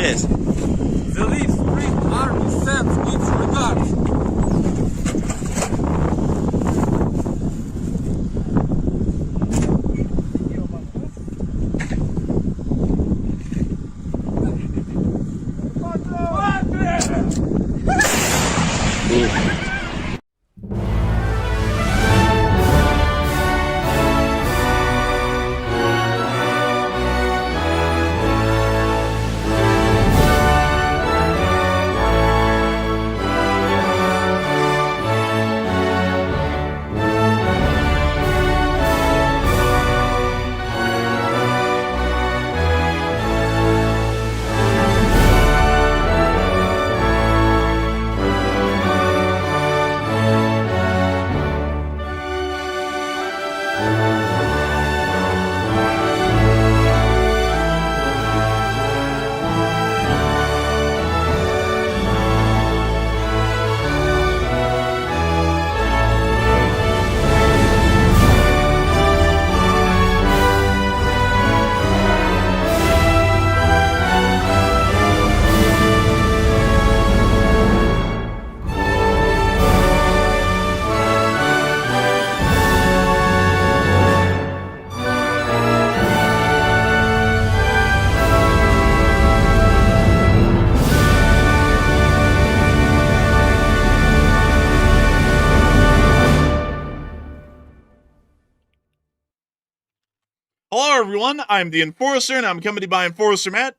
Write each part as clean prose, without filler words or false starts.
Yes. The Lithuanian army sends its regards. Hello, everyone. I'm the Enforcer, and I'm accompanied by Enforcer Matt.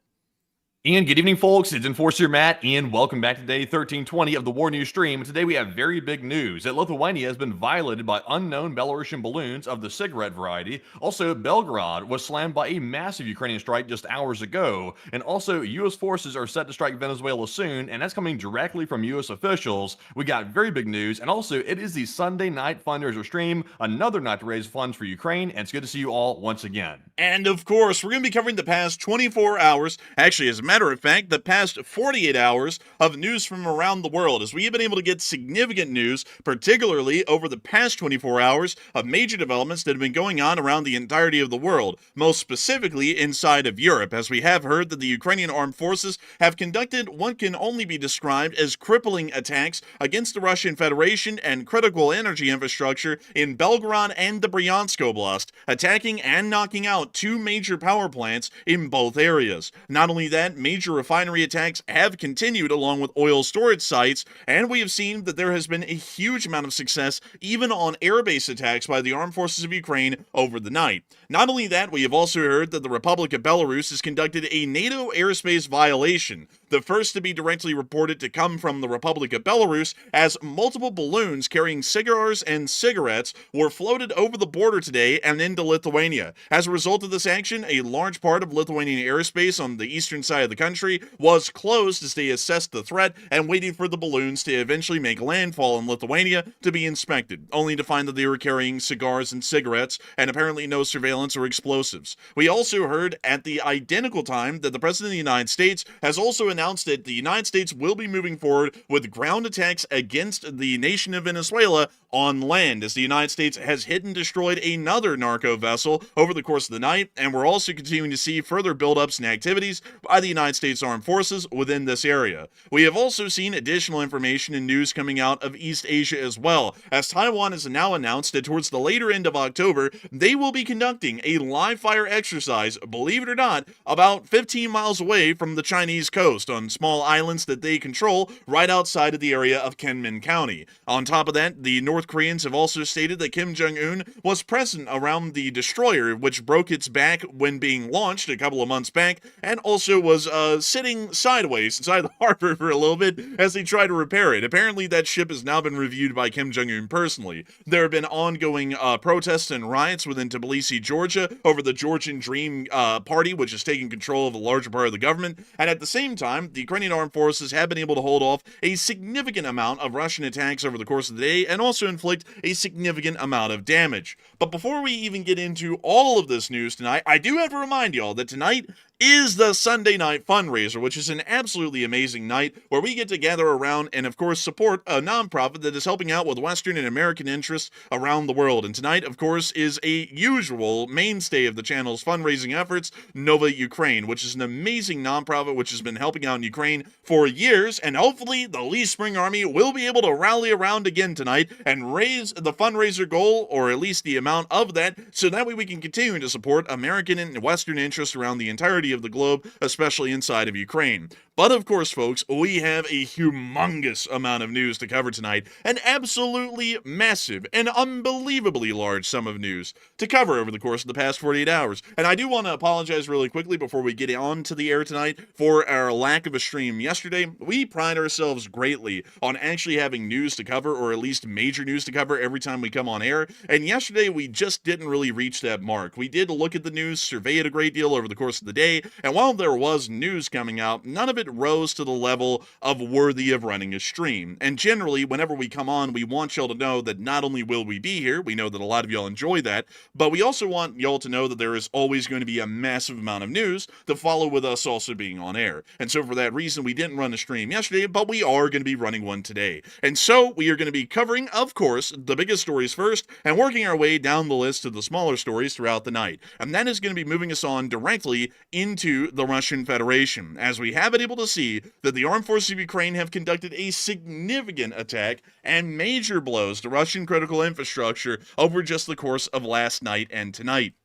And good evening, folks. It's Enforcer Matt, and welcome back to day 1320 of the War News stream. Today we have very big news that Lithuania has been violated by unknown Belarusian balloons of the cigarette variety. Also, Belgrade was slammed by a massive Ukrainian strike just hours ago. And also, U.S. forces are set to strike Venezuela soon, and that's coming directly from U.S. officials. We got very big news, and also, it is the Sunday night fundraiser stream, another night to raise funds for Ukraine, and it's good to see you all once again. And of course, we're going to be covering the past 24 hours, actually, as a matter of fact, the past 48 hours of news from around the world, as we have been able to get significant news, particularly over the past 24 hours of major developments that have been going on around the entirety of the world, most specifically inside of Europe, as we have heard that the Ukrainian armed forces have conducted what can only be described as crippling attacks against the Russian Federation and critical energy infrastructure in Belgrade and the Bryansk Oblast, attacking and knocking out two major power plants in both areas. Not only that, major refinery attacks have continued along with oil storage sites, and we have seen that there has been a huge amount of success even on airbase attacks by the armed forces of Ukraine over the night. Not only that, we have also heard that the Republic of Belarus has conducted a NATO airspace violation, the first to be directly reported to come from the Republic of Belarus, as multiple balloons carrying cigars and cigarettes were floated over the border today and into Lithuania. As a result of this action, a large part of Lithuanian airspace on the eastern side of the country was closed as they assessed the threat and waited for the balloons to eventually make landfall in Lithuania to be inspected, only to find that they were carrying cigars and cigarettes and apparently no surveillance or explosives. We also heard at the identical time that the President of the United States has also announced that the United States will be moving forward with ground attacks against the nation of Venezuela on land, as the United States has hit and destroyed another narco vessel over the course of the night, and we're also continuing to see further buildups and activities by the United States Armed Forces within this area. We have also seen additional information and news coming out of East Asia as well, as Taiwan has now announced that towards the later end of October, they will be conducting a live fire exercise, believe it or not, about 15 miles away from the Chinese coast on small islands that they control right outside of the area of Kinmen County. On top of that, the North Koreans have also stated that Kim Jong-un was present around the destroyer, which broke its back when being launched a couple of months back, and also was sitting sideways inside the harbor for a little bit as they tried to repair it. Apparently, that ship has now been reviewed by Kim Jong-un personally. There have been ongoing protests and riots within Tbilisi, Georgia, over the Georgian Dream Party, which is taking control of a larger part of the government. And at the same time, the Ukrainian armed forces have been able to hold off a significant amount of Russian attacks over the course of the day and also inflict a significant amount of damage. But before we even get into all of this news tonight, I do have to remind y'all that tonight is the Sunday night fundraiser, which is an absolutely amazing night where we get to gather around and, of course, support a nonprofit that is helping out with Western and American interests around the world. And tonight, of course, is a usual mainstay of the channel's fundraising efforts, Nova Ukraine, which is an amazing nonprofit which has been helping out in Ukraine for years. And hopefully, the Lee Spring Army will be able to rally around again tonight and raise the fundraiser goal, or at least the amount of that, so that way we can continue to support American and Western interests around the entirety of the globe, especially inside of Ukraine. But of course, folks, we have a humongous amount of news to cover tonight, an absolutely massive and unbelievably large sum of news to cover over the course of the past 48 hours. And I do want to apologize really quickly before we get on to the air tonight for our lack of a stream yesterday. We pride ourselves greatly on actually having news to cover, or at least major news to cover every time we come on air, and yesterday we just didn't really reach that mark. We did look at the news, survey it a great deal over the course of the day, and while there was news coming out, none of it rose to the level of worthy of running a stream. And generally, whenever we come on, we want y'all to know that not only will we be here, we know that a lot of y'all enjoy that, but we also want y'all to know that there is always going to be a massive amount of news to follow with us also being on air. And so for that reason, we didn't run a stream yesterday, but we are going to be running one today. And so we are going to be covering, of course, the biggest stories first, and working our way down the list to the smaller stories throughout the night. And that is going to be moving us on directly into the Russian Federation, as we have been able to see that the armed forces of Ukraine have conducted a significant attack and major blows to Russian critical infrastructure over just the course of last night and tonight.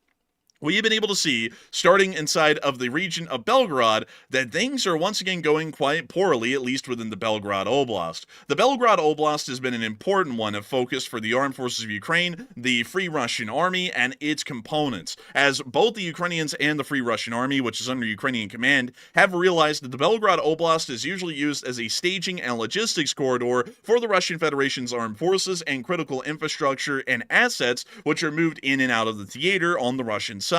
We have been able to see, starting inside of the region of Belgorod, that things are once again going quite poorly, at least within the Belgorod Oblast. The Belgorod Oblast has been an important one of focus for the armed forces of Ukraine, the Free Russian Army, and its components, as both the Ukrainians and the Free Russian Army, which is under Ukrainian command, have realized that the Belgorod Oblast is usually used as a staging and logistics corridor for the Russian Federation's armed forces and critical infrastructure and assets, which are moved in and out of the theater on the Russian side.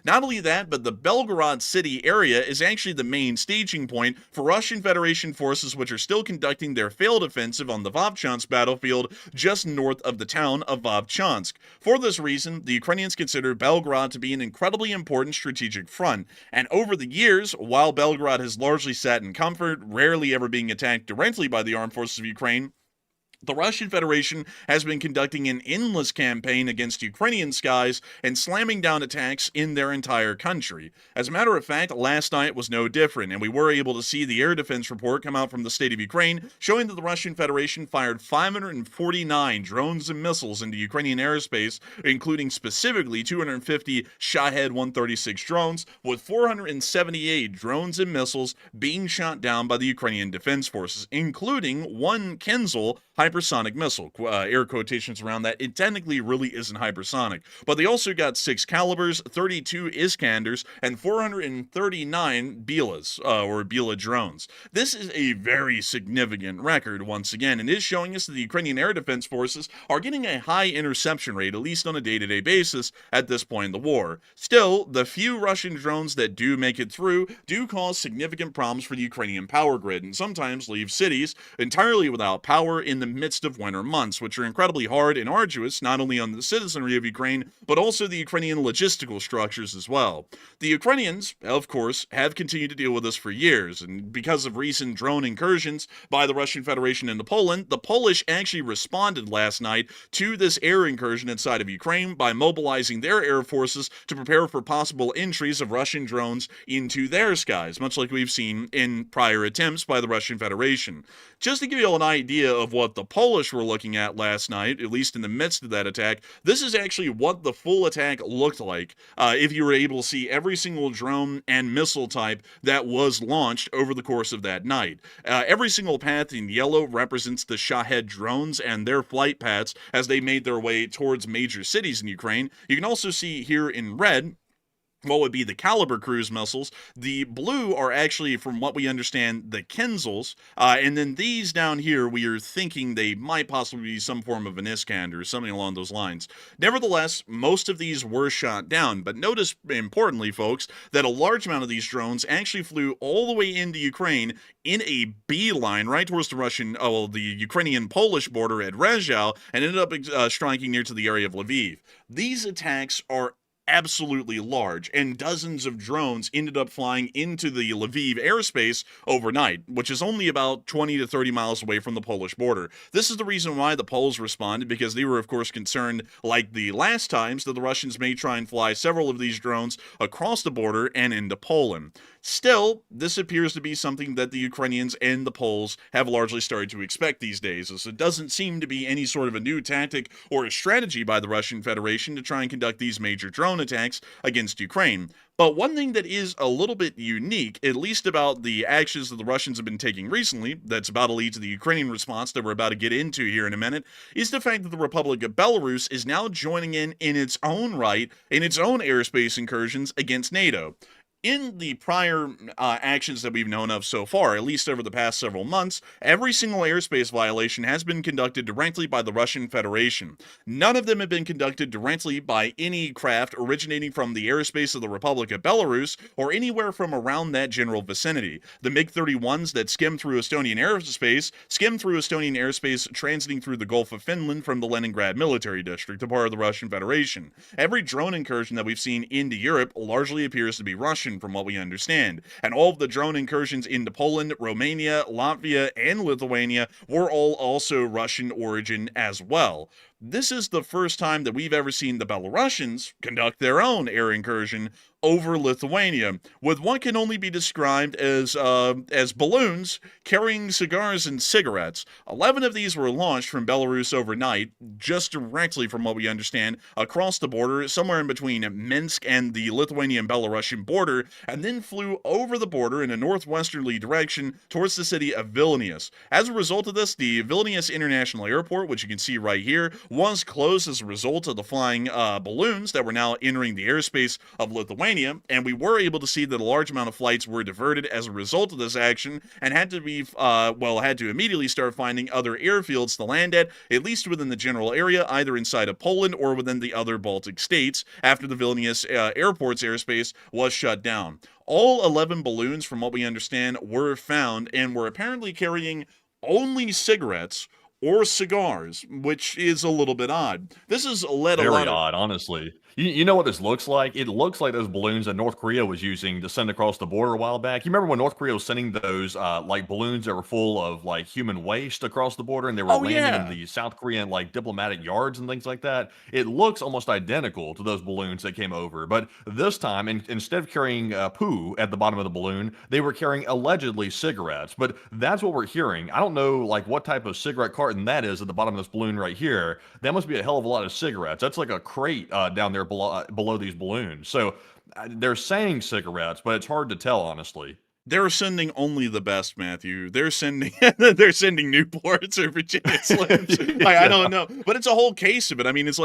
Not only that, but the Belgorod city area is actually the main staging point for Russian Federation forces which are still conducting their failed offensive on the Vovchansk battlefield just north of the town of Vovchansk. For this reason, the Ukrainians consider Belgorod to be an incredibly important strategic front, and over the years, while Belgorod has largely sat in comfort, rarely ever being attacked directly by the armed forces of Ukraine, the Russian Federation has been conducting an endless campaign against Ukrainian skies and slamming down attacks in their entire country. As a matter of fact, last night was no different, and we were able to see the air defense report come out from the state of Ukraine, showing that the Russian Federation fired 549 drones and missiles into Ukrainian airspace, including specifically 250 Shahed 136 drones, with 478 drones and missiles being shot down by the Ukrainian Defense Forces, including one Kinzhal hypersonic missile, air quotations around that. It technically really isn't hypersonic, but they also got 6 Calibers, 32 Iskanders, and 439 Belas, or Bela drones. This is a very significant record once again, and is showing us that the Ukrainian air defense forces are getting a high interception rate, at least on a day-to-day basis at this point in the war. Still, the few Russian drones that do make it through do cause significant problems for the Ukrainian power grid, and sometimes leave cities entirely without power in the midst of winter months, which are incredibly hard and arduous, not only on the citizenry of Ukraine, but also the Ukrainian logistical structures as well. The Ukrainians, of course, have continued to deal with this for years, and because of recent drone incursions by the Russian Federation into Poland, the Polish actually responded last night to this air incursion inside of Ukraine by mobilizing their air forces to prepare for possible entries of Russian drones into their skies, much like we've seen in prior attempts by the Russian Federation. Just to give you an idea of what the Polish were looking at last night, at least in the midst of that attack, this is actually what the full attack looked like if you were able to see every single drone and missile type that was launched over the course of that night. Every single path in yellow represents the Shahed drones and their flight paths as they made their way towards major cities in Ukraine. You can also see here in red what would be the Caliber cruise missiles. The blue are actually, from what we understand, the Kinzels, and then these down here, we are thinking they might possibly be some form of an Iskander or something along those lines. Nevertheless, most of these were shot down, but notice, importantly, folks, that a large amount of these drones actually flew all the way into Ukraine in a beeline right towards the Ukrainian-Polish border at Rezhal, and ended up striking near to the area of Lviv. These attacks are absolutely large, and dozens of drones ended up flying into the Lviv airspace overnight, which is only about 20 to 30 miles away from the Polish border. This is the reason why the Poles responded, because they were, of course, concerned, like the last times, that the Russians may try and fly several of these drones across the border and into Poland. Still, this appears to be something that the Ukrainians and the Poles have largely started to expect these days, as it doesn't seem to be any sort of a new tactic or a strategy by the Russian Federation to try and conduct these major drone attacks against Ukraine. But one thing that is a little bit unique, at least about the actions that the Russians have been taking recently, that's about to lead to the Ukrainian response that we're about to get into here in a minute, is the fact that the Republic of Belarus is now joining in its own right, in its own airspace incursions against NATO. In the prior actions that we've known of so far, at least over the past several months, every single airspace violation has been conducted directly by the Russian Federation. None of them have been conducted directly by any craft originating from the airspace of the Republic of Belarus or anywhere from around that general vicinity. The MiG-31s that skim through Estonian airspace transiting through the Gulf of Finland from the Leningrad military district, a part of the Russian Federation. Every drone incursion that we've seen into Europe largely appears to be Russian, from what we understand, and all of the drone incursions into Poland, Romania, Latvia, and Lithuania were all also Russian origin as well. This is the first time that we've ever seen the Belarusians conduct their own air incursion over Lithuania, with what can only be described as balloons carrying cigars and cigarettes. 11 of these were launched from Belarus overnight, just directly, from what we understand, across the border, somewhere in between Minsk and the Lithuanian-Belarusian border, and then flew over the border in a northwesterly direction towards the city of Vilnius. As a result of this, the Vilnius International Airport, which you can see right here, was closed as a result of the flying balloons that were now entering the airspace of Lithuania, and we were able to see that a large amount of flights were diverted as a result of this action, and had to immediately start finding other airfields to land at least within the general area, either inside of Poland or within the other Baltic states, after the Vilnius airport's airspace was shut down. All 11 balloons, from what we understand, were found and were apparently carrying only cigarettes or cigars, which is a little bit odd. This has led Very odd, honestly. You know what this looks like? It looks like those balloons that North Korea was using to send across the border a while back. You remember when North Korea was sending those like balloons that were full of like human waste across the border, and they were landing in the South Korean like diplomatic yards and things like that? It looks almost identical to those balloons that came over, but this time, instead of carrying poo at the bottom of the balloon, they were carrying allegedly cigarettes. But that's what we're hearing. I don't know like what type of cigarette carton that is at the bottom of this balloon right here. That must be a hell of a lot of cigarettes. That's like a crate down there below these balloons. So they're saying cigarettes, but it's hard to tell, honestly. They're sending only the best, Matthew. They're sending Newports or Virginia Slims. I don't know, but it's a whole case of it. I mean, it's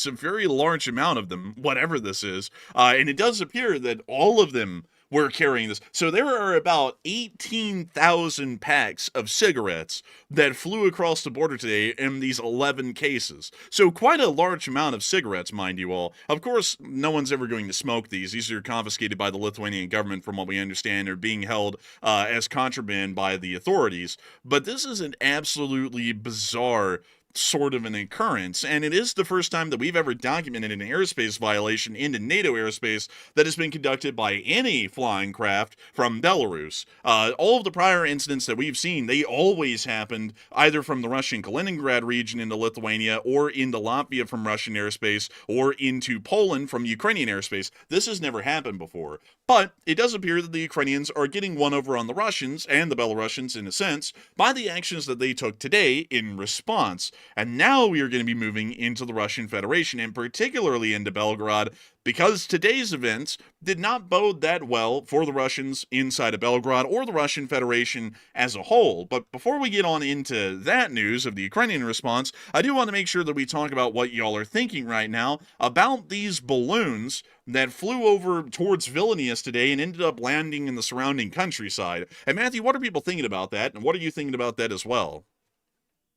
a very large amount of them, whatever this is, and it does appear that all of them were carrying this. So there are about 18,000 packs of cigarettes that flew across the border today in these 11 cases. So quite a large amount of cigarettes, mind you all. Of course, no one's ever going to smoke these. These are confiscated by the Lithuanian government, from what we understand, are being held as contraband by the authorities. But this is an absolutely bizarre sort of an occurrence, and it is the first time that we've ever documented an airspace violation into NATO airspace that has been conducted by any flying craft from Belarus. All of the prior incidents that we've seen, they always happened either from the Russian Kaliningrad region into Lithuania, or into Latvia from Russian airspace, or into Poland from Ukrainian airspace. This has never happened before. But it does appear that the Ukrainians are getting one over on the Russians, and the Belarusians in a sense, by the actions that they took today in response. And now we are going to be moving into the Russian Federation, and particularly into Belgrade, because today's events did not bode that well for the Russians inside of Belgrade or the Russian Federation as a whole. But before we get on into that news of the Ukrainian response, I do want to make sure that we talk about what y'all are thinking right now about these balloons that flew over towards Vilnius today and ended up landing in the surrounding countryside. And Matthew, what are people thinking about that, and what are you thinking about that as well?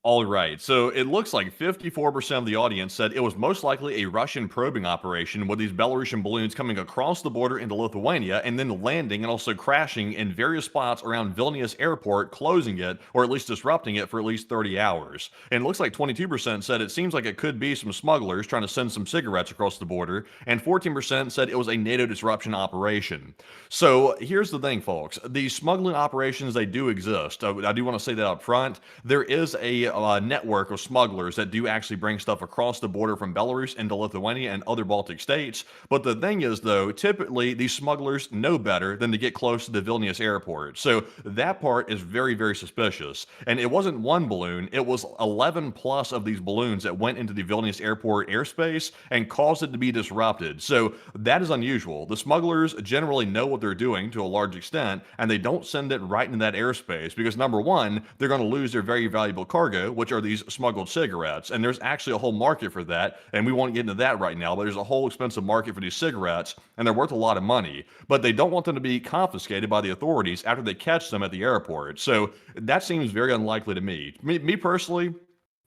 All right, so it looks like 54% of the audience said it was most likely a Russian probing operation, with these Belarusian balloons coming across the border into Lithuania and then landing and also crashing in various spots around Vilnius airport, closing it or at least disrupting it for at least 30 hours. And it looks like 22% said it seems like it could be some smugglers trying to send some cigarettes across the border, and 14% said it was a NATO disruption operation. So here's the thing, folks. These smuggling operations, they do exist. I do want to say that up front. There is a network of smugglers that do actually bring stuff across the border from Belarus into Lithuania and other Baltic states. But the thing is, though, typically these smugglers know better than to get close to the Vilnius airport. So that part is very, very suspicious. And it wasn't one balloon, it was 11 plus of these balloons that went into the Vilnius airport airspace and caused it to be disrupted. So that is unusual. The smugglers generally know what they're doing to a large extent, and they don't send it right into that airspace because, number one, they're going to lose their very valuable cargo, which are these smuggled cigarettes. And there's actually a whole market for that, and we won't get into that right now, but there's a whole expensive market for these cigarettes, and they're worth a lot of money. But they don't want them to be confiscated by the authorities after they catch them at the airport. So that seems very unlikely to me. Me personally,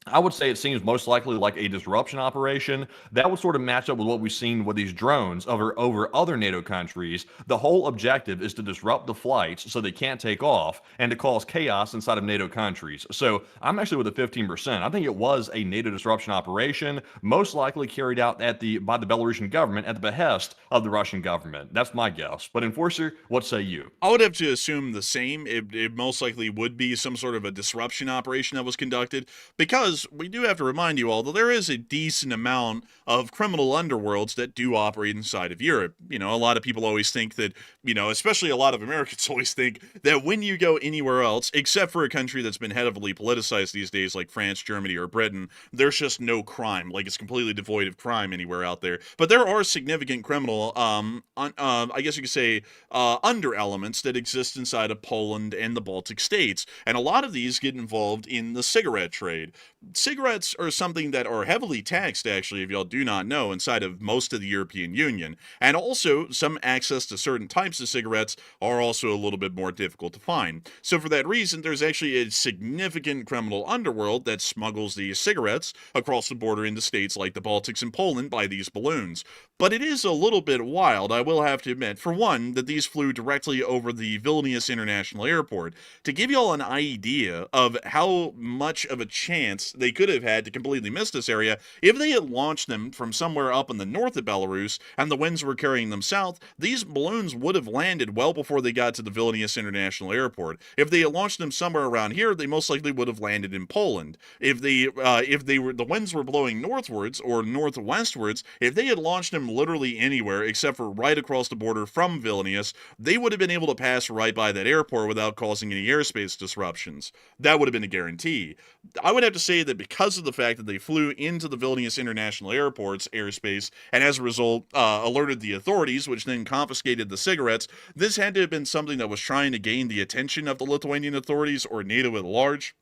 I would say it seems most likely like a disruption operation. That would sort of match up with what we've seen with these drones over other NATO countries. The whole objective is to disrupt the flights so they can't take off and to cause chaos inside of NATO countries. So I'm actually with the 15%. I think it was a NATO disruption operation, most likely carried out by the Belarusian government at the behest of the Russian government. That's my guess. But Enforcer, what say you? I would have to assume the same. It most likely would be some sort of a disruption operation that was conducted, because we do have to remind you all that there is a decent amount of criminal underworlds that do operate inside of Europe. You know, a lot of people always think that, especially a lot of Americans always think that when you go anywhere else, except for a country that's been heavily politicized these days, like France, Germany, or Britain, there's just no crime. Like, it's completely devoid of crime anywhere out there. But there are significant criminal, I guess you could say, under elements that exist inside of Poland and the Baltic states. And a lot of these get involved in the cigarette trade. Cigarettes are something that are heavily taxed, actually, if y'all do not know, inside of most of the European Union. And also, some access to certain types of cigarettes are also a little bit more difficult to find. So for that reason, there's actually a significant criminal underworld that smuggles these cigarettes across the border into states like the Baltics and Poland by these balloons. But it is a little bit wild, I will have to admit, for one, that these flew directly over the Vilnius International Airport. To give y'all an idea of how much of a chance they could have had to completely miss this area, if they had launched them from somewhere up in the north of Belarus and the winds were carrying them south, these balloons would have landed well before they got to the Vilnius International Airport. If they had launched them somewhere around here, they most likely would have landed in Poland. If the winds were blowing northwards or northwestwards, if they had launched them literally anywhere except for right across the border from Vilnius, they would have been able to pass right by that airport without causing any airspace disruptions. That would have been a guarantee. I would have to say that because of the fact that they flew into the Vilnius International Airport's airspace and as a result alerted the authorities, which then confiscated the cigarettes, this had to have been something that was trying to gain the attention of the Lithuanian authorities or NATO at large.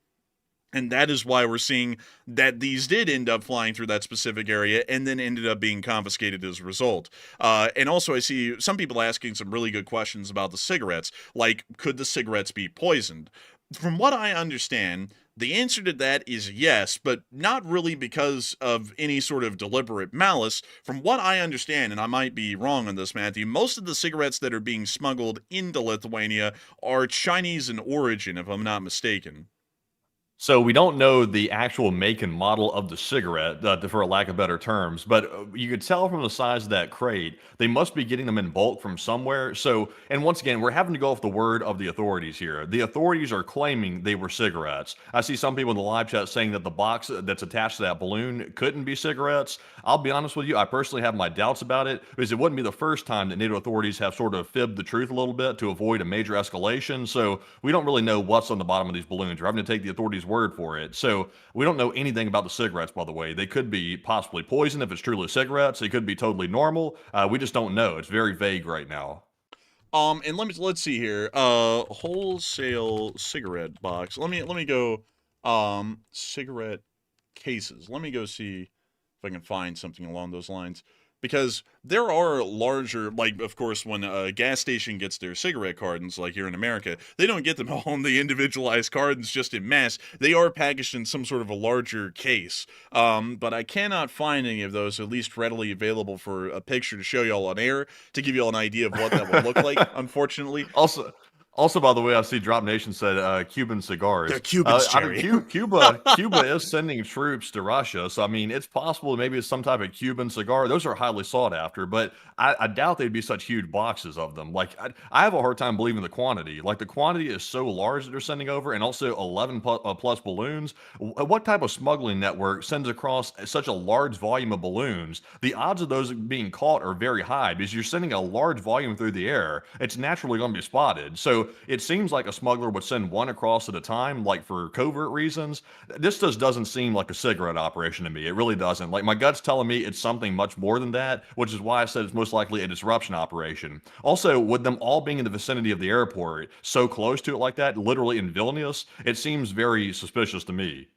And that is why we're seeing that these did end up flying through that specific area and then ended up being confiscated as a result. And also, I see some people asking some really good questions about the cigarettes, like, could the cigarettes be poisoned? From what I understand, the answer to that is yes, but not really because of any sort of deliberate malice. From what I understand, and I might be wrong on this, Matthew, most of the cigarettes that are being smuggled into Lithuania are Chinese in origin, if I'm not mistaken. So we don't know the actual make and model of the cigarette, for a lack of better terms, but you could tell from the size of that crate, they must be getting them in bulk from somewhere. So, and once again, we're having to go off the word of the authorities here. The authorities are claiming they were cigarettes. I see some people in the live chat saying that the box that's attached to that balloon couldn't be cigarettes. I'll be honest with you, I personally have my doubts about it, because it wouldn't be the first time that NATO authorities have sort of fibbed the truth a little bit to avoid a major escalation. So we don't really know what's on the bottom of these balloons. We're having to take the authorities' word for it. So we don't know anything about the cigarettes, by the way. They could be possibly poison if it's truly cigarettes. They could be totally normal. We just don't know. It's very vague right now. And let's see here. Wholesale cigarette box. Let me go. Cigarette cases. Let me go see if I can find something along those lines. Because there are larger, like, of course, when a gas station gets their cigarette cartons, like here in America, they don't get them all in the individualized cartons just in mass. They are packaged in some sort of a larger case. But I cannot find any of those, at least readily available for a picture to show y'all on air, to give y'all an idea of what that would look like, unfortunately. Also, by the way, I see Drop Nation said Cuban cigars. They're Cubans, I mean, Jerry. Cuba is sending troops to Russia, so I mean, it's possible maybe it's some type of Cuban cigar. Those are highly sought after, but I doubt they'd be such huge boxes of them. Like, I have a hard time believing the quantity. Like, the quantity is so large that they're sending over, and also 11 plus balloons. What type of smuggling network sends across such a large volume of balloons? The odds of those being caught are very high because you're sending a large volume through the air. It's naturally going to be spotted. So it seems like a smuggler would send one across at a time, like for covert reasons. This just doesn't seem like a cigarette operation to me. It really doesn't. Like, my gut's telling me it's something much more than that, which is why I said it's most likely a disruption operation. Also, with them all being in the vicinity of the airport, so close to it like that, literally in Vilnius, it seems very suspicious to me.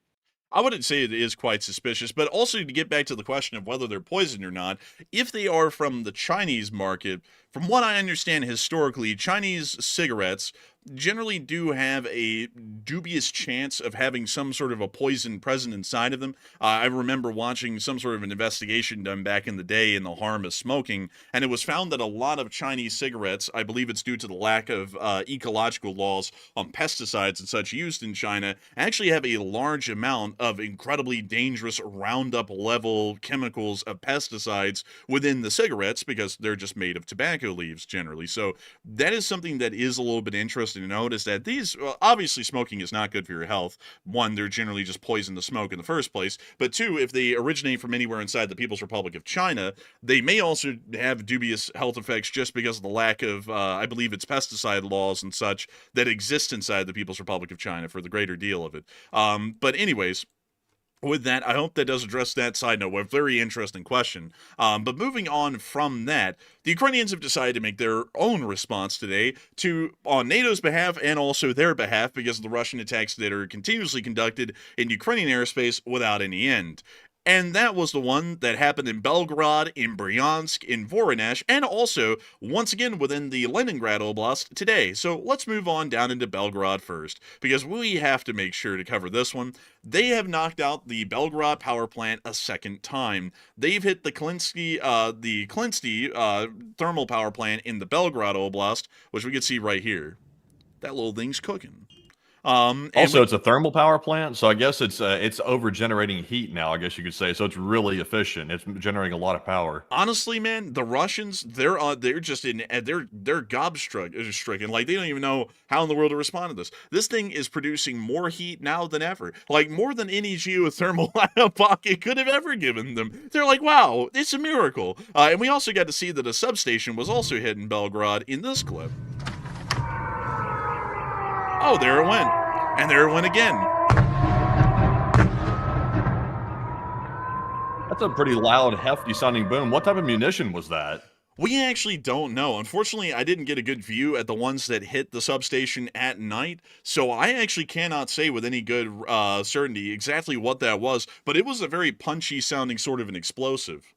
I wouldn't say it is quite suspicious, but also to get back to the question of whether they're poisoned or not, if they are from the Chinese market, from what I understand historically, Chinese cigarettes generally do have a dubious chance of having some sort of a poison present inside of them. I remember watching some sort of an investigation done back in the day in the harm of smoking, and it was found that a lot of Chinese cigarettes, I believe it's due to the lack of ecological laws on pesticides and such used in China, actually have a large amount of incredibly dangerous Roundup level chemicals of pesticides within the cigarettes because they're just made of tobacco leaves generally. So that is something that is a little bit interesting to note, is that these, obviously smoking is not good for your health. One, they're generally just poison to smoke in the first place, but two, if they originate from anywhere inside the People's Republic of China, they may also have dubious health effects just because of the lack of, I believe it's pesticide laws and such that exist inside the People's Republic of China for the greater deal of it. But anyways, with that, I hope that does address that side note. A very interesting question. But moving on from that, the Ukrainians have decided to make their own response today on NATO's behalf and also their behalf because of the Russian attacks that are continuously conducted in Ukrainian airspace without any end. And that was the one that happened in Belgorod, in Bryansk, in Voronezh, and also, once again, within the Leningrad Oblast today. So let's move on down into Belgorod first, because we have to make sure to cover this one. They have knocked out the Belgorod power plant a second time. They've hit the Klinsky thermal power plant in the Belgorod Oblast, which we can see right here. That little thing's cooking. Also, it's a thermal power plant, so I guess it's over generating heat now, I guess you could say. So it's really efficient. It's generating a lot of power. Honestly, man, the Russians, they're just they're stricken. Like, they don't even know how in the world to respond to this. This thing is producing more heat now than ever. Like, more than any geothermal pocket could have ever given them. They're like, wow, it's a miracle. And we also got to see that a substation was also hit in Belgrade in this clip. Oh, there it went. And there it went again. That's a pretty loud, hefty sounding boom. What type of munition was that? We actually don't know. Unfortunately, I didn't get a good view at the ones that hit the substation at night, so I actually cannot say with any good certainty exactly what that was, but it was a very punchy sounding sort of an explosive.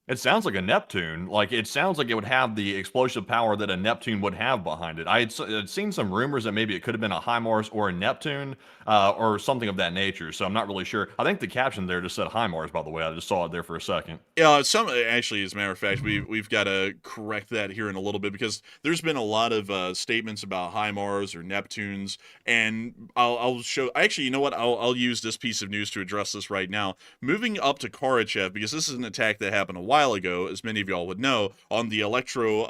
It sounds like a Neptune. Like, it sounds like it would have the explosive power that a Neptune would have behind it. I'd seen some rumors that maybe it could have been a HIMARS or a Neptune, or something of that nature, so I'm not really sure. I think the caption there just said HIMARS, by the way. I just saw it there for a second. Some actually, as a matter of fact, we've got to correct that here in a little bit because there's been a lot of statements about HIMARS or Neptunes, and I'll show. Actually, you know what? I'll use this piece of news to address this right now. Moving up to Karachev, because this is an attack that happened a while ago, as many of y'all would know, on the electro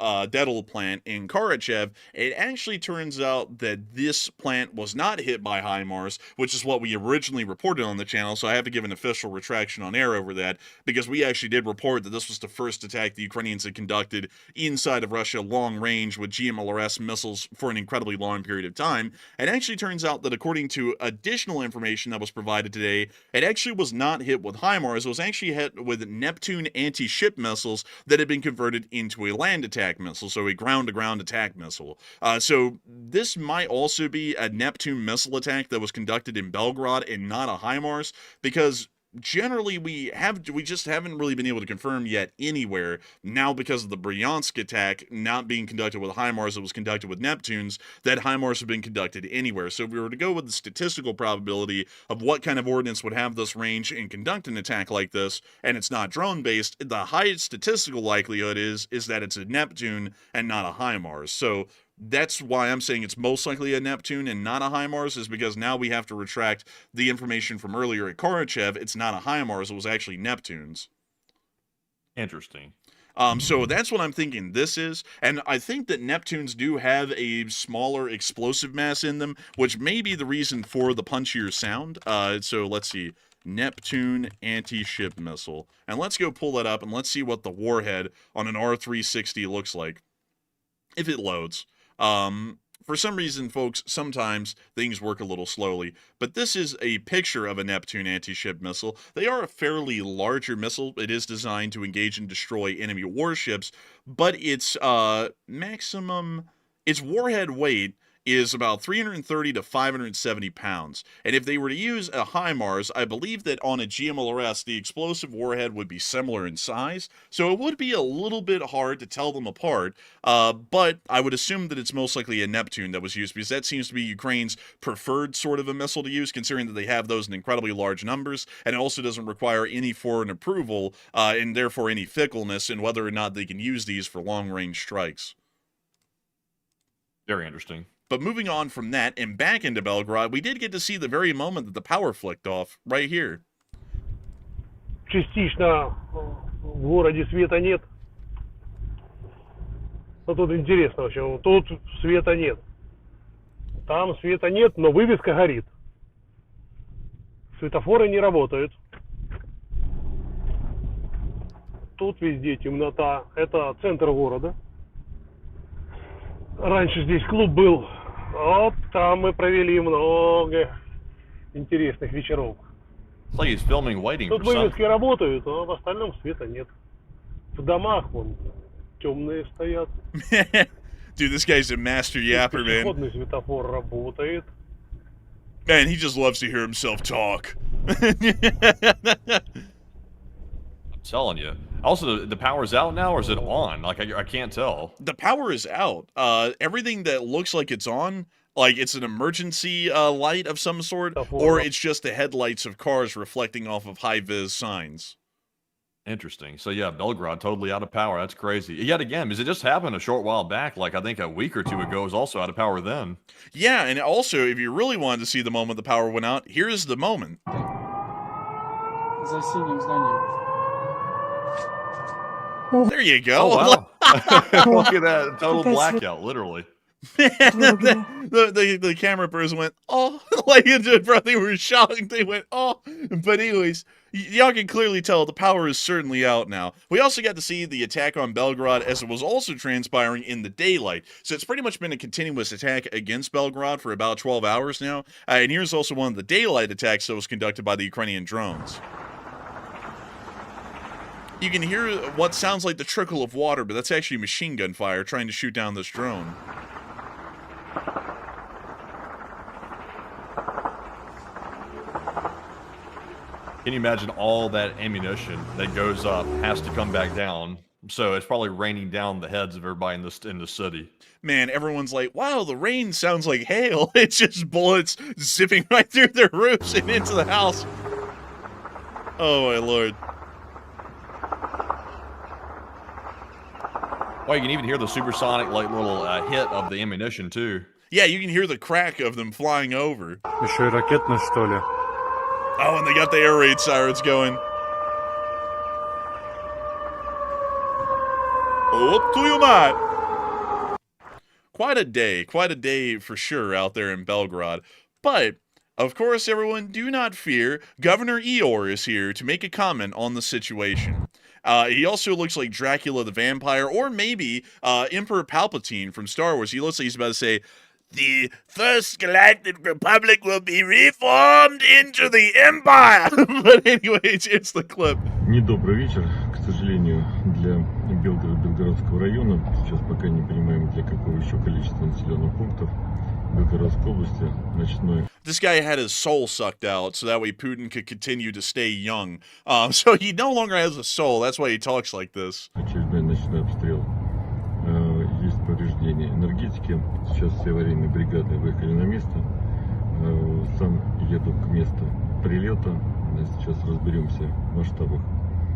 plant in Karachev. It actually turns out that this plant was not hit by HIMARS, which is what we originally reported on the channel. So I have to give an official retraction on air over that because we actually did report that this was the first attack the Ukrainians had conducted inside of Russia long range with GMLRS missiles for an incredibly long period of time. It actually turns out that according to additional information that was provided today, it actually was not hit with HIMARS. It was actually hit with Neptune anti-ship missiles that had been converted into a land attack missile, so a ground-to-ground attack missile. So this might also be a Neptune missile attack that was conducted in Belgrade and not a HIMARS, because generally we just haven't really been able to confirm yet anywhere now because of the Bryansk attack not being conducted with HIMARS, it was conducted with Neptunes, that HIMARS have been conducted anywhere. So if we were to go with the statistical probability of what kind of ordnance would have this range and conduct an attack like this, and it's not drone based, the highest statistical likelihood is that it's a Neptune and not a HIMARS. So that's why I'm saying it's most likely a Neptune and not a HIMARS, is because now we have to retract the information from earlier at Karachev. It's not a HIMARS, it was actually Neptunes. Interesting. So that's what I'm thinking this is, and I think that Neptunes do have a smaller explosive mass in them, which may be the reason for the punchier sound. So let's see. Neptune anti-ship missile. And let's go pull that up, and let's see what the warhead on an R360 looks like. If it loads. For some reason, folks, sometimes things work a little slowly, but this is a picture of a Neptune anti-ship missile. They are a fairly larger missile. It is designed to engage and destroy enemy warships, but its warhead weight is about 330 to 570 pounds. And if they were to use a HIMARS, I believe that on a GMLRS, the explosive warhead would be similar in size. So it would be a little bit hard to tell them apart. But I would assume that it's most likely a Neptune that was used, because that seems to be Ukraine's preferred sort of a missile to use, considering that they have those in incredibly large numbers. And it also doesn't require any foreign approval, and therefore any fickleness in whether or not they can use these for long-range strikes. Very interesting. But moving on from that and back into Belgrade, we did get to see the very moment that the power flicked off, right here. Частично в городе света нет. Но тут интересно, в общем, тут света нет. Там света нет, но вывеска горит. Светофоры не работают. Тут везде темнота. Это центр города. Раньше здесь клуб был. Вот там мы провели много интересных вечеров. It's like he's filming waiting for Тут something. вывески работают, но в остальном света нет. В домах вон темные стоят. Dude, this guy's a master yapper, man. Пешеходный светофор работает. Man, he just loves to hear himself talk. Telling you. Also, the power's out now, or is it on? Like, I can't tell. The power is out. Everything that looks like it's on, like it's an emergency light of some sort, or it's just the headlights of cars reflecting off of high-vis signs. Interesting. So, yeah, Belgrade totally out of power. That's crazy. Yet again, because it just happened a short while back, like I think a week or two ago, it was also out of power then. Yeah, and also, if you really wanted to see the moment the power went out, here's the moment. За синим зданием. There you go. Oh, wow. Look at that. Total blackout, literally. the camera person went, oh, like they were shocked. They went, oh. But anyways, y'all can clearly tell the power is certainly out now. We also got to see the attack on Belgrade as it was also transpiring in the daylight. So it's pretty much been a continuous attack against Belgrade for about 12 hours now. And here's also one of the daylight attacks that was conducted by the Ukrainian drones. You can hear what sounds like the trickle of water, but that's actually machine gun fire trying to shoot down this drone. Can you imagine all that ammunition that goes up has to come back down? So it's probably raining down the heads of everybody in the city. Man, everyone's like, wow, the rain sounds like hail. It's just bullets zipping right through their roofs and into the house. Oh, my Lord. Well, you can even hear the supersonic like little hit of the ammunition, too. Yeah, you can hear the crack of them flying over. Еще и ракетный, что ли? Oh, and they got the air raid sirens going. Oh, to you, mate. Quite a day for sure out there in Belgrade. But, of course, everyone, do not fear. Governor Eeyore is here to make a comment on the situation. He also looks like Dracula the Vampire, or maybe Emperor Palpatine from Star Wars. He looks like he's about to say, "The First Galactic Republic will be reformed into the Empire." But anyways, here's the clip. Недобрый вечер, к сожалению, для Белгородского района. Сейчас пока не понимаем, для какого еще количества населенных пунктов Белгородской области ночной. This guy had his soul sucked out so that way Putin could continue to stay young. So he no longer has a soul. That's why he talks like this. Очередной ночной обстрел. Есть повреждения энергетики. Сейчас все аварийные бригады выехали на место. Сам еду к месту прилета. Сейчас разберемся в масштабах.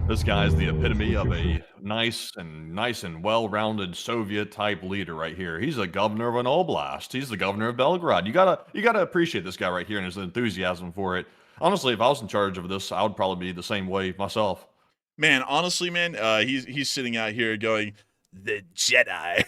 This guy is the epitome of a nice and well-rounded Soviet-type leader right here. He's a governor of an oblast. He's the governor of Belgrade. You gotta appreciate this guy right here and his enthusiasm for it. Honestly, if I was in charge of this, I would probably be the same way myself. Man, honestly, man, he's sitting out here going, "The Jedi."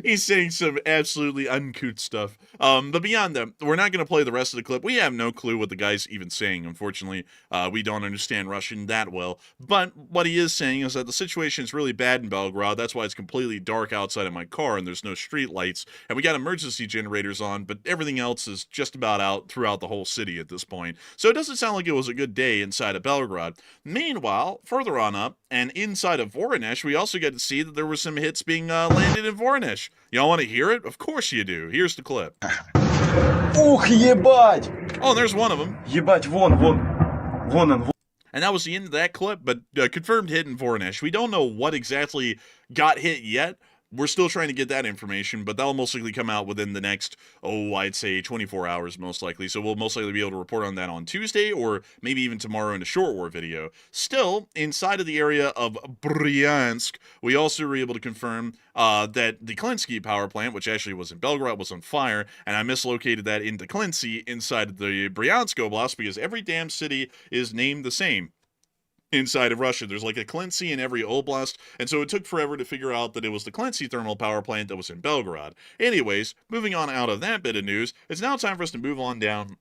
he's saying some absolutely uncouth stuff. But beyond that, we're not going to play the rest of the clip. We have no clue what the guy's even saying, unfortunately. We don't understand Russian that well. But what he is saying is that the situation is really bad in Belgrade. That's why it's completely dark outside of my car and there's no street lights. And we got emergency generators on, but everything else is just about out throughout the whole city at this point. So it doesn't sound like it was a good day inside of Belgrade. Meanwhile, further on up, and inside of Voronezh, we also get to see that there were some hits being landed in Voronezh. Y'all want to hear it? Of course you do. Here's the clip. Ух, ебать! Oh, and there's one of them. Ебать, вон он. And that was the end of that clip, but confirmed hit in Voronezh. We don't know what exactly got hit yet. We're still trying to get that information, but that'll most likely come out within the next, I'd say 24 hours most likely. So we'll most likely be able to report on that on Tuesday or maybe even tomorrow in a short war video. Still, inside of the area of Bryansk, we also were able to confirm that the Klinsky power plant, which actually was in Belgrade, was on fire, and I mislocated that into Klinsky inside the Bryansk Oblast because every damn city is named the same. Inside of Russia, there's like a Klinsky in every oblast, and so it took forever to figure out that it was the Klinsky thermal power plant that was in Belgrade. Anyways, moving on out of that bit of news, it's now time for us to move on down,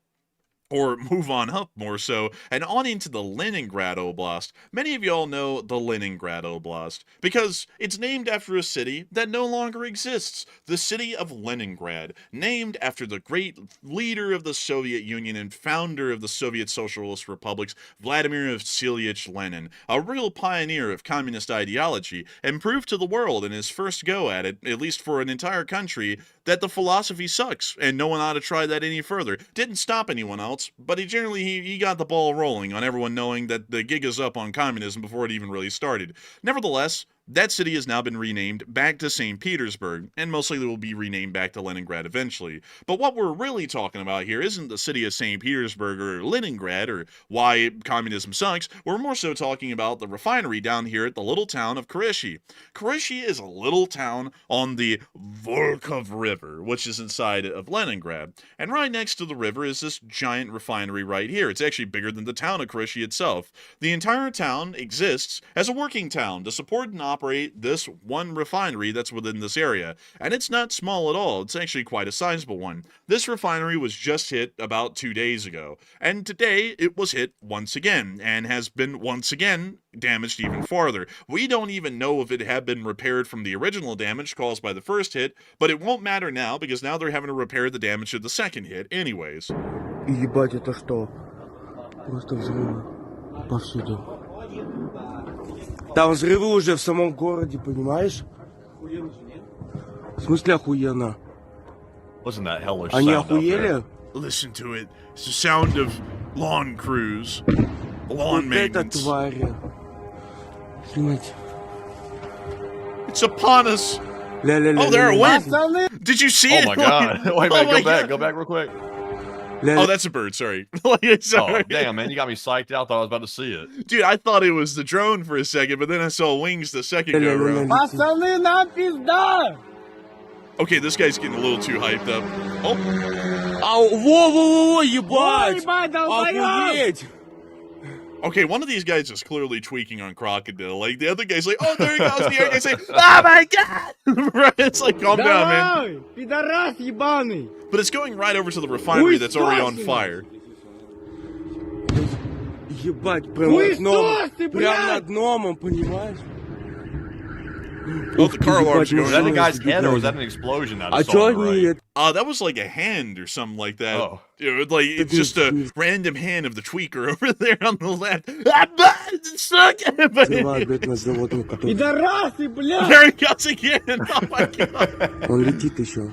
or move on up more so, and on into the Leningrad Oblast. Many of y'all know the Leningrad Oblast, because it's named after a city that no longer exists. The city of Leningrad, named after the great leader of the Soviet Union and founder of the Soviet Socialist Republics, Vladimir Vasilyevich Lenin, a real pioneer of communist ideology, and proved to the world in his first go at it, at least for an entire country, that the philosophy sucks, and no one ought to try that any further. Didn't stop anyone else, but he got the ball rolling on everyone knowing that the gig is up on communism before it even really started. Nevertheless, that city has now been renamed back to St. Petersburg, and most likely will be renamed back to Leningrad eventually. But what we're really talking about here isn't the city of St. Petersburg or Leningrad or why communism sucks. We're more so talking about the refinery down here at the little town of Kryshi. Kryshi is a little town on the Volkhov River, which is inside of Leningrad. And right next to the river is this giant refinery right here. It's actually bigger than the town of Kryshi itself. The entire town exists as a working town to support and operate this one refinery that's within this area. And it's not small at all. It's actually quite a sizable one. This refinery was just hit about 2 days ago. And today it was hit once again and has been once again damaged even farther. We don't even know if it had been repaired from the original damage caused by the first hit, but it won't matter now because now they're having to repair the damage of the second hit anyways. Ебать, это что? Просто взрывы повсюду. Там взрывы уже в самом городе, понимаешь? В смысле охуенно? Listen to that hellish Они sound out there. охуели? Listen to it. It's the sound of lawn crews. Lawn Вот это maintenance. твари. Блять. It's upon us. Ля-ля-ля. Oh, there it went. Пацаны! Did you see Oh it? my god. Wait a Oh minute, my go God. back real quick. Oh, that's a bird. Sorry. Like, Oh, sorry. damn, man, you got me psyched out. Thought I was about to see it. Dude, I thought it was the drone for a second, but then I saw wings the second go around. Пацаны, нам пизда! Okay, this guy's getting a little too hyped up. Oh, Ау, во-во-во, ебать! Ебать, долбоёб! Охуеть! okay, one of these guys is clearly tweaking on Crocodile. Like, the other guy's like, oh, there he goes. The other guy's like, oh my god! Right? It's like, calm down, man. Давай! Пидорас ебаный! But it's going right over to the refinery Ой, that's already on точно! fire. Ебать, прям Хуй над дном. сос ты, Прям блядь! над дном, понимаешь? Oh, the car alarm's ебать, going Was that the off. guy's head or was that an explosion? I А just чё saw on the они... right? That was like a hand or something like that. Oh. You know, like, it's just a random hand of the tweaker over there on the left. Взрывают, блядь, над заводом, который... Пидорасы, блядь! There he goes again. Oh my god. Он летит еще.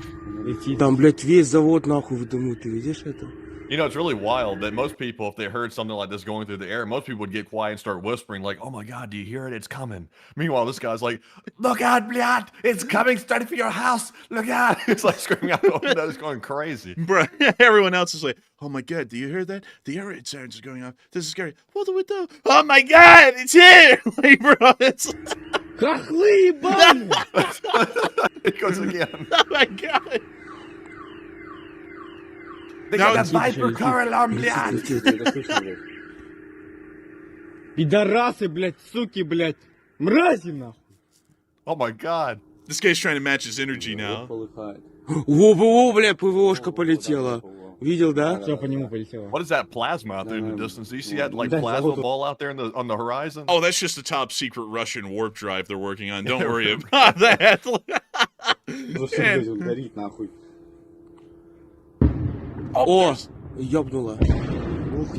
Там, блядь, весь завод нахуй в дыму, ты видишь это? You know, it's really wild that most people, if they heard something like this going through the air, most people would get quiet and start whispering, like, oh my God, do you hear it? It's coming. Meanwhile, this guy's like, look out, blad, it's coming, straight for your house, look out. It's like screaming out the window, it's going crazy. Bro, everyone else is like, oh my god, do you hear that? The air raid sirens are going off. This is scary. What do we do? Oh my god, it's here! Like, bro, it's... Хохлы ебаные! It goes again. Oh my god. They Now got it's- a Viper car alarm, blad. Пидорасы, блядь, суки, блядь! Мрази, нахуй! Oh my God. This guy's trying to match his energy now. Во-во-во, блядь, ПВОшка полетела. Видел, да? Все по нему полетело. What is that plasma out there in the distance? Do you see that like plasma ball out there in on the horizon? Oh, that's just the top secret Russian warp drive they're working on. Don't worry about that. Man. О, ёбнула.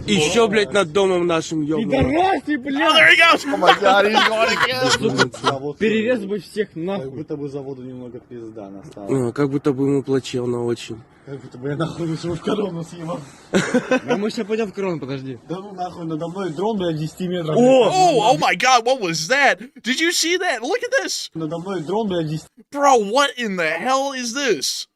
Еще, блядь, над домом нашим ёбнула. Пидорасы, Oh, блядь! there he goes. Oh my God, he's going again. Перерезать всех Как нахуй! будто бы заводу немного пизда настала. Как будто бы ему плачевно очень. Как будто бы я нахуй лучше в корону съебал. А мы сейчас пойдем в крон, подожди. Да ну нахуй, надо мной дрон, блядь, 10 метров. Oh my god, what was that? Did you see that? Look at this. Надо мной дрон, блядь, 10. Bro, what in the hell is this?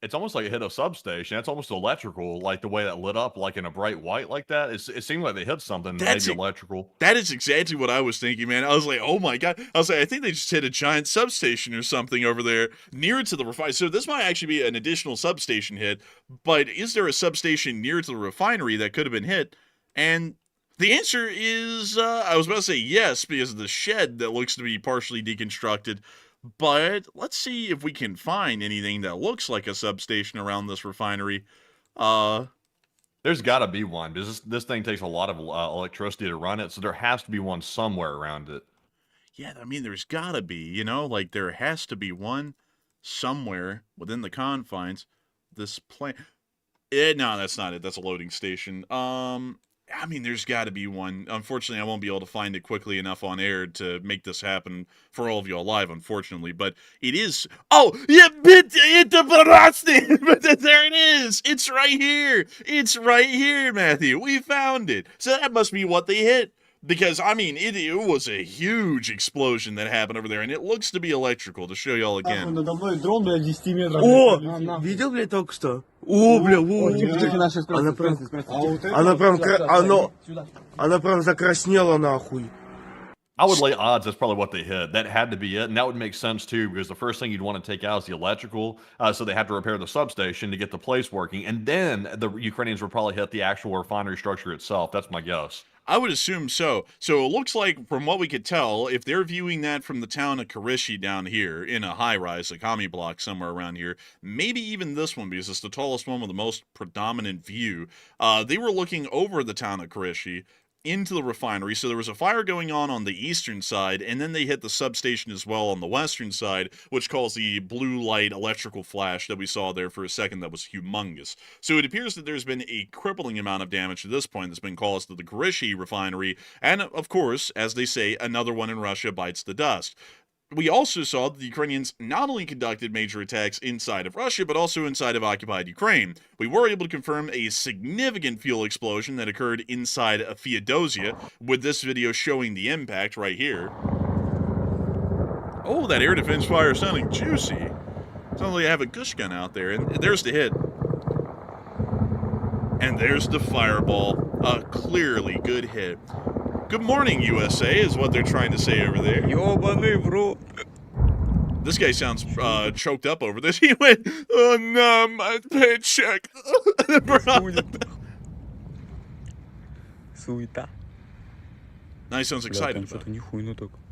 It's almost like it hit a substation. That's almost electrical, like the way that lit up, like in a bright white like that. It seemed like they hit something, That's maybe it. electrical. That is exactly what I was thinking, man. I was like, oh my god. I was like, I think they just hit a giant substation or something over there near to the refinery. So this might actually be an additional substation hit, but is there a substation near to the refinery that could have been hit? And the answer is, I was about to say yes, because of the shed that looks to be partially deconstructed. But let's see if we can find anything that looks like a substation around this refinery. There's got to be one because this thing takes a lot of electricity to run it, so there has to be one somewhere around it. Yeah, I mean, there's gotta be, you know, like there has to be one somewhere within the confines. This plant. No, that's not it. That's a loading station. I mean, there's got to be one. Unfortunately, I won't be able to find it quickly enough on air to make this happen for all of you alive, unfortunately. But it is. Oh, yeah, but there it is. It's right here. It's right here, Matthew. We found it. So that must be what they hit. Because, I mean, it was a huge explosion that happened over there, and it looks to be electrical, to show y'all Нахуй, again. надо мной дрон, блядь, 10 метров. О, блядь, видел, блядь, только что? О, бля, во, она прям, она прям, она прям закраснела нахуй. I would lay odds that's probably what they hit. That had to be it, and that would make sense too, because the first thing you'd want to take out is the electrical, so they have to repair the substation to get the place working, and then the Ukrainians would probably hit the actual refinery structure itself. That's my guess. I would assume so. So it looks like, from what we could tell, if they're viewing that from the town of Karishi down here in a high-rise, a commie block somewhere around here, maybe even this one, because it's the tallest one with the most predominant view, they were looking over the town of Karishi, into the refinery. So there was a fire going on the eastern side, and then they hit the substation as well on the western side, which caused the blue light electrical flash that we saw there for a second that was humongous. So it appears that there's been a crippling amount of damage to this point that's been caused to the Grishchi refinery, and of course, as they say, another one in Russia bites the dust. We also saw that the Ukrainians not only conducted major attacks inside of Russia, but also inside of occupied Ukraine. We were able to confirm a significant fuel explosion that occurred inside of Feodosia, with this video showing the impact right here. Oh, that air defense fire sounding juicy. Sounds like I have a gush gun out there, and there's the hit. And there's the fireball. A clearly good hit. Good morning, USA, is what they're trying to say over there. Ёбаный в рот. This guy sounds choked up over this. He went, oh no, my paycheck. Суета. Now he sounds excited about it.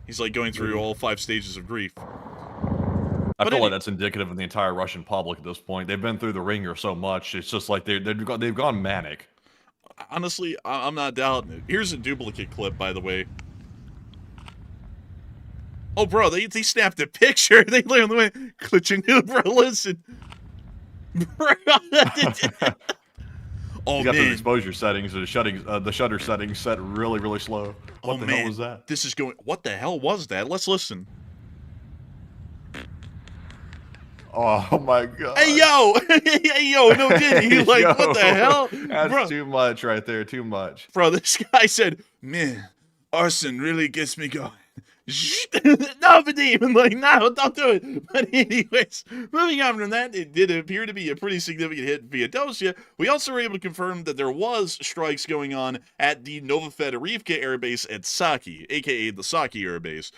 He's like going through all 5 stages of grief. I feel like that's indicative of the entire Russian public at this point. They've been through the ringer so much. It's just like they've gone manic. Honestly, I'm not doubting it. Here's a duplicate clip, by the way. Oh, bro, they snapped a picture. They literally went, clutching, bro, listen. Bro, oh, You got man. the exposure settings, the shutter settings set really, really slow. What the hell was that? This is going, what the hell was that? Let's listen. Oh my god. Hey, yo! Hey, yo, no kidding. He's like, Yo, what the hell? That's Bro, too much right there, too much. bro, this guy said, man, arson really gets me going. No, but even like, no, don't do it. But anyways, moving on from that, it did appear to be a pretty significant hit in Feodosia. We also were able to confirm that there was strikes going on at the Novofedorivka Air Base at Saki, aka the Saki Air Base.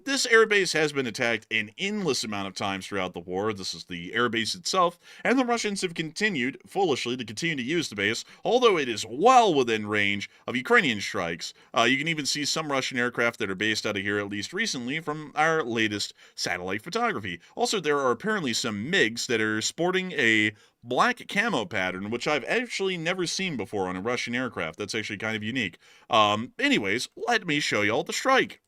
This air base has been attacked an endless amount of times throughout the war. This is the air base itself, and the Russians have continued, foolishly, to continue to use the base, although it is well within range of Ukrainian strikes. You can even see some Russian aircraft that are based out of here, at least recently, from our latest satellite photography. Also, there are apparently some MiGs that are sporting a black camo pattern, which I've actually never seen before on a Russian aircraft. That's actually kind of unique. Anyways, let me show y'all the strike.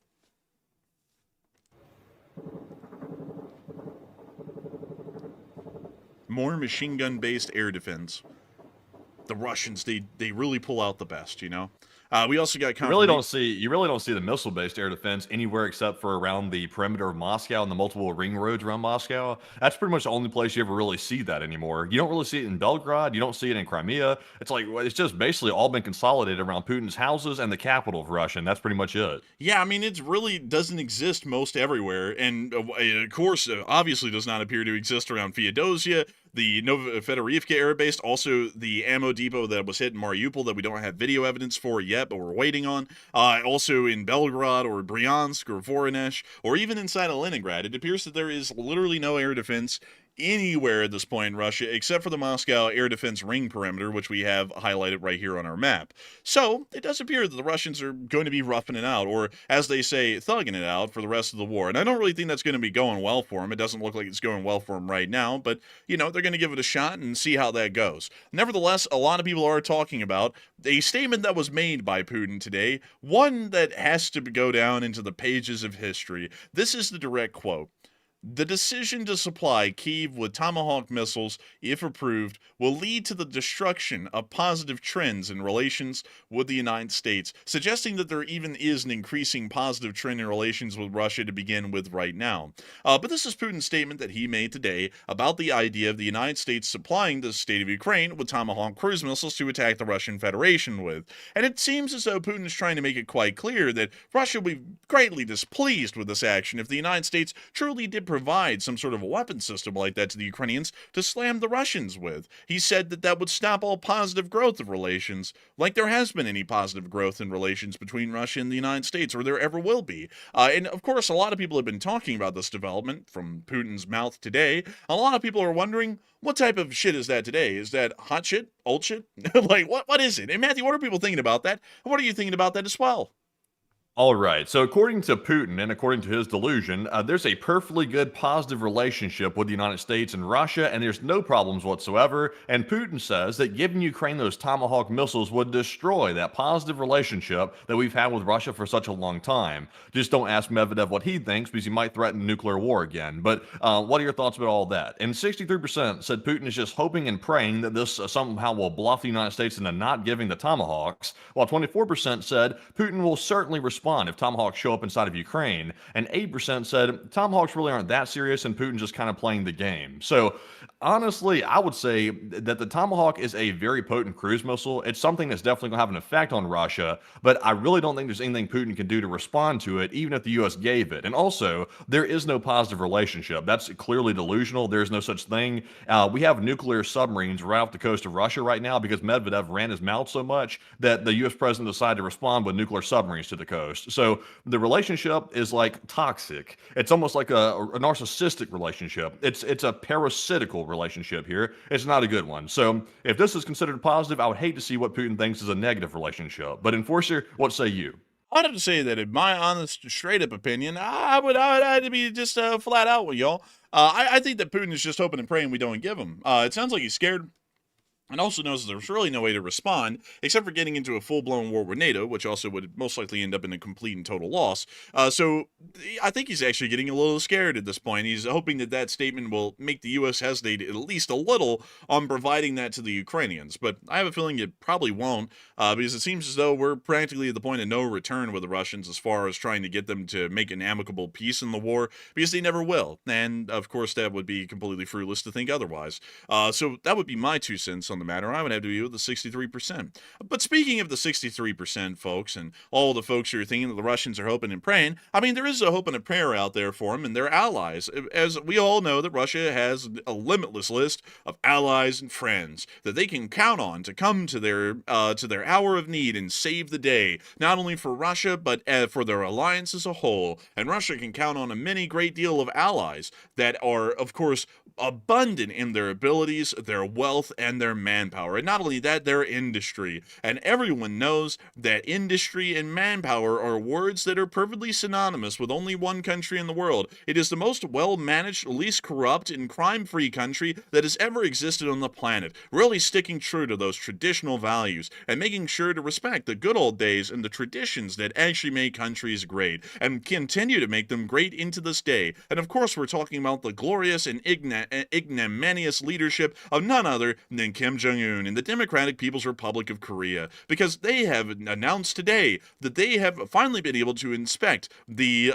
More machine gun-based air defense. The Russians, they really pull out the best, you know? We also got You really don't see the missile-based air defense anywhere except for around the perimeter of Moscow and the multiple ring roads around Moscow. That's pretty much the only place you ever really see that anymore. You don't really see it in Belgrade. You don't see it in Crimea. It's like, it's just basically all been consolidated around Putin's houses and the capital of Russia, and that's pretty much it. Yeah, I mean, it really doesn't exist most everywhere, and of course, obviously does not appear to exist around Feodosia, the Novofedorivka Air Base, also the ammo depot that was hit in Mariupol that we don't have video evidence for yet, but we're waiting on. Also in Belgrade or Bryansk or Voronezh, or even inside of Leningrad. It appears that there is literally no air defense anywhere at this point in Russia, except for the Moscow air defense ring perimeter, which we have highlighted right here on our map. So, it does appear that the Russians are going to be roughing it out, or, as they say, thugging it out for the rest of the war. And I don't really think that's going to be going well for them. It doesn't look like it's going well for them right now, but, you know, they're going to give it a shot and see how that goes. Nevertheless, a lot of people are talking about a statement that was made by Putin today, one that has to go down into the pages of history. This is the direct quote. The decision to supply Kyiv with Tomahawk missiles, if approved, will lead to the destruction of positive trends in relations with the United States, suggesting that there even is an increasing positive trend in relations with Russia to begin with right now. But this is Putin's statement that he made today about the idea of the United States supplying the state of Ukraine with Tomahawk cruise missiles to attack the Russian Federation with. And it seems as though Putin is trying to make it quite clear that Russia will be greatly displeased with this action if the United States truly did provide some sort of weapon system like that to the Ukrainians to slam the Russians with. He said that that would stop all positive growth of relations, like there has been any positive growth in relations between Russia and the United States, or there ever will be. And of course, a lot of people have been talking about this development from Putin's mouth today. A lot of people are wondering, what type of shit is that today? Is that hot shit? Old shit? Like, what is it? And Matthew, what are people thinking about that? And what are you thinking about that as well? All right. So, according to Putin and according to his delusion, there's a perfectly good, positive relationship with the United States and Russia, and there's no problems whatsoever. And Putin says that giving Ukraine those Tomahawk missiles would destroy that positive relationship that we've had with Russia for such a long time. Just don't ask Medvedev what he thinks, because he might threaten nuclear war again. But what are your thoughts about all that? And 63% said Putin is just hoping and praying that this somehow will bluff the United States into not giving the Tomahawks, while 24% said Putin will certainly respond if Tomahawks show up inside of Ukraine, and 8% said Tomahawks really aren't that serious and Putin's just kind of playing the game. So honestly, I would say that the Tomahawk is a very potent cruise missile. It's something that's definitely going to have an effect on Russia, but I really don't think there's anything Putin can do to respond to it, even if the U.S. gave it. And also, there is no positive relationship. That's clearly delusional. There's no such thing. We have nuclear submarines right off the coast of Russia right now because Medvedev ran his mouth so much that the U.S. president decided to respond with nuclear submarines to the coast. So the relationship is like toxic. It's almost like a narcissistic relationship. It's a parasitical relationship here. It's not a good one. So if this is considered positive, I would hate to see what Putin thinks is a negative relationship. But Enforcer, what say you? I'd have to say that in my honest, straight up opinion, I would have to be just flat out with y'all. I think that Putin is just hoping and praying we don't give him. It sounds like he's scared. And also knows that there's really no way to respond except for getting into a full-blown war with NATO, which also would most likely end up in a complete and total loss. So I think he's actually getting a little scared at this point. He's hoping that that statement will make the U.S. hesitate at least a little on providing that to the Ukrainians. But I have a feeling it probably won't, because it seems as though we're practically at the point of no return with the Russians as far as trying to get them to make an amicable peace in the war, because they never will. And, of course, that would be completely fruitless to think otherwise. So that would be my 2 cents on the matter. I would have to be with the 63%. But speaking of the 63%, folks, and all the folks who are thinking that the Russians are hoping and praying, I mean, there is a hope and a prayer out there for them and their allies. As we all know, that Russia has a limitless list of allies and friends that they can count on to come to their hour of need and save the day, not only for Russia, but for their alliance as a whole. And Russia can count on a many great deal of allies that are, of course, abundant in their abilities, their wealth, and their manpower. And not only that, their industry. And everyone knows that industry and manpower are words that are perfectly synonymous with only one country in the world. It is the most well-managed, least corrupt, and crime-free country that has ever existed on the planet, really sticking true to those traditional values and making sure to respect the good old days and the traditions that actually make countries great and continue to make them great into this day. And of course, we're talking about the glorious and ignominious leadership of none other than Kim Jong-un in the Democratic People's Republic of Korea, because they have announced today that they have finally been able to inspect the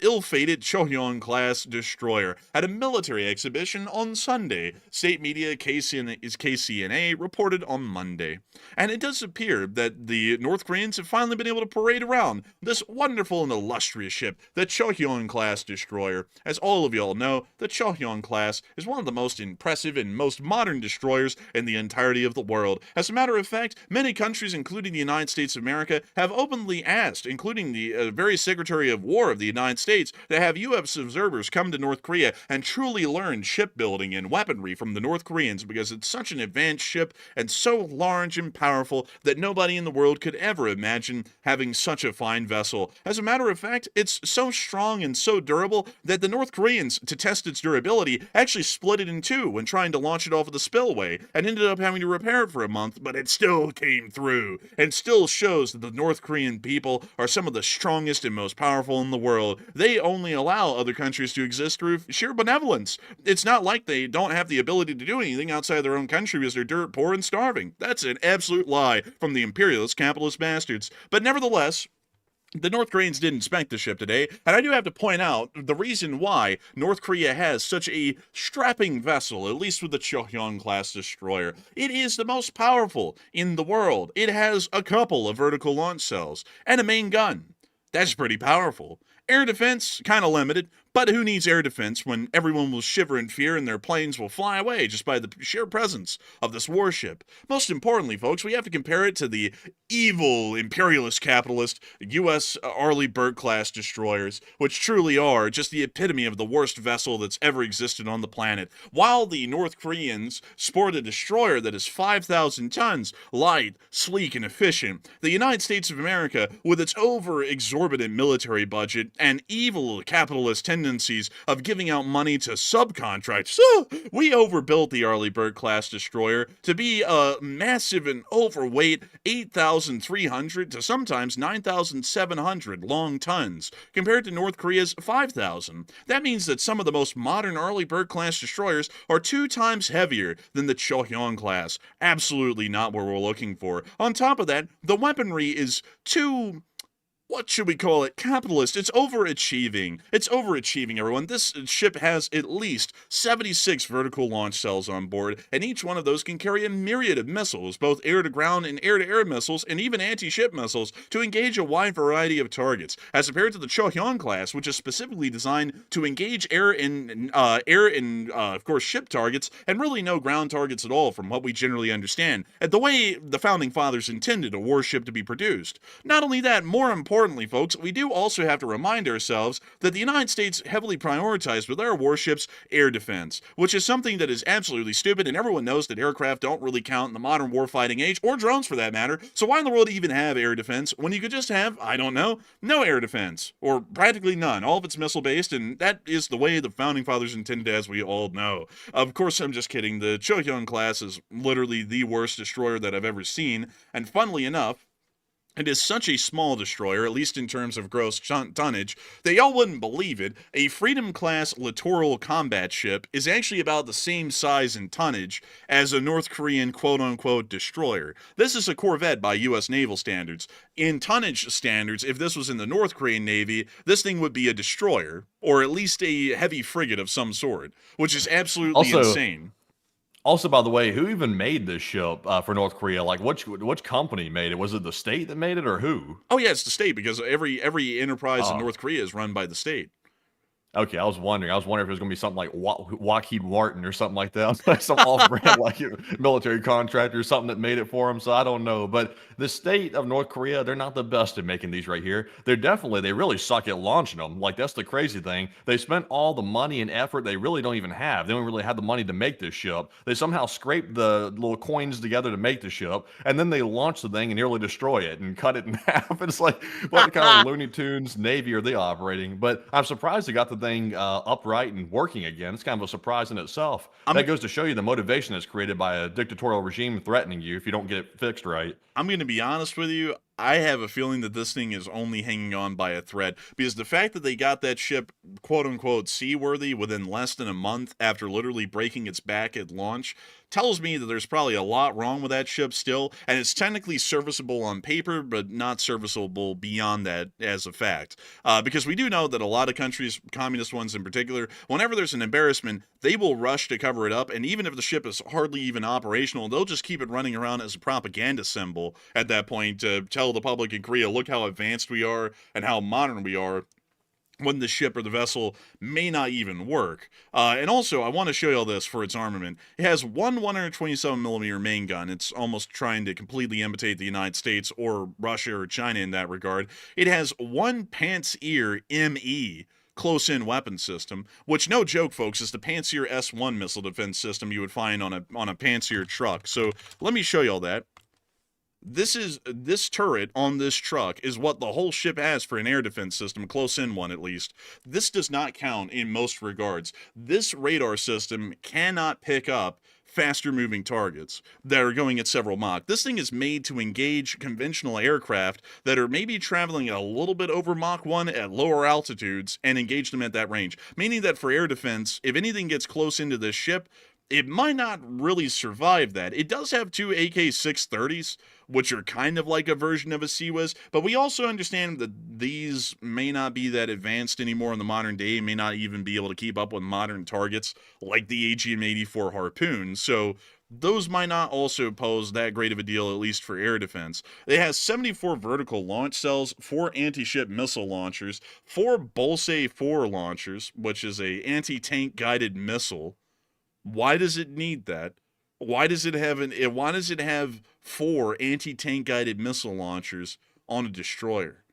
ill-fated Chohyong-class destroyer at a military exhibition on Sunday. State media KCNA reported on Monday. And it does appear that the North Koreans have finally been able to parade around this wonderful and illustrious ship, the Chohyong-class destroyer. As all of y'all know, the Chohyong-class is one of the most impressive and most modern destroyers in the entirety of the world. As a matter of fact, many countries, including the United States of America, have openly asked, including the very Secretary of War of the United States, to have U.S. observers come to North Korea and truly learn shipbuilding and weaponry from the North Koreans, because it's such an advanced ship and so large and powerful that nobody in the world could ever imagine having such a fine vessel. As a matter of fact, it's so strong and so durable that the North Koreans, to test its durability, actually split it in two when trying to launch it off of the spillway and ended up having to repair it for a month, but it still came through and still shows that the North Korean people are some of the strongest and most powerful in the world. They only allow other countries to exist through sheer benevolence. It's not like they don't have the ability to do anything outside their own country because they're dirt poor and starving. That's an absolute lie from the imperialist capitalist bastards. But nevertheless, the North Koreans did inspect the ship today, and I do have to point out the reason why North Korea has such a strapping vessel, at least with the Chohyong-class destroyer. It is the most powerful in the world. It has a couple of vertical launch cells and a main gun. That's pretty powerful. Air defense, kind of limited, But who needs air defense when everyone will shiver in fear and their planes will fly away just by the sheer presence of this warship? Most importantly, folks, we have to compare it to the evil imperialist capitalist U.S. Arleigh Burke-class destroyers, which truly are just the epitome of the worst vessel that's ever existed on the planet. While the North Koreans sport a destroyer that is 5,000 tons, light, sleek, and efficient, the United States of America, with its over-exorbitant military budget and evil capitalist tendencies of giving out money to subcontractors, we overbuilt the Arleigh Burke-class destroyer to be a massive and overweight 8,300 to sometimes 9,700 long tons, compared to North Korea's 5,000. That means that some of the most modern Arleigh Burke-class destroyers are 2 times heavier than the Chohyong class. Absolutely not what we're looking for. On top of that, the weaponry is too... what should we call it? Capitalist. It's overachieving. It's overachieving, everyone. This ship has at least 76 vertical launch cells on board, and each one of those can carry a myriad of missiles, both air-to-ground and air-to-air missiles, and even anti-ship missiles, to engage a wide variety of targets, as compared to the Chohyong class, which is specifically designed to engage air and, of course, ship targets, and really no ground targets at all, from what we generally understand, and the way the Founding Fathers intended a warship to be produced. Not only that, more importantly, folks, we do also have to remind ourselves that the United States heavily prioritized with our warships air defense, which is something that is absolutely stupid, and everyone knows that aircraft don't really count in the modern warfighting age, or drones for that matter, so why in the world even have air defense when you could just have, I don't know, no air defense, or practically none. All of it's missile-based, and that is the way the Founding Fathers intended, as we all know. Of course, I'm just kidding. The Chohyong class is literally the worst destroyer that I've ever seen, and funnily enough, it is such a small destroyer, at least in terms of gross tonnage, that y'all wouldn't believe it. A Freedom-class littoral combat ship is actually about the same size and tonnage as a North Korean quote-unquote destroyer. This is a corvette by U.S. naval standards. In tonnage standards, if this was in the North Korean Navy, this thing would be a destroyer, or at least a heavy frigate of some sort, which is absolutely insane. Also, by the way, who even made this ship for North Korea? Like, which company made it? Was it the state that made it, or who? Oh yeah, it's the state, because every enterprise in North Korea is run by the state. Okay, I was wondering if it was going to be something like Lockheed Martin or something like that, like some off-brand like military contractor or something that made it for them. So I don't know. But the state of North Korea, they're not the best at making these right here. They really suck at launching them. Like, that's the crazy thing. They spent all the money and effort they really don't even have. They don't really have the money to make this ship. They somehow scrape the little coins together to make the ship, and then they launch the thing and nearly destroy it and cut it in half. It's like, what kind of Looney Tunes Navy are they operating? But I'm surprised they got the thing upright and working again. It's kind of a surprise in itself. That goes to show you the motivation that's created by a dictatorial regime threatening you if you don't get it fixed right. I'm going to be honest with you. I have a feeling that this thing is only hanging on by a thread, because the fact that they got that ship quote-unquote seaworthy within less than a month after literally breaking its back at launch tells me that there's probably a lot wrong with that ship still, and it's technically serviceable on paper, but not serviceable beyond that as a fact. Because we do know that a lot of countries, communist ones in particular, whenever there's an embarrassment, they will rush to cover it up, and even if the ship is hardly even operational, they'll just keep it running around as a propaganda symbol at that point to tell the public in Korea, look how advanced we are and how modern we are, when the ship or the vessel may not even work. And also, I want to show you all this for its armament. It has one 127mm main gun. It's almost trying to completely imitate the United States or Russia or China in that regard. It has one Pantsir ME close-in weapon system, which, no joke, folks, is the Pantsir S-1 missile defense system you would find on a Pantsir truck. So let me show you all that. This turret on this truck is what the whole ship has for an air defense system, close-in one at least. This does not count in most regards. This radar system cannot pick up faster-moving targets that are going at several Mach. This thing is made to engage conventional aircraft that are maybe traveling a little bit over Mach 1 at lower altitudes and engage them at that range, meaning that for air defense, if anything gets close into this ship, it might not really survive that. It does have two AK-630s, which are kind of like a version of a CIWS, but we also understand that these may not be that advanced anymore in the modern day, may not even be able to keep up with modern targets like the AGM-84 Harpoon. So those might not also pose that great of a deal, at least for air defense. It has 74 vertical launch cells, 4 anti-ship missile launchers, 4 Bolse-4 launchers, which is a anti-tank guided missile. Why does it need that? Why does it have 4 anti-tank guided missile launchers on a destroyer?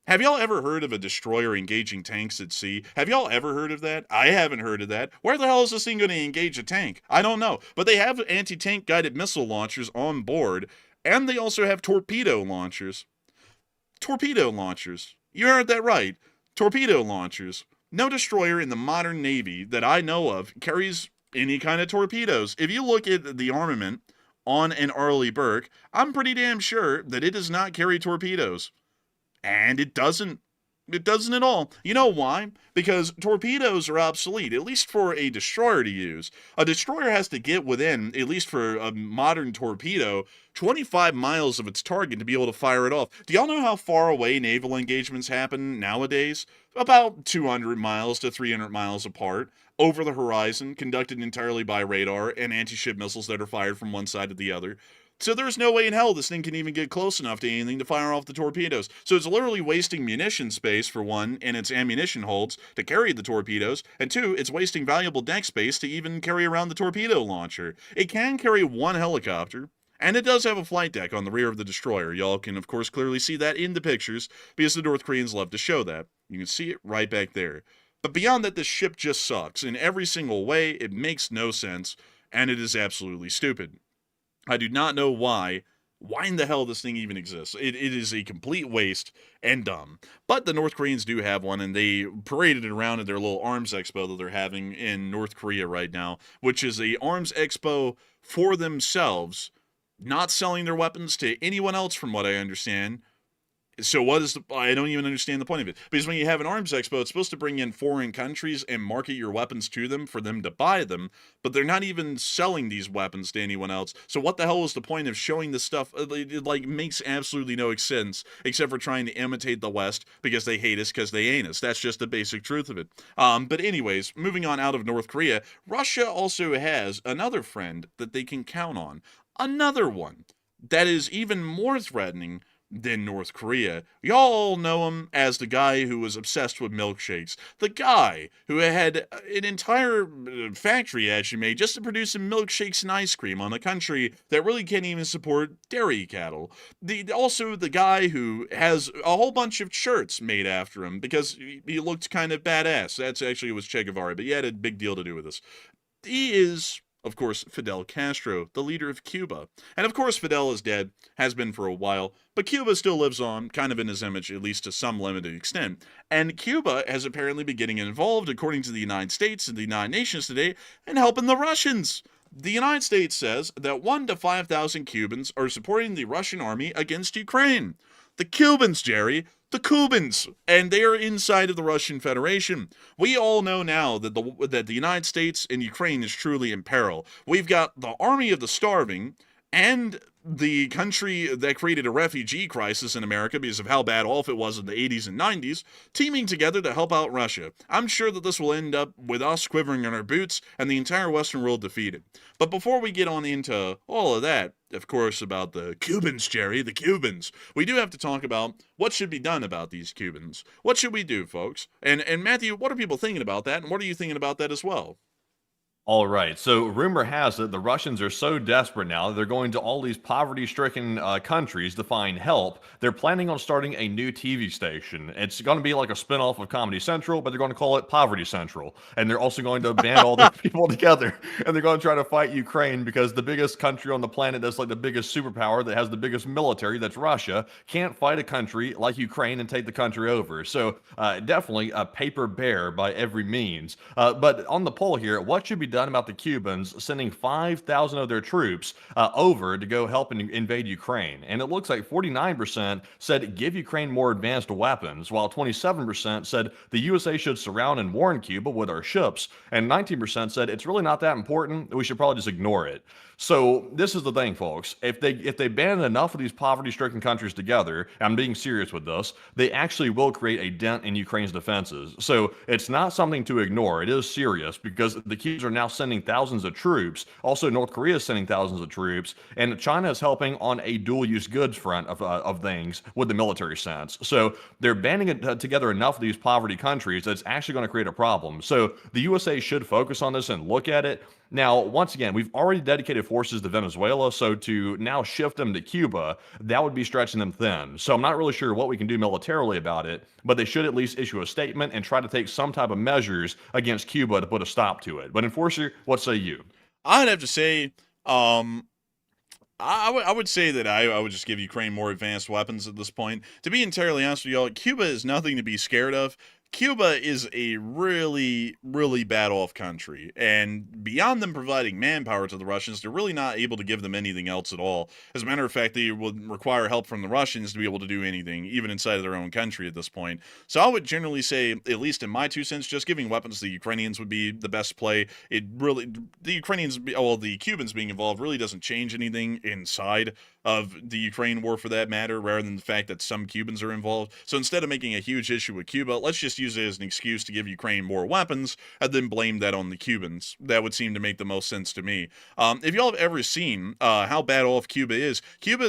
Have y'all ever heard of a destroyer engaging tanks at sea? Have y'all ever heard of that? I haven't heard of that. Where the hell is this thing going to engage a tank? I don't know. But they have anti-tank guided missile launchers on board, and they also have torpedo launchers. Torpedo launchers. You heard that right. Torpedo launchers. No destroyer in the modern Navy that I know of carries any kind of torpedoes. If you look at the armament on an Arleigh Burke, I'm pretty damn sure that it does not carry torpedoes. And it doesn't. It doesn't at all. You know why? Because torpedoes are obsolete, at least for a destroyer to use. A destroyer has to get within, at least for a modern torpedo, 25 miles of its target to be able to fire it off. Do y'all know how far away naval engagements happen nowadays? About 200 miles to 300 miles apart, over the horizon, conducted entirely by radar and anti-ship missiles that are fired from one side to the other. So there's no way in hell this thing can even get close enough to anything to fire off the torpedoes. So it's literally wasting munition space, for one, in its ammunition holds to carry the torpedoes, and two, it's wasting valuable deck space to even carry around the torpedo launcher. It can carry one helicopter, and it does have a flight deck on the rear of the destroyer. Y'all can, of course, clearly see that in the pictures, because the North Koreans love to show that. You can see it right back there. But beyond that, this ship just sucks. In every single way, it makes no sense, and it is absolutely stupid. I do not know why in the hell this thing even exists. It is a complete waste and dumb. But the North Koreans do have one, and they paraded it around at their little arms expo that they're having in North Korea right now, which is a arms expo for themselves, not selling their weapons to anyone else from what I understand. So I don't even understand the point of it. Because when you have an arms expo, it's supposed to bring in foreign countries and market your weapons to them for them to buy them, but they're not even selling these weapons to anyone else. So what the hell is the point of showing this stuff? It makes absolutely no sense, except for trying to imitate the West because they hate us because they ain't us. That's just the basic truth of it. But anyways, moving on out of North Korea, Russia also has another friend that they can count on. Another one that is even more threatening than North Korea. Y'all know him as the guy who was obsessed with milkshakes. The guy who had an entire factory actually made just to produce some milkshakes and ice cream on a country that really can't even support dairy cattle. Also the guy who has a whole bunch of shirts made after him because he looked kind of badass. That's actually it was Che Guevara, but he had a big deal to do with this. He is, of course, Fidel Castro, the leader of Cuba. And of course, Fidel is dead, has been for a while, but Cuba still lives on, kind of in his image, at least to some limited extent. And Cuba has apparently been getting involved, according to the United States and the United Nations today, in helping the Russians. The United States says that 1,000 to 5,000 Cubans are supporting the Russian army against Ukraine. The Cubans, Jerry. The Cubans, and they are inside of the Russian Federation. We all know now that the United States and Ukraine is truly in peril. We've got the army of the starving and the country that created a refugee crisis in America because of how bad off it was in the 80s and 90s, teaming together to help out Russia. I'm sure that this will end up with us quivering in our boots and the entire Western world defeated. But before we get on into all of that, of course, about the Cubans, Jerry, the Cubans, we do have to talk about what should be done about these Cubans. What should we do, folks? And Matthew, what are people thinking about that, and what are you thinking about that as well? All right. So rumor has it the Russians are so desperate now that they're going to all these poverty-stricken countries to find help. They're planning on starting a new TV station. It's going to be like a spinoff of Comedy Central, but they're going to call it Poverty Central. And they're also going to band all the people together. And they're going to try to fight Ukraine because the biggest country on the planet that's like the biggest superpower that has the biggest military, that's Russia, can't fight a country like Ukraine and take the country over. So definitely a paper bear by every means. But on the poll here, what should be done about the Cubans sending 5,000 of their troops over to go help and invade Ukraine? And it looks like 49% said give Ukraine more advanced weapons, while 27% said the USA should surround and warn Cuba with our ships, and 19% said it's really not that important, we should probably just ignore it. So this is the thing, folks. If they band enough of these poverty-stricken countries together, I'm being serious with this, they actually will create a dent in Ukraine's defenses. So it's not something to ignore. It is serious because the Cubans are now sending thousands of troops. Also, North Korea is sending thousands of troops, and China is helping on a dual-use goods front of things with the military sense. So they're banding together enough of these poverty countries that's actually going to create a problem. So the USA should focus on this and look at it. Now, once again, we've already dedicated forces to Venezuela, so to now shift them to Cuba, that would be stretching them thin. So I'm not really sure what we can do militarily about it, but they should at least issue a statement and try to take some type of measures against Cuba to put a stop to it. But Enforcer, what say you? I'd have to say, I would say that I would just give Ukraine more advanced weapons at this point. To be entirely honest with y'all, Cuba is nothing to be scared of. Cuba is a really, really bad off country, and beyond them providing manpower to the Russians, they're really not able to give them anything else at all. As a matter of fact, they would require help from the Russians to be able to do anything, even inside of their own country at this point. So I would generally say, at least in my 2 cents, just giving weapons to the Ukrainians would be the best play. It really, the Cubans being involved really doesn't change anything inside of the Ukraine war for that matter, rather than the fact that some Cubans are involved. So instead of making a huge issue with Cuba, let's just use it as an excuse to give Ukraine more weapons and then blame that on the Cubans. That would seem to make the most sense to me. If y'all have ever seen how bad off Cuba is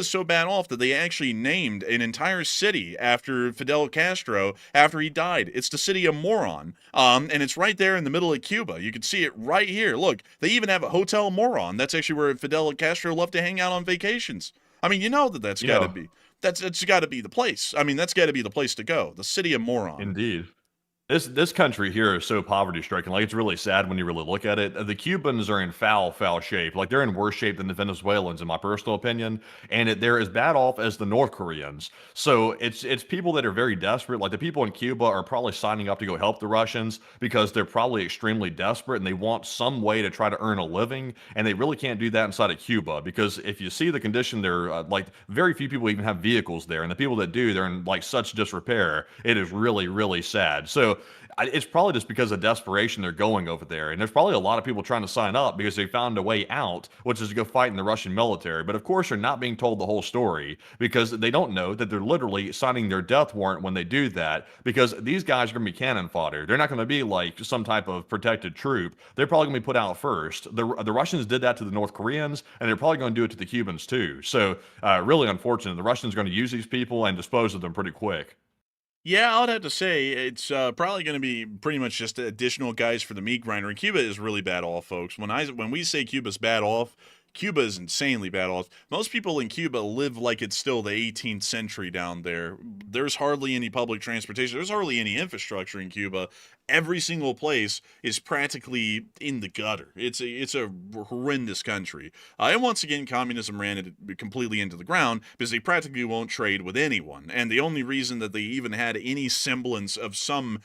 so bad off that they actually named an entire city after Fidel Castro after he died. It's the city of Moron. And it's right there in the middle of Cuba. You can see it right here. Look, they even have a Hotel Moron. That's actually where Fidel Castro loved to hang out on vacations. I mean, you know that's got to be. It's got to be the place. I mean, that's got to be the place to go. The city of Moron. Indeed. This country here is so poverty-stricken. Like, it's really sad when you really look at it. The Cubans are in foul shape. Like, they're in worse shape than the Venezuelans, in my personal opinion. And they're as bad off as the North Koreans. So it's people that are very desperate. Like, the people in Cuba are probably signing up to go help the Russians because they're probably extremely desperate and they want some way to try to earn a living. And they really can't do that inside of Cuba because if you see the condition, they're like, very few people even have vehicles there. And the people that do, they're in like such disrepair. It is really, really sad. So it's probably just because of desperation they're going over there. And there's probably a lot of people trying to sign up because they found a way out, which is to go fight in the Russian military. But of course, they're not being told the whole story because they don't know that they're literally signing their death warrant when they do that, because these guys are going to be cannon fodder. They're not going to be like some type of protected troop. They're probably going to be put out first. The Russians did that to the North Koreans, and they're probably going to do it to the Cubans too. So really unfortunate. The Russians are going to use these people and dispose of them pretty quick. Yeah, I would have to say it's probably going to be pretty much just additional guys for the meat grinder. And Cuba is really bad off, folks. When we say Cuba's bad off, Cuba is insanely bad off. Most people in Cuba live like it's still the 18th century down there. There's hardly any public transportation. There's hardly any infrastructure in Cuba. Every single place is practically in the gutter. It's a horrendous country. And once again, communism ran it completely into the ground because they practically won't trade with anyone. And the only reason that they even had any semblance of some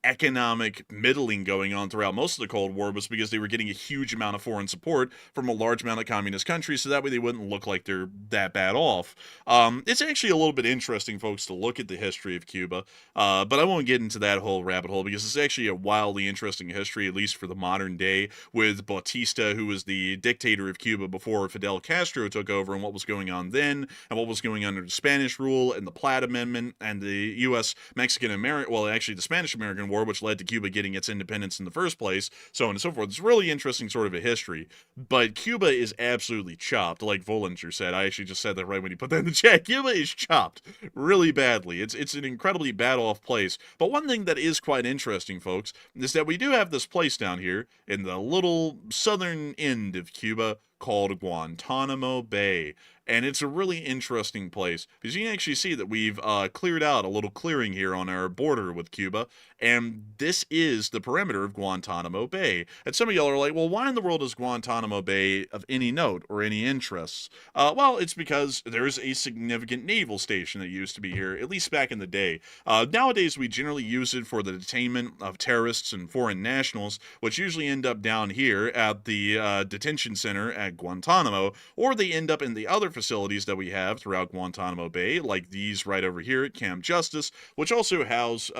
economic middling going on throughout most of the Cold War was because they were getting a huge amount of foreign support from a large amount of communist countries, so that way they wouldn't look like they're that bad off. It's actually a little bit interesting, folks, to look at the history of Cuba, but I won't get into that whole rabbit hole because it's actually a wildly interesting history, at least for the modern day, with Bautista, who was the dictator of Cuba before Fidel Castro took over, and what was going on then, and what was going on under the Spanish rule, and the Platt Amendment, and the U.S. Mexican-American, well, actually the Spanish-American War, which led to Cuba getting its independence in the first place, so on and so forth. It's really interesting sort of a history, but Cuba is absolutely chopped, like Volinger said. I actually just said that right when he put that in the chat. Cuba is chopped really badly. It's an incredibly bad off place, but one thing that is quite interesting, folks, is that we do have this place down here in the little southern end of Cuba called Guantanamo Bay. And it's a really interesting place because you can actually see that we've cleared out a little clearing here on our border with Cuba, and this is the perimeter of Guantanamo Bay. And some of y'all are like, well, why in the world is Guantanamo Bay of any note or any interests? Well, it's because there's a significant naval station that used to be here, at least back in the day. Nowadays, we generally use it for the detainment of terrorists and foreign nationals, which usually end up down here at the detention center at Guantanamo, or they end up in the other facilities that we have throughout Guantanamo Bay, like these right over here at Camp Justice, which also house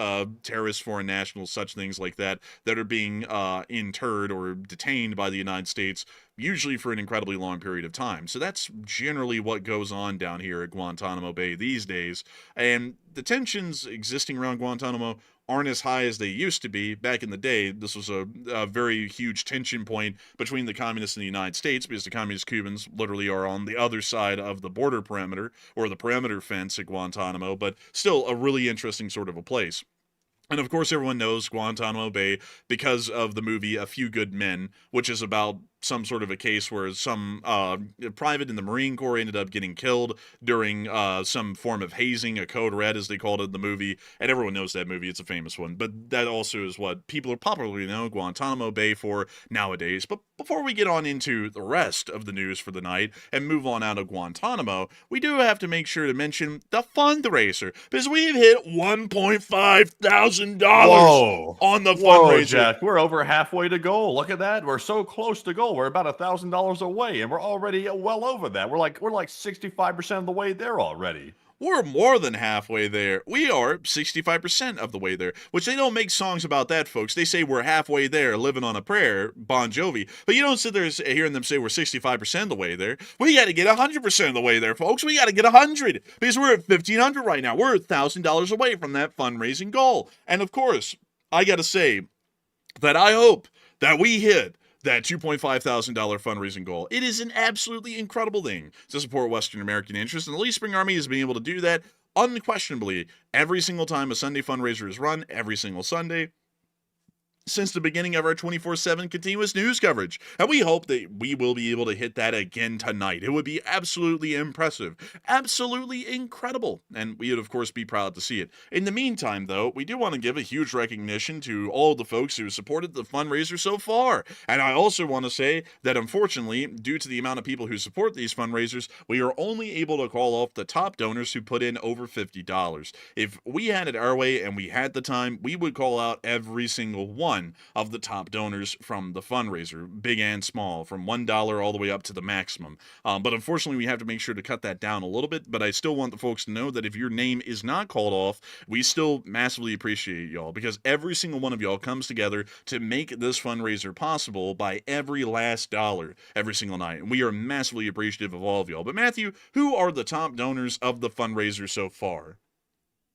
terrorists, foreign nationals, such things like that, that are being interred or detained by the United States usually for an incredibly long period of time. So that's generally what goes on down here at Guantanamo Bay these days. And the tensions existing around Guantanamo aren't as high as they used to be. Back in the day, this was a very huge tension point between the communists and the United States, because the communist Cubans literally are on the other side of the border perimeter, or the perimeter fence at Guantanamo, but still a really interesting sort of a place. And of course, everyone knows Guantanamo Bay because of the movie A Few Good Men, which is about some sort of a case where some private in the Marine Corps ended up getting killed during some form of hazing, a code red as they called it in the movie, and everyone knows that movie. It's a famous one, but that also is what people are popularly know Guantanamo Bay for nowadays. But before we get on into the rest of the news for the night and move on out of Guantanamo, we do have to make sure to mention the Fundraiser, because we've hit $1.5 thousand on the Whoa, fundraiser. Jack, we're over halfway to goal. Look at that. We're so close to goal. We're about $1,000 away, and we're already well over that. We're like 65% of the way there already. We're more than halfway there. We are 65% of the way there, which they don't make songs about that, folks. They say we're halfway there, living on a prayer, Bon Jovi. But you don't sit there hearing them say we're 65% of the way there. We got to get 100% of the way there, folks. We got to get 100, because we're at 1,500 right now. We're $1,000 away from that fundraising goal. And of course, I got to say that I hope that we hit that $2.5 thousand fundraising goal. It is an absolutely incredible thing to support Western American interests, and the Lee Spring Army has been able to do that unquestionably every single time a Sunday fundraiser is run, every single Sunday, since the beginning of our 24/7 continuous news coverage. And we hope that we will be able to hit that again tonight. It would be absolutely impressive, absolutely incredible, and we would of course be proud to see it. In the meantime, though, we do want to give a huge recognition to all the folks who supported the fundraiser so far. And I also want to say that unfortunately, due to the amount of people who support these fundraisers, we are only able to call off the top donors who put in over $50. If we had it our way and we had the time, we would call out every single one of the top donors from the fundraiser, big and small, from $1 all the way up to the maximum. But unfortunately, we have to make sure to cut that down a little bit. But I still want the folks to know that if your name is not called off, we still massively appreciate y'all, because every single one of y'all comes together to make this fundraiser possible by every last dollar every single night. And we are massively appreciative of all of y'all. But Matthew, who are the top donors of the fundraiser so far?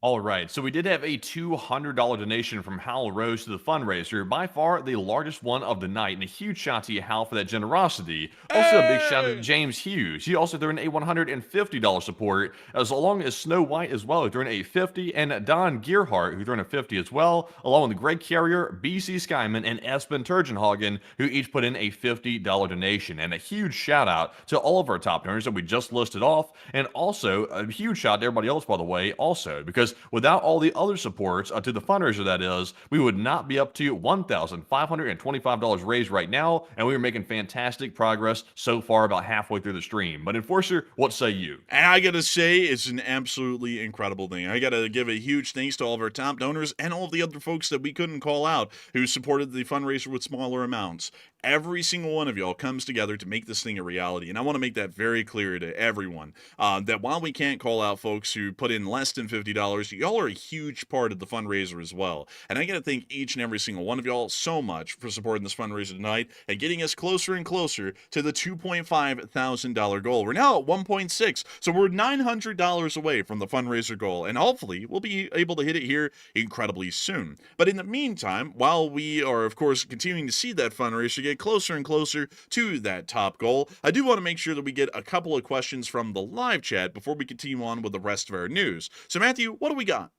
All right, so we did have a $200 donation from Hal Rose to the fundraiser, by far the largest one of the night, and a huge shout to you, Hal, for that generosity. Also, a big shout out to James Hughes. He also threw in a $150 support, as long as Snow White as well, who threw in a $50, and Don Gearhart, who threw in a $50 as well, along with Greg Carrier, BC Skyman, and Espen Turgenhagen, who each put in a $50 donation. And a huge shout out to all of our top donors that we just listed off, and also a huge shout out to everybody else, by the way, also, because without all the other supports to the fundraiser, that is, we would not be up to $1,525 raised right now, and we are making fantastic progress so far, about halfway through the stream. But Enforcer, what say you? And I gotta say, it's an absolutely incredible thing. I gotta give a huge thanks to all of our top donors and all of the other folks that we couldn't call out who supported the fundraiser with smaller amounts. Every single one of y'all comes together to make this thing a reality, and I want to make that very clear to everyone, that while we can't call out folks who put in less than $50, y'all are a huge part of the fundraiser as well. And I gotta thank each and every single one of y'all so much for supporting this fundraiser tonight and getting us closer and closer to the $2.5 thousand goal. We're now at 1.6, so we're $900 away from the fundraiser goal, and hopefully we'll be able to hit it here incredibly soon. But in the meantime, while we are of course continuing to see that fundraiser get closer and closer to that top goal, I do want to make sure that we get a couple of questions from the live chat before we continue on with the rest of our news. So Matthew, what do we got?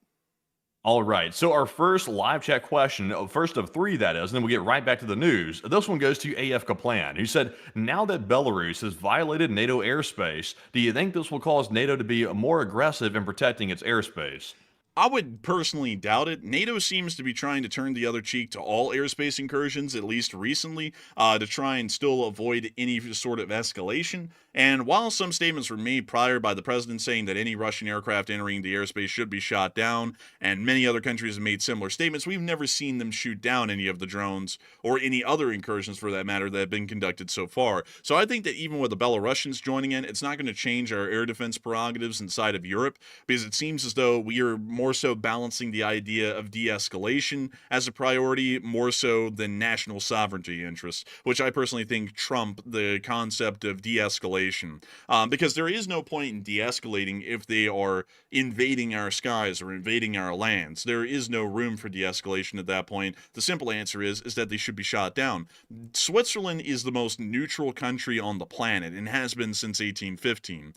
All right, so our first live chat question, first of three that is, and then we'll get right back to the news. This one goes to AF Kaplan, who said, now that Belarus has violated NATO airspace, do you think this will cause NATO to be more aggressive in protecting its airspace? I would personally doubt it. NATO seems to be trying to turn the other cheek to all airspace incursions, at least recently, to try and still avoid any sort of escalation. And while some statements were made prior by the president saying that any Russian aircraft entering the airspace should be shot down, and many other countries have made similar statements, we've never seen them shoot down any of the drones, or any other incursions for that matter, that have been conducted so far. So I think that even with the Belarusians joining in, it's not going to change our air defense prerogatives inside of Europe, because it seems as though we are more more so balancing the idea of de-escalation as a priority more so than national sovereignty interests, which I personally think trump the concept of de-escalation. Because there is no point in de-escalating if they are invading our skies or invading our lands. There is no room for de-escalation at that point. The simple answer is that they should be shot down. Switzerland is the most neutral country on the planet and has been since 1815.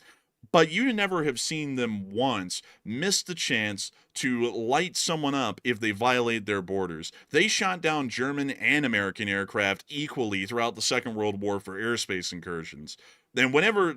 But you never have seen them once miss the chance to light someone up if they violate their borders. They shot down German and American aircraft equally throughout the Second World War for airspace incursions. And whenever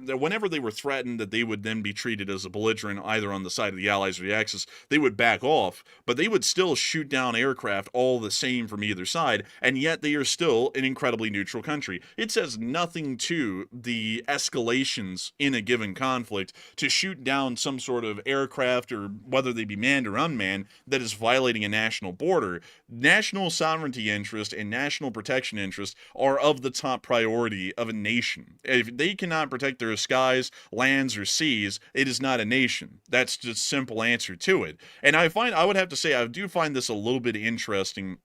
they were threatened that they would then be treated as a belligerent either on the side of the Allies or the Axis, they would back off, but they would still shoot down aircraft all the same from either side, and yet they are still an incredibly neutral country. It says nothing to the escalations in a given conflict to shoot down some sort of aircraft, or whether they be manned or unmanned, that is violating a national border. National sovereignty interest and national protection interest are of the top priority of a nation. If they cannot protect their skies, lands, or seas, it is not a nation. That's just a simple answer to it. And I would have to say, I do find this a little bit interesting,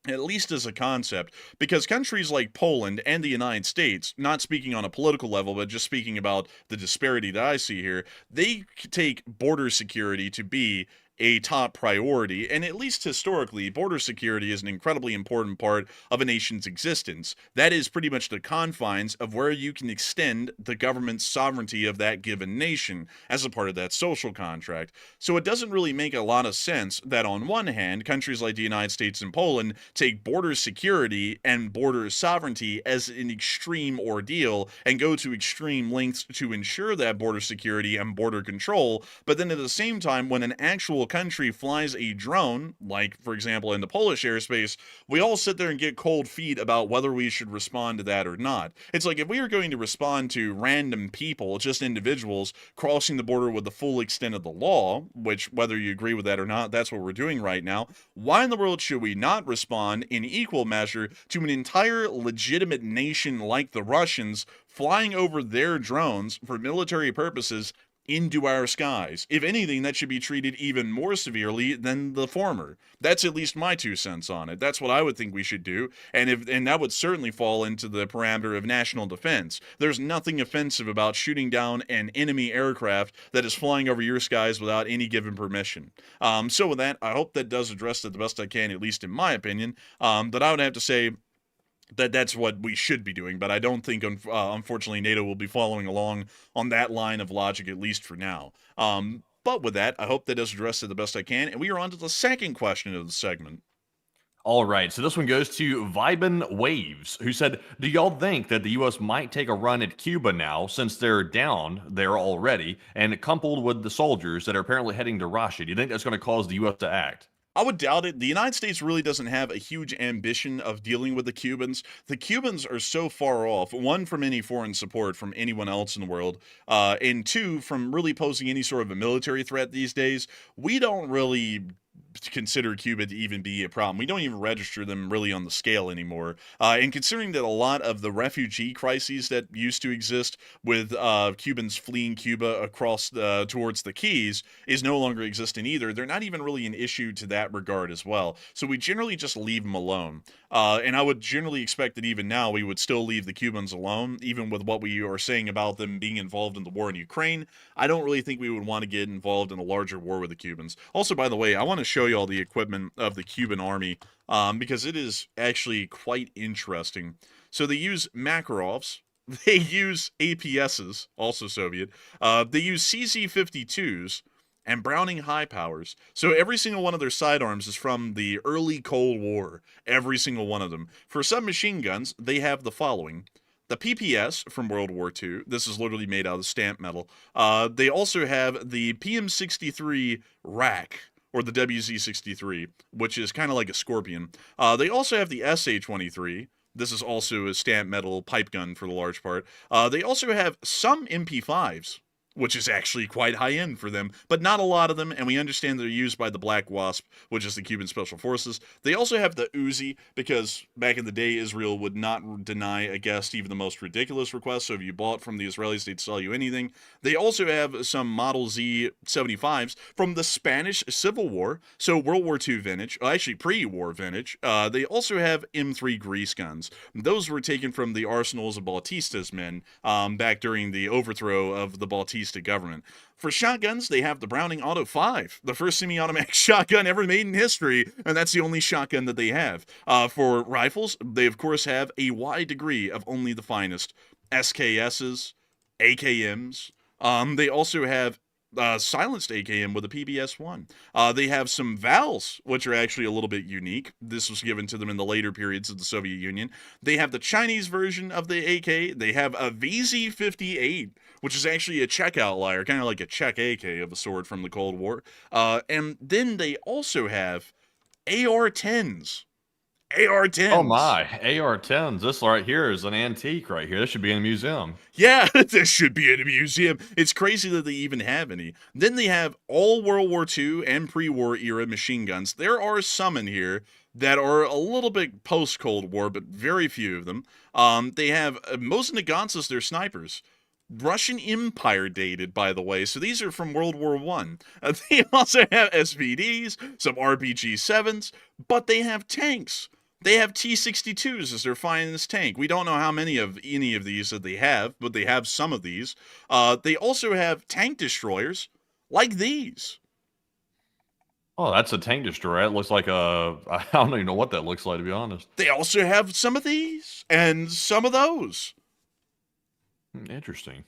at least as a concept, because countries like Poland and the United States, not speaking on a political level, but just speaking about the disparity that I see here, they take border security to be a top priority, and at least historically, border security is an incredibly important part of a nation's existence. That is pretty much the confines of where you can extend the government's sovereignty of that given nation as a part of that social contract. So it doesn't really make a lot of sense that on one hand, countries like the United States and Poland take border security and border sovereignty as an extreme ordeal and go to extreme lengths to ensure that border security and border control, but then at the same time, when an actual country flies a drone, like for example in the Polish airspace, we all sit there and get cold feet about whether we should respond to that or not. It's like if we are going to respond to random people, just individuals, crossing the border with the full extent of the law, which whether you agree with that or not, that's what we're doing right now, why in the world should we not respond in equal measure to an entire legitimate nation like the Russians flying over their drones for military purposes into our skies? If anything, that should be treated even more severely than the former. That's at least my 2 cents on it. That's what I would think we should do, and that would certainly fall into the parameter of national defense. There's nothing offensive about shooting down an enemy aircraft that is flying over your skies without any given permission. So with that, I hope that does address it the best I can, at least in my opinion. But I would have to say that's what we should be doing, but I don't think, unfortunately, NATO will be following along on that line of logic, at least for now. But with that, I hope that does address it the best I can, and we are on to the second question of the segment. All right, so this one goes to Vibin Waves, who said, do y'all think that the U.S. might take a run at Cuba now, since they're down there already, and coupled with the soldiers that are apparently heading to Russia? Do you think that's going to cause the U.S. to act? I would doubt it. The United States really doesn't have a huge ambition of dealing with the Cubans. The Cubans are so far off, one, from any foreign support from anyone else in the world, and two, from really posing any sort of a military threat these days. We don't really consider Cuba to even be a problem. We don't even register them really on the scale anymore. And considering that a lot of the refugee crises that used to exist with Cubans fleeing Cuba across towards the Keys is no longer existent either, they're not even really an issue to that regard as well. So we generally just leave them alone. And I would generally expect that even now we would still leave the Cubans alone, even with what we are saying about them being involved in the war in Ukraine. I don't really think we would want to get involved in a larger war with the Cubans. Also, by the way, I want to show you all the equipment of the Cuban army because it is actually quite interesting. So they use Makarovs, they use APSs, also Soviet, they use CZ-52s, and Browning high powers. So every single one of their sidearms is from the early Cold War. Every single one of them. For submachine guns, they have the following. The PPS from World War II. This is literally made out of stamp metal. They also have the PM-63 rack, or the WZ-63, which is kind of like a Scorpion. They also have the SA-23. This is also a stamp metal pipe gun for the large part. They also have some MP5s. which is actually quite high end for them, but not a lot of them, and we understand they're used by the Black Wasp, which is the Cuban Special Forces. They also have the Uzi, because back in the day, Israel would not deny a guest even the most ridiculous request, so if you bought from the Israelis, they'd sell you anything. They also have some Model Z 75s from the Spanish Civil War, so World War II vintage, actually pre-war vintage. They also have M3 grease guns. Those were taken from the arsenals of Bautista's men back during the overthrow of the Bautista government. For shotguns, they have the Browning Auto 5, the first semi-automatic shotgun ever made in history, and that's the only shotgun that they have. For rifles, they of course have a wide degree of only the finest SKSs, AKMs. They also have silenced AKM with a PBS-1. They have some VALs, which are actually a little bit unique. This was given to them in the later periods of the Soviet Union. They have the Chinese version of the AK. They have a VZ-58, which is actually a Czech outlier, kind of like a Czech AK of a sword from the Cold War. And then they also have AR-10s. AR-10s. Oh my, AR-10s. This right here is an antique right here. This should be in a museum. Yeah, this should be in a museum. It's crazy that they even have any. Then they have all World War II and pre-war era machine guns. There are some in here that are a little bit post-Cold War, but very few of them. They have, most Nagansas, they're snipers. Russian Empire dated, by the way, so these are from World War I. They also have SVDs, some RPG-7s, but they have tanks. They have T-62s as their finest tank. We don't know how many of any of these that they have, but they have some of these. They also have tank destroyers like these. Oh, that's a tank destroyer. It looks like a... I don't even know what that looks like, to be honest. They also have some of these and some of those. Interesting.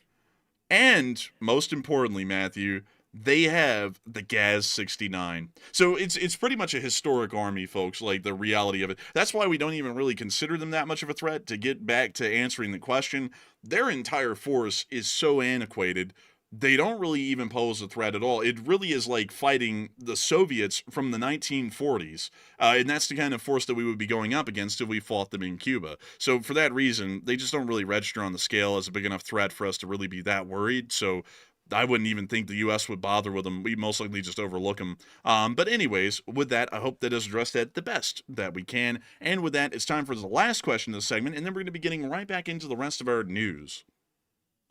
And, most importantly, Matthew, they have the Gaz-69. So it's pretty much a historic army, folks, like the reality of it. That's why we don't even really consider them that much of a threat. To get back to answering the question, their entire force is so antiquated, they don't really even pose a threat at all. It really is like fighting the Soviets from the 1940s. And that's the kind of force that we would be going up against if we fought them in Cuba. So for that reason, they just don't really register on the scale as a big enough threat for us to really be that worried. So I wouldn't even think the U.S. would bother with them. We most likely just overlook them. But anyways, with that, I hope that has addressed that the best that we can. And with that, it's time for the last question of the segment, and then we're going to be getting right back into the rest of our news.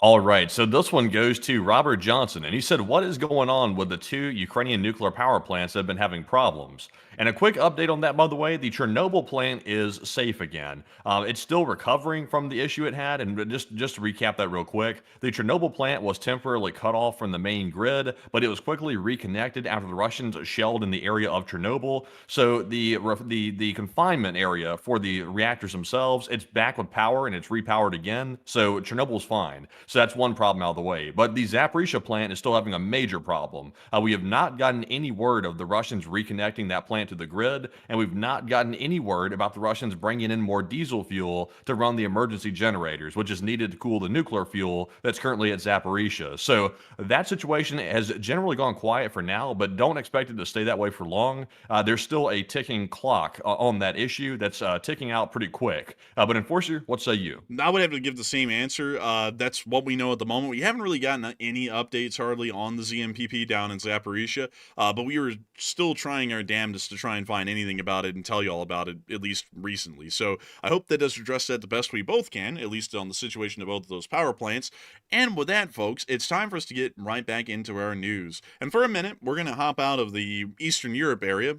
All right, so this one goes to Robert Johnson, and he said, what is going on with the 2 Ukrainian nuclear power plants that have been having problems? And a quick update on that, by the way, the Chernobyl plant is safe again. It's still recovering from the issue it had, and just to recap that real quick, the Chernobyl plant was temporarily cut off from the main grid, but it was quickly reconnected after the Russians shelled in the area of Chernobyl. So the confinement area for the reactors themselves, it's back with power and it's repowered again, so Chernobyl's fine. So that's one problem out of the way. But the Zaporizhzhia plant is still having a major problem. We have not gotten any word of the Russians reconnecting that plant to the grid, and we've not gotten any word about the Russians bringing in more diesel fuel to run the emergency generators, which is needed to cool the nuclear fuel that's currently at Zaporizhzhia. So that situation has generally gone quiet for now, but don't expect it to stay that way for long. There's still a ticking clock on that issue that's ticking out pretty quick. But Enforcer, what say you? I would have to give the same answer. That's what we know at the moment. We haven't really gotten any updates hardly on the ZMPP down in Zaporizhzhia, but we were still trying our damnedest to try and find anything about it and tell you all about it, at least recently. So I hope that does address that the best we both can, at least on the situation of both of those power plants. And with that, folks, it's time for us to get right back into our news. And for a minute, we're going to hop out of the Eastern Europe area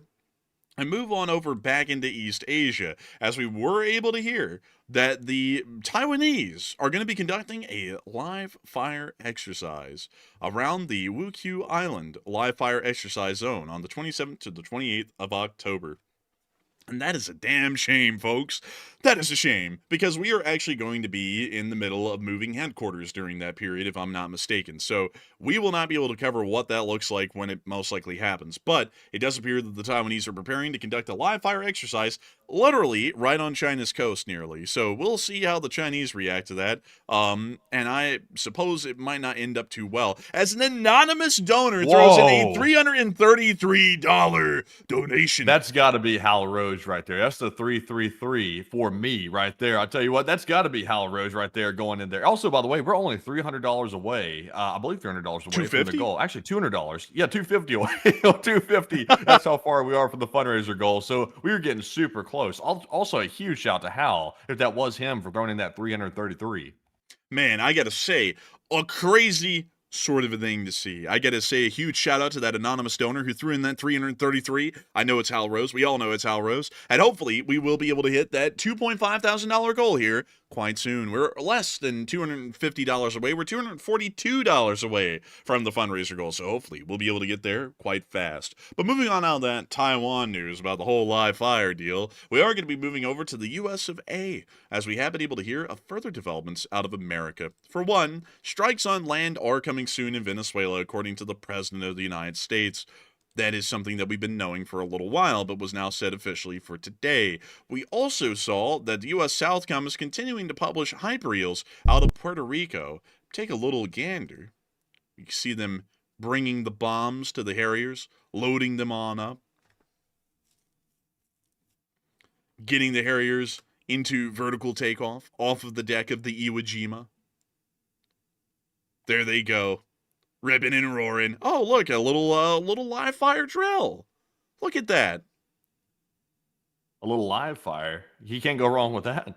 and move on over back into East Asia, as we were able to hear that the Taiwanese are going to be conducting a live fire exercise around the Wukyu Island live fire exercise zone on the 27th to the 28th of October. And that is a damn shame, folks. That is a shame, because we are actually going to be in the middle of moving headquarters during that period, if I'm not mistaken. So we will not be able to cover what that looks like when it most likely happens. But it does appear that the Taiwanese are preparing to conduct a live fire exercise literally right on China's coast nearly. So we'll see how the Chinese react to that. And I suppose it might not end up too well. As an anonymous donor throws in a $333 donation. That's got to be Hal Rose right there. That's the 333 for me right there. I'll tell you what, that's got to be Hal Rose right there going in there. Also, by the way, we're only $300 away. I believe $300 away from the goal. Actually, $200. Yeah, $250 away. $250. That's how far we are from the fundraiser goal. So we were getting super close. Also, a huge shout to Hal, if that was him, for throwing in that 333. Man, I gotta say, a crazy sort of a thing to see. I gotta say a huge shout out to that anonymous donor who threw in that 333. I know it's Hal Rose. We all know it's Hal Rose. And hopefully we will be able to hit that $2.5 thousand goal here quite soon. We're less than $250 away. We're $242 away from the fundraiser goal. So hopefully we'll be able to get there quite fast. But moving on out of that Taiwan news about the whole live fire deal, we are going to be moving over to the US of A, as we have been able to hear of further developments out of America. For one, strikes on land are coming soon in Venezuela, according to the President of the United States. That is something that we've been knowing for a little while, but was now said officially for today. We also saw that the U.S. Southcom is continuing to publish hyperreels out of Puerto Rico. Take a little gander. You can see them bringing the bombs to the Harriers, loading them on up, getting the Harriers into vertical takeoff off of the deck of the Iwo Jima. There they go. Ripping and roaring. Oh, look, a little live fire drill. Look at that. A little live fire. He can't go wrong with that.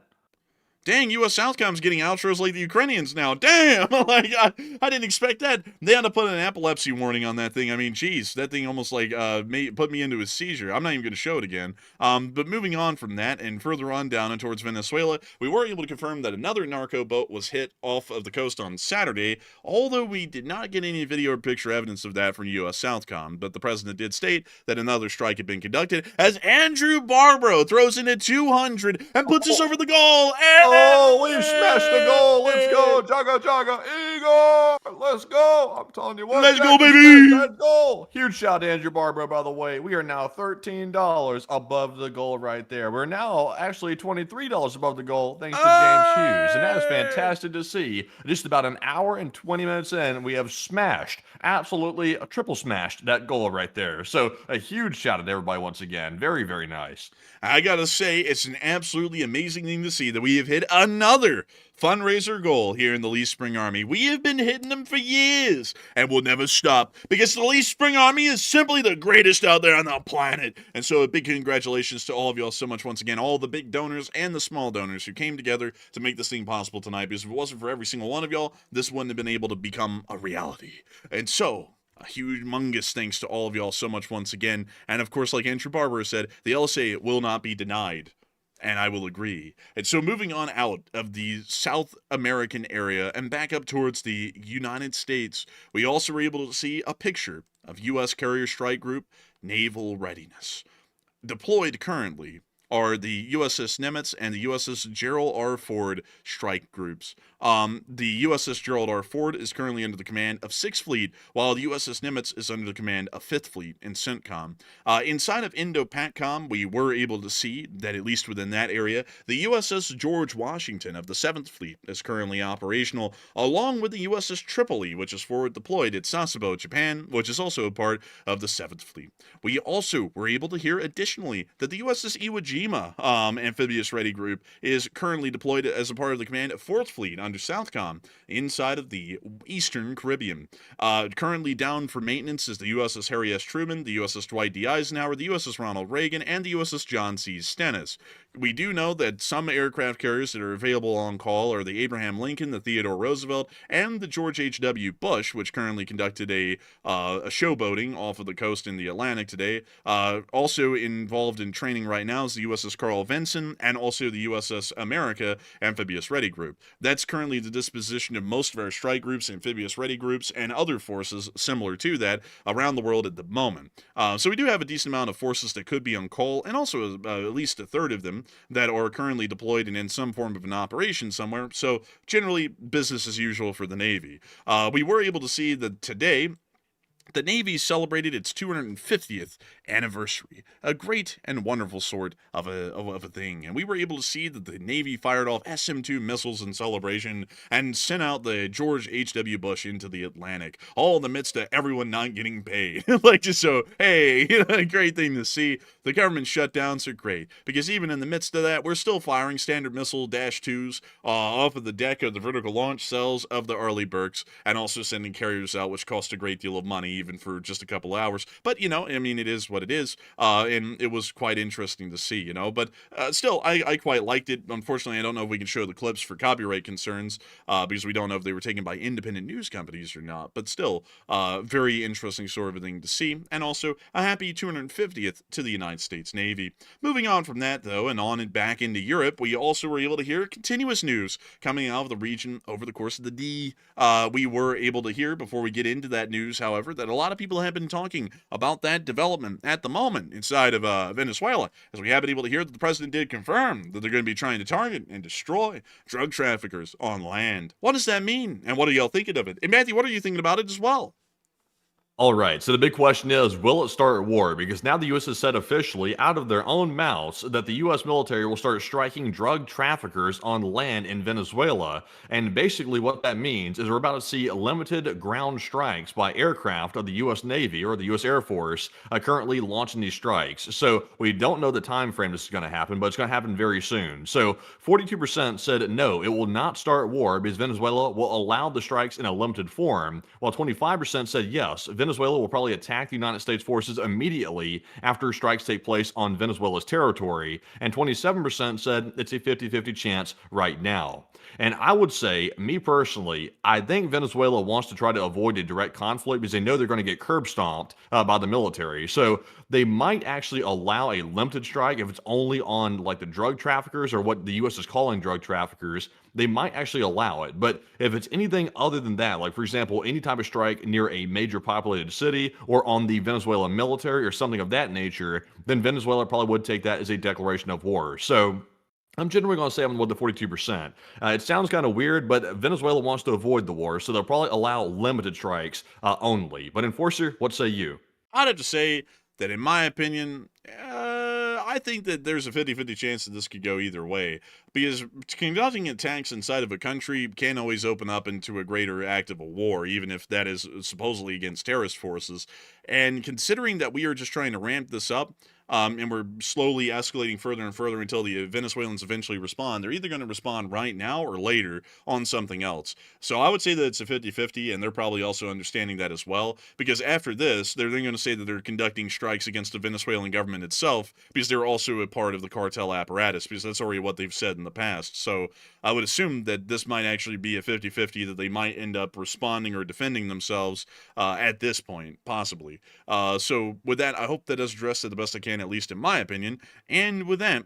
Dang, U.S. Southcom's getting outros like the Ukrainians now. Damn! Like, I didn't expect that. They had to put an epilepsy warning on that thing. I mean, geez, that thing almost like put me into a seizure. I'm not even going to show it again. But moving on from that and further on down and towards Venezuela, we were able to confirm that another narco boat was hit off of the coast on Saturday, although we did not get any video or picture evidence of that from U.S. Southcom. But the president did state that another strike had been conducted as Andrew Barbaro throws in a 200 and puts us over the goal. Oh, we've smashed the goal. Let's go. Jaga, Jaga, Igor. Let's go. I'm telling you what. Let's go, baby. That goal. Huge shout to Andrew Barbaro, by the way. We are now $13 above the goal right there. We're now actually $23 above the goal thanks to James Hughes. And that is fantastic to see. Just about an hour and 20 minutes in, we have smashed, absolutely triple smashed that goal right there. So a huge shout out to everybody once again. Very, very nice. I gotta say, it's an absolutely amazing thing to see that we have hit another fundraiser goal here in the Lee Spring Army. We have been hitting them for years, and we'll never stop, because the Lee Spring Army is simply the greatest out there on the planet. And so a big congratulations to all of y'all so much once again, all the big donors and the small donors who came together to make this thing possible tonight, because if it wasn't for every single one of y'all, this wouldn't have been able to become a reality. And so a humongous thanks to all of y'all so much once again. And of course, like Andrew Barbaro said, the LSA will not be denied. And I will agree. And so moving on out of the South American area and back up towards the United States, we also were able to see a picture of U.S. Carrier Strike Group Naval Readiness. Deployed currently are the USS Nimitz and the USS Gerald R. Ford strike groups. The USS Gerald R. Ford is currently under the command of 6th Fleet, while the USS Nimitz is under the command of 5th Fleet in CENTCOM. Inside of Indo-PACOM, we were able to see that at least within that area, the USS George Washington of the 7th Fleet is currently operational, along with the USS Tripoli, which is forward deployed at Sasebo, Japan, which is also a part of the 7th Fleet. We also were able to hear additionally that the USS Iwo Jima Amphibious Ready Group is currently deployed as a part of the command of 4th Fleet under Southcom inside of the Eastern Caribbean. Currently down for maintenance is the USS Harry S. Truman, the USS Dwight D. Eisenhower, the USS Ronald Reagan, and the USS John C. Stennis. We do know that some aircraft carriers that are available on call are the Abraham Lincoln, the Theodore Roosevelt, and the George H.W. Bush, which currently conducted a showboating off of the coast in the Atlantic today. Also involved in training right now is the USS Carl Vinson and also the USS America Amphibious Ready Group. That's currently the disposition of most of our strike groups, amphibious ready groups, and other forces similar to that around the world at the moment. So we do have a decent amount of forces that could be on call, and also at least a third of them that are currently deployed and in some form of an operation somewhere. So generally business as usual for the Navy. We were able to see that today the Navy celebrated its 250th anniversary, a great and wonderful sort of a thing. And we were able to see that the Navy fired off SM-2 missiles in celebration and sent out the George H.W. Bush into the Atlantic, all in the midst of everyone not getting paid. Like, just so, hey, a great thing to see. The government shutdowns are great, because even in the midst of that, we're still firing Standard Missile -2s off of the deck of the vertical launch cells of the Arleigh Burkes, and also sending carriers out, which cost a great deal of money, even for just a couple hours. But, I mean, it is what it is, and it was quite interesting to see, but still, I quite liked it. Unfortunately, I don't know if we can show the clips for copyright concerns, because we don't know if they were taken by independent news companies or not, but still, very interesting sort of thing to see, and also a happy 250th to the United States Navy. Moving on from that, though, and on and back into Europe, we also were able to hear continuous news coming out of the region over the course of the day. We were able to hear, before we get into that news, however, that a lot of people have been talking about that development at the moment inside of Venezuela, as we have been able to hear that the president did confirm that they're going to be trying to target and destroy drug traffickers on land. What does that mean? And what are y'all thinking of it? And Matthew, what are you thinking about it as well? All right, so the big question is, will it start war? Because now the U.S. has said officially, out of their own mouths, that the U.S. military will start striking drug traffickers on land in Venezuela. And basically what that means is we're about to see limited ground strikes by aircraft of the U.S. Navy or the U.S. Air Force currently launching these strikes. So we don't know the time frame this is going to happen, but it's going to happen very soon. So 42% said no, it will not start war because Venezuela will allow the strikes in a limited form, while 25% said yes, Venezuela will probably attack the United States forces immediately after strikes take place on Venezuela's territory, and 27% said it's a 50-50 chance right now. And I would say, me personally, I think Venezuela wants to try to avoid a direct conflict because they know they're going to get curb stomped by the military. So they might actually allow a limited strike if it's only on like the drug traffickers, or what the U.S. is calling drug traffickers. They might actually allow it. But if it's anything other than that, like for example, any type of strike near a major populated city or on the Venezuelan military or something of that nature, then Venezuela probably would take that as a declaration of war. So I'm generally going to say I'm with the 42%. It sounds kind of weird, but Venezuela wants to avoid the war, so they'll probably allow limited strikes only. But Enforcer, what say you? I'd have to say that, in my opinion, I think that there's a 50-50 chance that this could go either way, because conducting attacks inside of a country can always open up into a greater act of a war, even if that is supposedly against terrorist forces. And considering that we are just trying to ramp this up, and we're slowly escalating further and further until the Venezuelans eventually respond, they're either going to respond right now or later on something else. So I would say that it's a 50-50, and they're probably also understanding that as well, because after this, they're then going to say that they're conducting strikes against the Venezuelan government itself, because they're also a part of the cartel apparatus, because that's already what they've said in the past. So I would assume that this might actually be a 50-50, that they might end up responding or defending themselves at this point, possibly. So with that, I hope that does address it the best I can, at least in my opinion. And with that,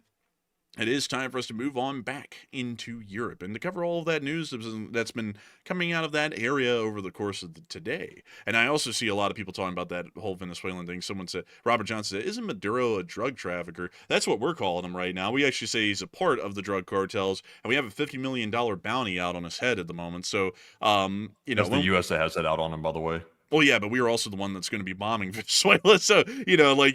it is time for us to move on back into Europe and to cover all of that news that's been coming out of that area over the course of today. And I also see a lot of people talking about that whole Venezuelan thing. Someone said, Robert Johnson said, isn't Maduro a drug trafficker? That's what we're calling him right now. We actually say he's a part of the drug cartels, and we have a $50 million bounty out on his head at the moment. So, That's the U.S. that has that out on him, by the way. Well, yeah, but we are also the one that's going to be bombing Venezuela. So, like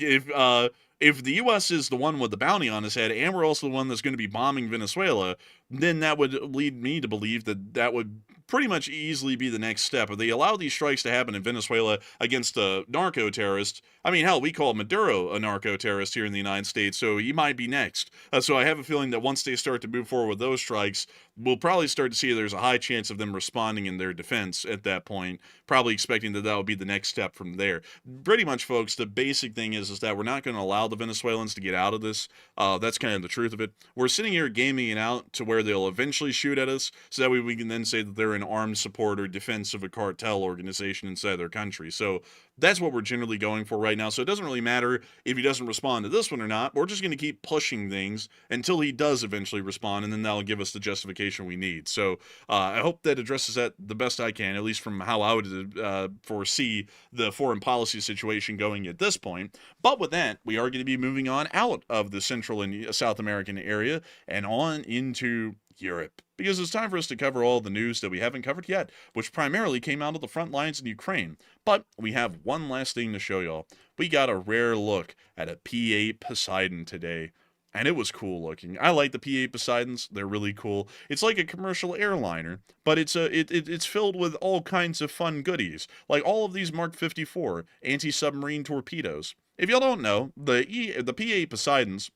if the U.S. is the one with the bounty on his head, and we're also the one that's going to be bombing Venezuela, then that would lead me to believe that that would pretty much easily be the next step. If they allow these strikes to happen in Venezuela against a narco-terrorist, I mean, hell, we call Maduro a narco-terrorist here in the United States, so he might be next. So I have a feeling that once they start to move forward with those strikes, we'll probably start to see there's a high chance of them responding in their defense at that point, probably expecting that that would be the next step from there. Pretty much, folks, the basic thing is that we're not going to allow the Venezuelans to get out of this. That's kind of the truth of it. We're sitting here gaming it out to where they'll eventually shoot at us, so that way we can then say that they're in armed support or defense of a cartel organization inside their country. So that's what we're generally going for right now. So it doesn't really matter if he doesn't respond to this one or not. We're just going to keep pushing things until he does eventually respond, and then that'll give us the justification we need. So I hope that addresses that the best I can, at least from how I would foresee the foreign policy situation going at this point. But with that, we are going to be moving on out of the Central and South American area and on into Europe, because it's time for us to cover all the news that we haven't covered yet, which primarily came out of the front lines in Ukraine. But we have one last thing to show y'all. We got a rare look at a P-8 Poseidon today. And it was cool looking. I like the P-8 Poseidons. They're really cool. It's like a commercial airliner, but it's filled with all kinds of fun goodies, like all of these Mark 54 anti-submarine torpedoes. If y'all don't know, the P-8 Poseidons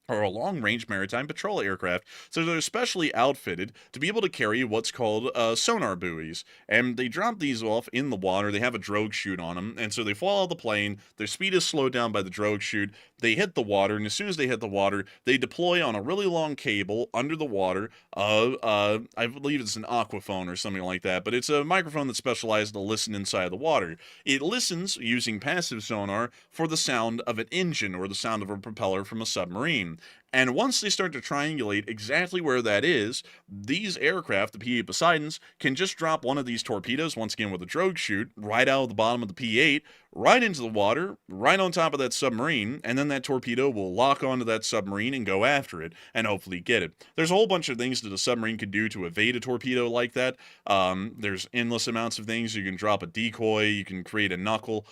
are a long-range maritime patrol aircraft, so they're specially outfitted to be able to carry what's called sonar buoys, and they drop these off in the water. They have a drogue chute on them, and so they fall out of the plane. Their speed is slowed down by the drogue chute. They hit the water, and as soon as they hit the water, they deploy on a really long cable under the water. I believe it's an aquaphone or something like that, but it's a microphone that's specialized to listen inside the water. It listens, using passive sonar, for the sound of an engine or the sound of a propeller from a submarine. And once they start to triangulate exactly where that is, these aircraft, the P-8 Poseidons, can just drop one of these torpedoes, once again with a drogue chute, right out of the bottom of the P-8, right into the water, right on top of that submarine, and then that torpedo will lock onto that submarine and go after it, and hopefully get it. There's a whole bunch of things that a submarine can do to evade a torpedo like that. There's endless amounts of things. You can drop a decoy, you can create a knuckle,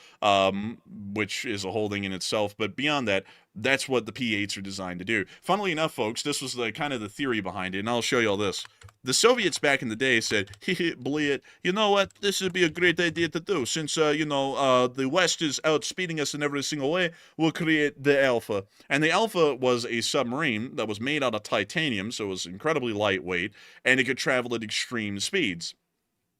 which is a whole thing in itself, but beyond that, that's what the P-8s are designed to do. Funnily enough, folks, this was the kind of the theory behind it, and I'll show you all this. The Soviets back in the day said, Bliet, you know what, this would be a great idea to do. Since, the West is outspeeding us in every single way, we'll create the Alpha. And the Alpha was a submarine that was made out of titanium, so it was incredibly lightweight, and it could travel at extreme speeds.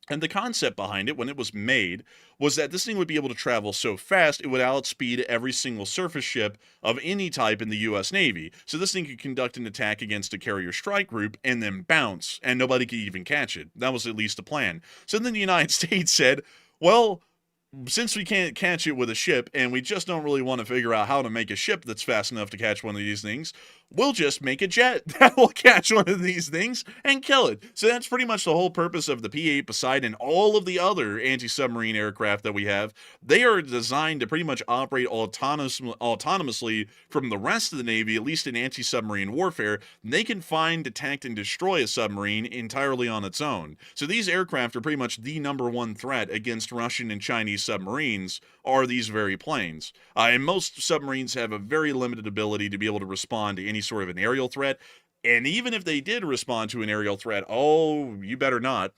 And the concept behind it, when it was made, was that this thing would be able to travel so fast it would outspeed every single surface ship of any type in the U.S. Navy. So this thing could conduct an attack against a carrier strike group and then bounce, and nobody could even catch it. That was at least the plan. So then the United States said, well, since we can't catch it with a ship, and we just don't really want to figure out how to make a ship that's fast enough to catch one of these things, we'll just make a jet that will catch one of these things and kill it. So that's pretty much the whole purpose of the P-8 Poseidon and all of the other anti-submarine aircraft that we have. They are designed to pretty much operate autonomously from the rest of the Navy, at least in anti-submarine warfare. They can find, detect, and destroy a submarine entirely on its own. So these aircraft are pretty much the #1 threat against Russian and Chinese submarines, are these very planes. And most submarines have a very limited ability to be able to respond to any sort of an aerial threat. And even if they did respond to an aerial threat, oh, you better not.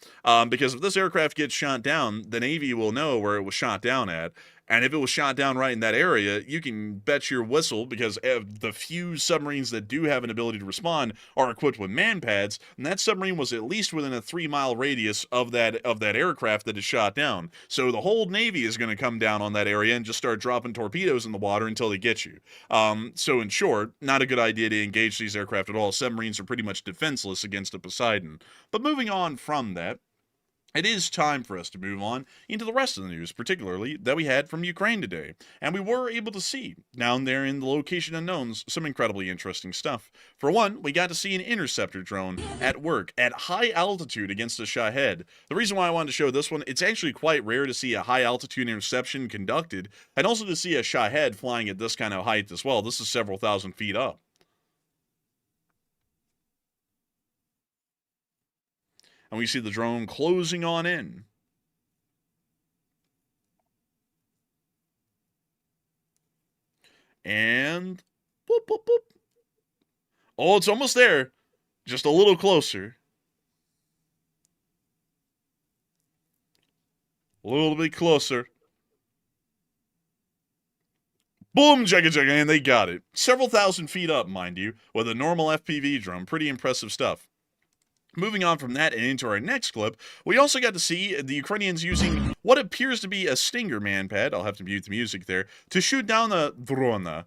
Because if this aircraft gets shot down, the Navy will know where it was shot down at. And if it was shot down right in that area, you can bet your whistle, because the few submarines that do have an ability to respond are equipped with man pads, and that submarine was at least within a 3-mile radius of that aircraft that is shot down. So the whole Navy is going to come down on that area and just start dropping torpedoes in the water until they get you. So in short, not a good idea to engage these aircraft at all. Submarines are pretty much defenseless against a Poseidon. But moving on from that, it is time for us to move on into the rest of the news, particularly that we had from Ukraine today. And we were able to see, down there in the location unknowns, some incredibly interesting stuff. For one, we got to see an interceptor drone at work at high altitude against a Shahed. The reason why I wanted to show this one, it's actually quite rare to see a high altitude interception conducted, and also to see a Shahed flying at this kind of height as well. This is several thousand feet up. And we see the drone closing on in. And boop, boop, boop. Oh, it's almost there. Just a little closer. A little bit closer. Boom, jagga jagga, and they got it. Several thousand feet up, mind you, with a normal FPV drone. Pretty impressive stuff. Moving on from that and into our next clip, we also got to see the Ukrainians using what appears to be a Stinger manpad, I'll have to mute the music there, to shoot down a drone.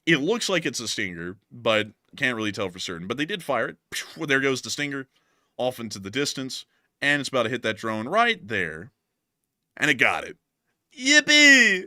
It looks like it's a Stinger, but can't really tell for certain. But they did fire it. Well, there goes the Stinger, off into the distance, and it's about to hit that drone right there. And it got it. Yippee!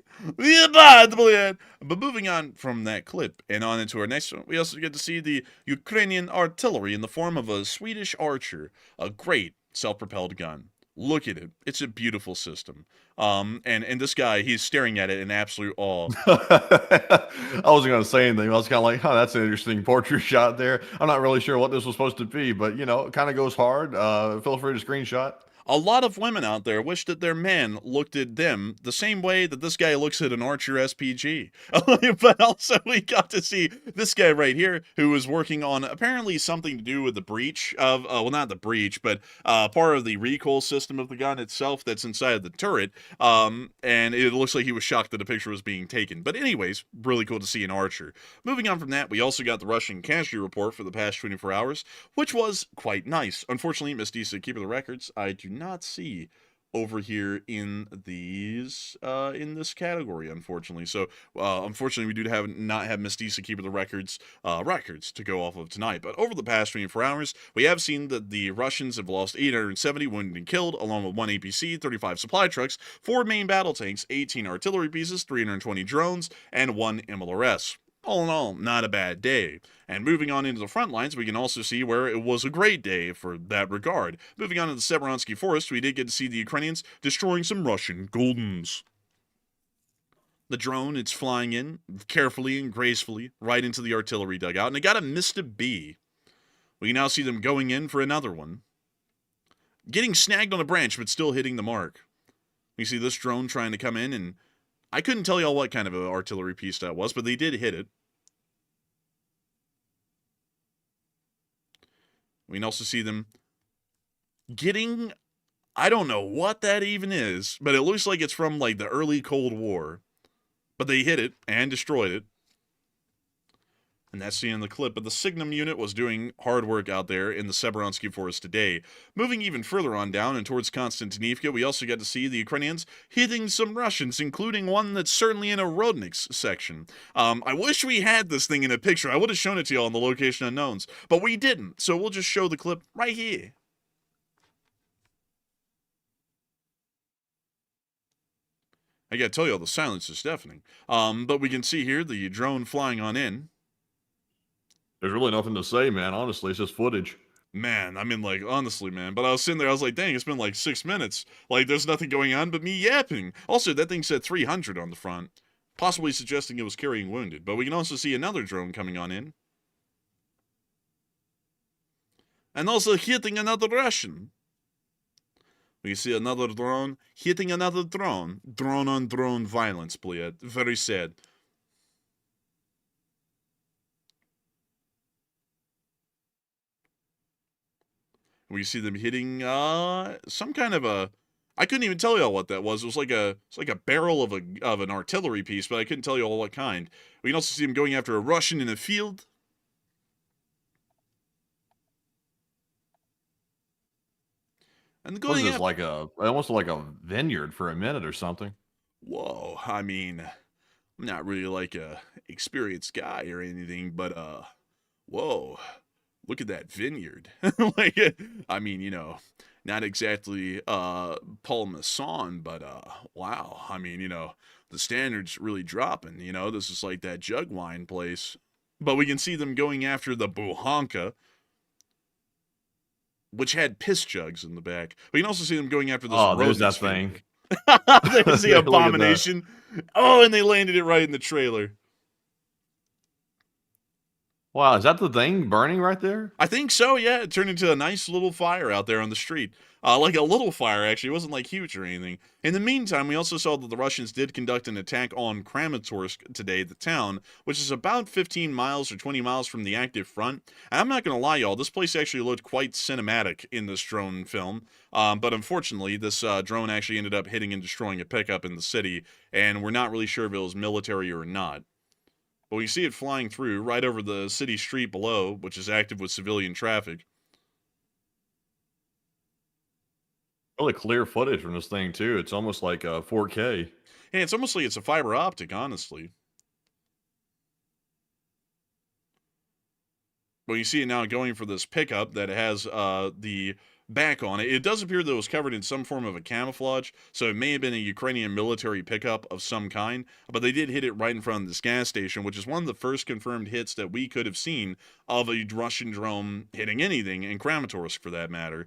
But moving on from that clip and on into our next one, we also get to see the Ukrainian artillery in the form of a Swedish Archer, a great self-propelled gun. Look at it. It's a beautiful system. And this guy, he's staring at it in absolute awe. I wasn't going to say anything. I was kind of like, that's an interesting portrait shot there. I'm not really sure what this was supposed to be, but, it kind of goes hard. Feel free to screenshot. A lot of women out there wish that their man looked at them the same way that this guy looks at an Archer SPG. But also we got to see this guy right here who was working on apparently something to do with the breach of, well, not the breach, but part of the recoil system of the gun itself that's inside the turret. And it looks like he was shocked that a picture was being taken. But anyways, really cool to see an Archer. Moving on from that, we also got the Russian casualty report for the past 24 hours, which was quite nice. Unfortunately, Miss Disa, keeper of the records, I do not see over here in these in this category, unfortunately. So unfortunately, we do not have Miss Disa, keeper of the records to go off of tonight. But over the past 24 hours, we have seen that the Russians have lost 870 wounded and killed, along with 1 APC, 35 supply trucks, 4 main battle tanks, 18 artillery pieces, 320 drones, and 1 MLRS. All in all, not a bad day. And moving on into the front lines, we can also see where it was a great day for that regard. Moving on to the Severonsky Forest, we did get to see the Ukrainians destroying some Russian Goldens. The drone, it's flying in carefully and gracefully right into the artillery dugout, and it got a missed a B. We can now see them going in for another one. Getting snagged on a branch, but still hitting the mark. We see this drone trying to come in, and I couldn't tell y'all what kind of an artillery piece that was, but they did hit it. We can also see them getting, I don't know what that even is, but it looks like it's from like the early Cold War. But they hit it and destroyed it. And that's the end of the clip. But the Signum unit was doing hard work out there in the Severonsky Forest today. Moving even further on down and towards Konstantinivka, we also got to see the Ukrainians hitting some Russians, including one that's certainly in a Rodnik's section. I wish we had this thing in a picture. I would have shown it to y'all on the Location Unknowns, but we didn't. So we'll just show the clip right here. I gotta tell y'all, the silence is deafening. But we can see here the drone flying on in. There's really nothing to say, man. Honestly, it's just footage. Man, I mean, like, honestly, man. But I was sitting there, I was like, dang, it's been like 6 minutes. Like, there's nothing going on but me yapping. Also, that thing said 300 on the front, possibly suggesting it was carrying wounded. But we can also see another drone coming on in. And also hitting another Russian. We can see another drone hitting another drone. Drone-on-drone violence, please. Very sad. We see them hitting some kind of a, I couldn't even tell y'all what that was. It was like a barrel of an artillery piece, but I couldn't tell y'all what kind. We can also see them going after a Russian in a field. And What is this, like almost like a vineyard for a minute or something? Whoa, I mean, I'm not really like a experienced guy or anything, but whoa. Look at that vineyard. Like, I mean, you know, not exactly Paul Masson, but wow. I mean, you know, the standard's really dropping. You know, this is like that jug wine place. But we can see them going after the Buhanka, which had piss jugs in the back. We can also see them going after this. Oh, there's that thing. There's the abomination. Oh, and they landed it right in the trailer. Wow, is that the thing burning right there? I think so, yeah. It turned into a nice little fire out there on the street. Like a little fire, actually. It wasn't like huge or anything. In the meantime, we also saw that the Russians did conduct an attack on Kramatorsk today, the town, which is about 15 miles or 20 miles from the active front. And I'm not going to lie, y'all, this place actually looked quite cinematic in this drone film. But unfortunately, this drone actually ended up hitting and destroying a pickup in the city, and we're not really sure if it was military or not. But we see it flying through right over the city street below, which is active with civilian traffic. Really clear footage from this thing, too. It's almost like 4K. Yeah, it's almost like it's a fiber optic, honestly. But you see it now going for this pickup that has the back on it. It does appear that it was covered in some form of a camouflage, so it may have been a Ukrainian military pickup of some kind, but they did hit it right in front of this gas station, which is one of the first confirmed hits that we could have seen of a Russian drone hitting anything, in Kramatorsk for that matter.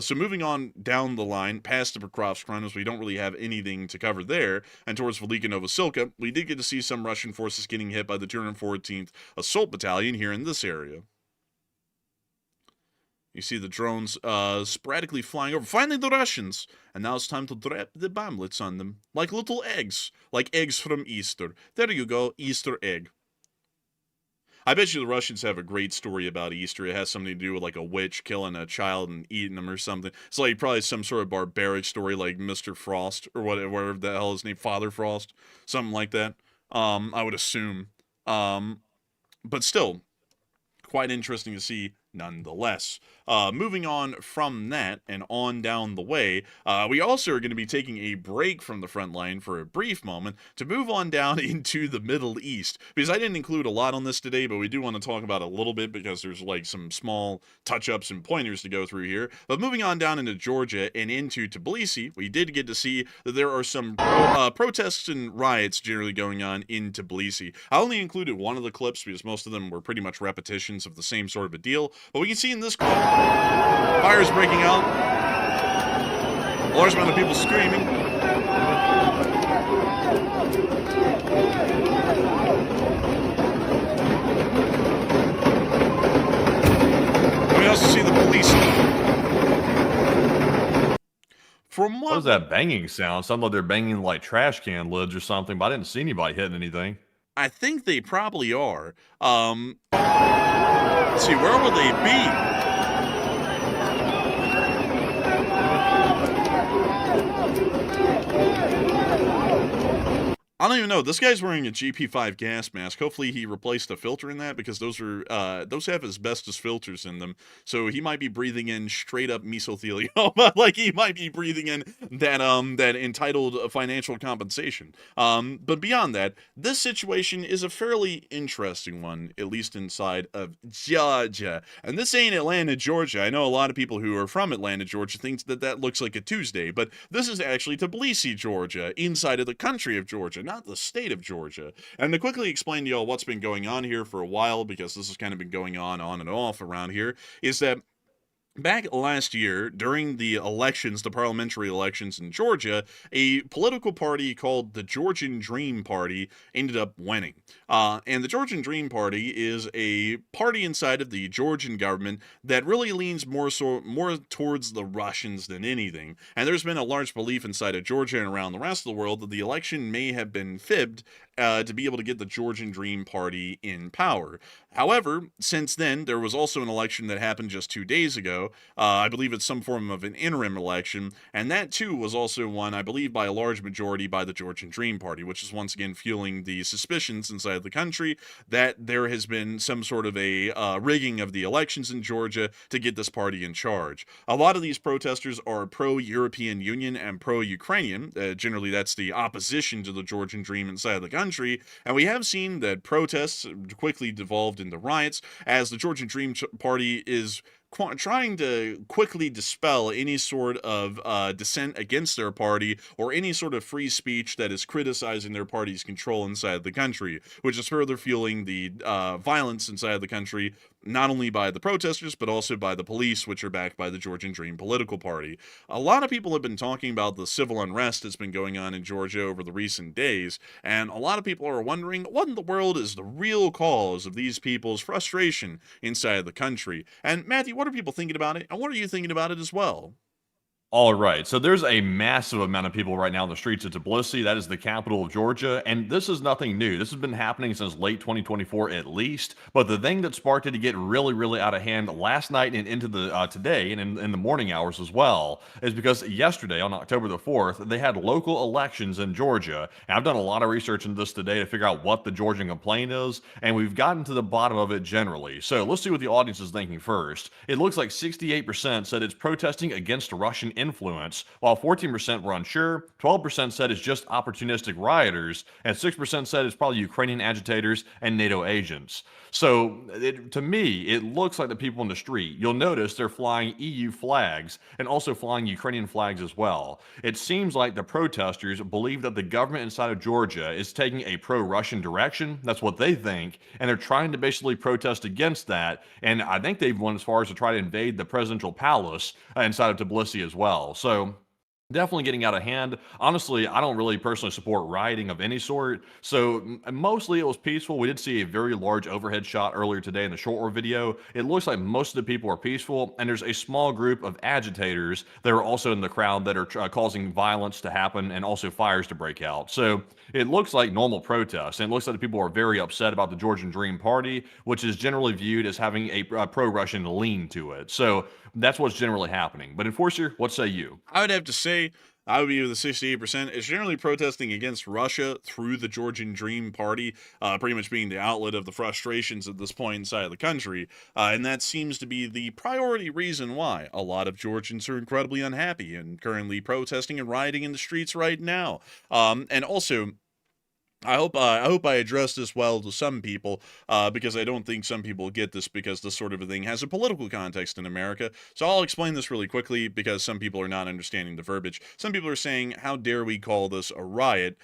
So moving on down the line, past the Pokrovsk front, as we don't really have anything to cover there, and towards Velika Novosilka, we did get to see some Russian forces getting hit by the 214th Assault Battalion here in this area. You see the drones sporadically flying over, finding the Russians, and now it's time to drop the bomblets on them, like little eggs, like eggs from Easter. There you go, Easter egg. I bet you the Russians have a great story about Easter. It has something to do with like a witch killing a child and eating them or something. It's like probably some sort of barbaric story like Mr. Frost or whatever the hell his name, Father Frost, something like that. I would assume. But still, quite interesting to see nonetheless. Moving on from that and on down the way, we also are going to be taking a break from the front line for a brief moment to move on down into the Middle East, because I didn't include a lot on this today, but we do want to talk about it a little bit because there's like some small touch-ups and pointers to go through here. But moving on down into Georgia and into Tbilisi, we did get to see that there are some protests and riots generally going on in Tbilisi. I only included one of the clips because most of them were pretty much repetitions of the same sort of a deal, but we can see in this clip, fires breaking out, a large amount of people screaming. We also see the police. From What was that banging sound? Sounded like they're banging like trash can lids or something, but I didn't see anybody hitting anything. I think they probably are. Let's see, where will they be? I don't even know. This guy's wearing a GP5 gas mask. Hopefully he replaced a filter in that, because those have asbestos filters in them. So he might be breathing in straight up mesothelioma. Like he might be breathing in that entitled financial compensation. But beyond that, this situation is a fairly interesting one, at least inside of Georgia. And this ain't Atlanta, Georgia. I know a lot of people who are from Atlanta, Georgia think that looks like a Tuesday, but this is actually Tbilisi, Georgia, inside of the country of Georgia, not the state of Georgia. And to quickly explain to y'all what's been going on here for a while, because this has kind of been going on and off around here, is that back last year, during the elections, the parliamentary elections in Georgia, a political party called the Georgian Dream Party ended up winning. And the Georgian Dream Party is a party inside of the Georgian government that really leans more towards the Russians than anything. And there's been a large belief inside of Georgia and around the rest of the world that the election may have been fibbed to be able to get the Georgian Dream Party in power. However, since then, there was also an election that happened just 2 days ago. I believe it's some form of an interim election, and that too was also won, I believe, by a large majority by the Georgian Dream Party, which is once again fueling the suspicions inside the country that there has been some sort of a rigging of the elections in Georgia to get this party in charge. A lot of these protesters are pro-European Union and pro-Ukrainian. Generally, that's the opposition to the Georgian Dream inside of the country, and we have seen that protests quickly devolved into riots as the Georgian Dream Party is trying to quickly dispel any sort of dissent against their party or any sort of free speech that is criticizing their party's control inside the country, which is further fueling the violence inside the country, not only by the protesters, but also by the police, which are backed by the Georgian Dream political party. A lot of people have been talking about the civil unrest that's been going on in Georgia over the recent days, and a lot of people are wondering what in the world is the real cause of these people's frustration inside the country. And Matthew, what are people thinking about it, and what are you thinking about it as well? All right, so there's a massive amount of people right now in the streets of Tbilisi. That is the capital of Georgia, and this is nothing new. This has been happening since late 2024 at least, but the thing that sparked it to get really, really out of hand last night and into the today and in the morning hours as well is because yesterday, on October the 4th, they had local elections in Georgia. And I've done a lot of research into this today to figure out what the Georgian complaint is, and we've gotten to the bottom of it generally. So let's see what the audience is thinking first. It looks like 68% said it's protesting against Russian influence, while 14% were unsure, 12% said it's just opportunistic rioters, and 6% said it's probably Ukrainian agitators and NATO agents. So to me, it looks like the people in the street, you'll notice they're flying EU flags and also flying Ukrainian flags as well. It seems like the protesters believe that the government inside of Georgia is taking a pro-Russian direction. That's what they think, and they're trying to basically protest against that, and I think they've gone as far as to try to invade the presidential palace inside of Tbilisi as well. So Definitely getting out of hand. Honestly, I don't really personally support rioting of any sort. So mostly it was peaceful. We did see a very large overhead shot earlier today in the short war video. It looks like most of the people are peaceful, and there's a small group of agitators that are also in the crowd that are causing violence to happen and also fires to break out. So it looks like normal protests, and it looks like the people are very upset about the Georgian Dream Party, which is generally viewed as having a pro-Russian lean to it. So that's what's generally happening. But Enforcer, what say you? I would have to say I would be with the 68%. It's generally protesting against Russia through the Georgian Dream Party, pretty much being the outlet of the frustrations at this point inside of the country. And that seems to be the priority reason why a lot of Georgians are incredibly unhappy and currently protesting and rioting in the streets right now. And also, I hope I address this well to some people, because I don't think some people get this because this sort of a thing has a political context in America. So I'll explain this really quickly because some people are not understanding the verbiage. Some people are saying, how dare we call this a riot,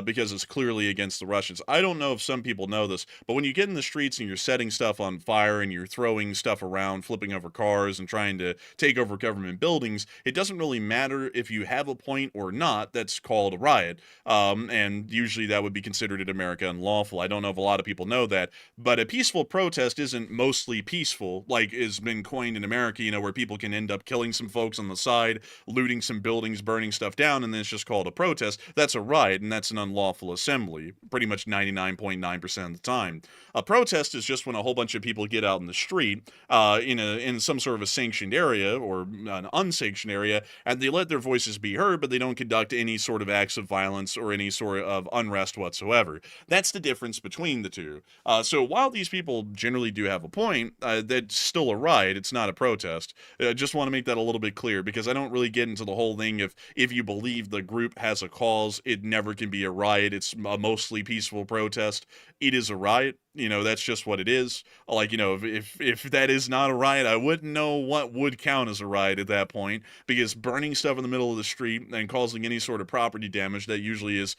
because it's clearly against the Russians. I don't know if some people know this, but when you get in the streets and you're setting stuff on fire and you're throwing stuff around, flipping over cars and trying to take over government buildings, it doesn't really matter if you have a point or not. That's called a riot. And usually that would be considered in America unlawful. I don't know if a lot of people know that, but a peaceful protest isn't mostly peaceful, like has been coined in America, where people can end up killing some folks on the side, looting some buildings, burning stuff down, and then it's just called a protest. That's a riot, and that's an unlawful assembly, pretty much 99.9% of the time. A protest is just when a whole bunch of people get out in the street, in some sort of a sanctioned area or an unsanctioned area, and they let their voices be heard, but they don't conduct any sort of acts of violence or any sort of unrest whatsoever. That's the difference between the two. So while these people generally do have a point, that's still a riot. It's not a protest. Just want to make that a little bit clear, because I don't really get into the whole thing if you believe the group has a cause, it never can be a riot. It's a mostly peaceful protest. It is a riot. That's just what it is. Like, if that is not a riot, I wouldn't know what would count as a riot at that point, because burning stuff in the middle of the street and causing any sort of property damage, that usually is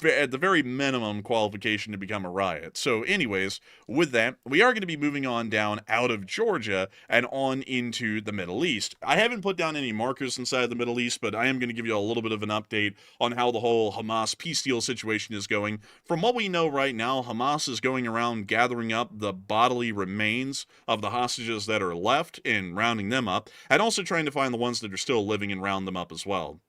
at the very minimum qualification to become a riot. So anyways, with that, we are going to be moving on down out of Georgia and on into the Middle East. I haven't put down any markers inside the Middle East, but I am going to give you a little bit of an update on how the whole Hamas peace deal situation is going. From what we know right now, Hamas is going around gathering up the bodily remains of the hostages that are left and rounding them up, and also trying to find the ones that are still living and round them up as well.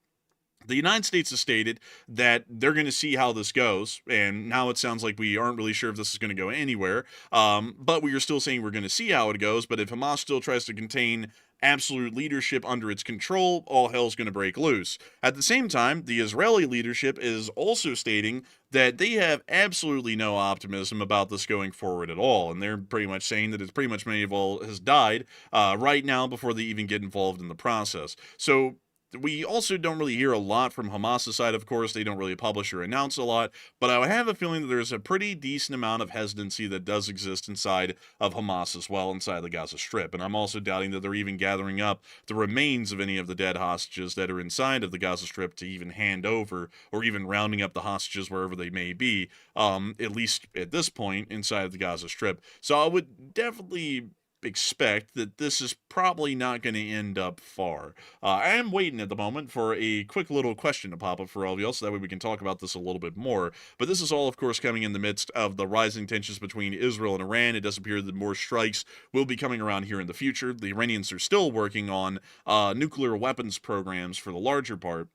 The United States has stated that they're going to see how this goes, and now it sounds like we aren't really sure if this is going to go anywhere, but we are still saying we're going to see how it goes. But if Hamas still tries to contain absolute leadership under its control, all hell's going to break loose. At the same time, the Israeli leadership is also stating that they have absolutely no optimism about this going forward at all, and they're pretty much saying that it's pretty much medieval has died right now before they even get involved in the process. So we also don't really hear a lot from Hamas's side, of course. They don't really publish or announce a lot, but I have a feeling that there's a pretty decent amount of hesitancy that does exist inside of Hamas as well, inside the Gaza Strip. And I'm also doubting that they're even gathering up the remains of any of the dead hostages that are inside of the Gaza Strip to even hand over, or even rounding up the hostages wherever they may be, at least at this point inside of the Gaza Strip. So I would definitely expect that this is probably not going to end up far. I am waiting at the moment for a quick little question to pop up for all of you, so that way we can talk about this a little bit more. But this is all, of course, coming in the midst of the rising tensions between Israel and Iran. It does appear that more strikes will be coming around here in the future. The Iranians are still working on nuclear weapons programs for the larger part.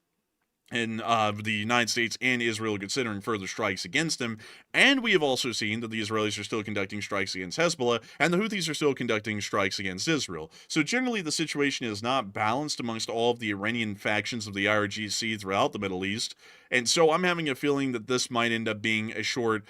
And the United States and Israel are considering further strikes against them. And we have also seen that the Israelis are still conducting strikes against Hezbollah, and the Houthis are still conducting strikes against Israel. So generally, the situation is not balanced amongst all of the Iranian factions of the IRGC throughout the Middle East. And so I'm having a feeling that this might end up being a short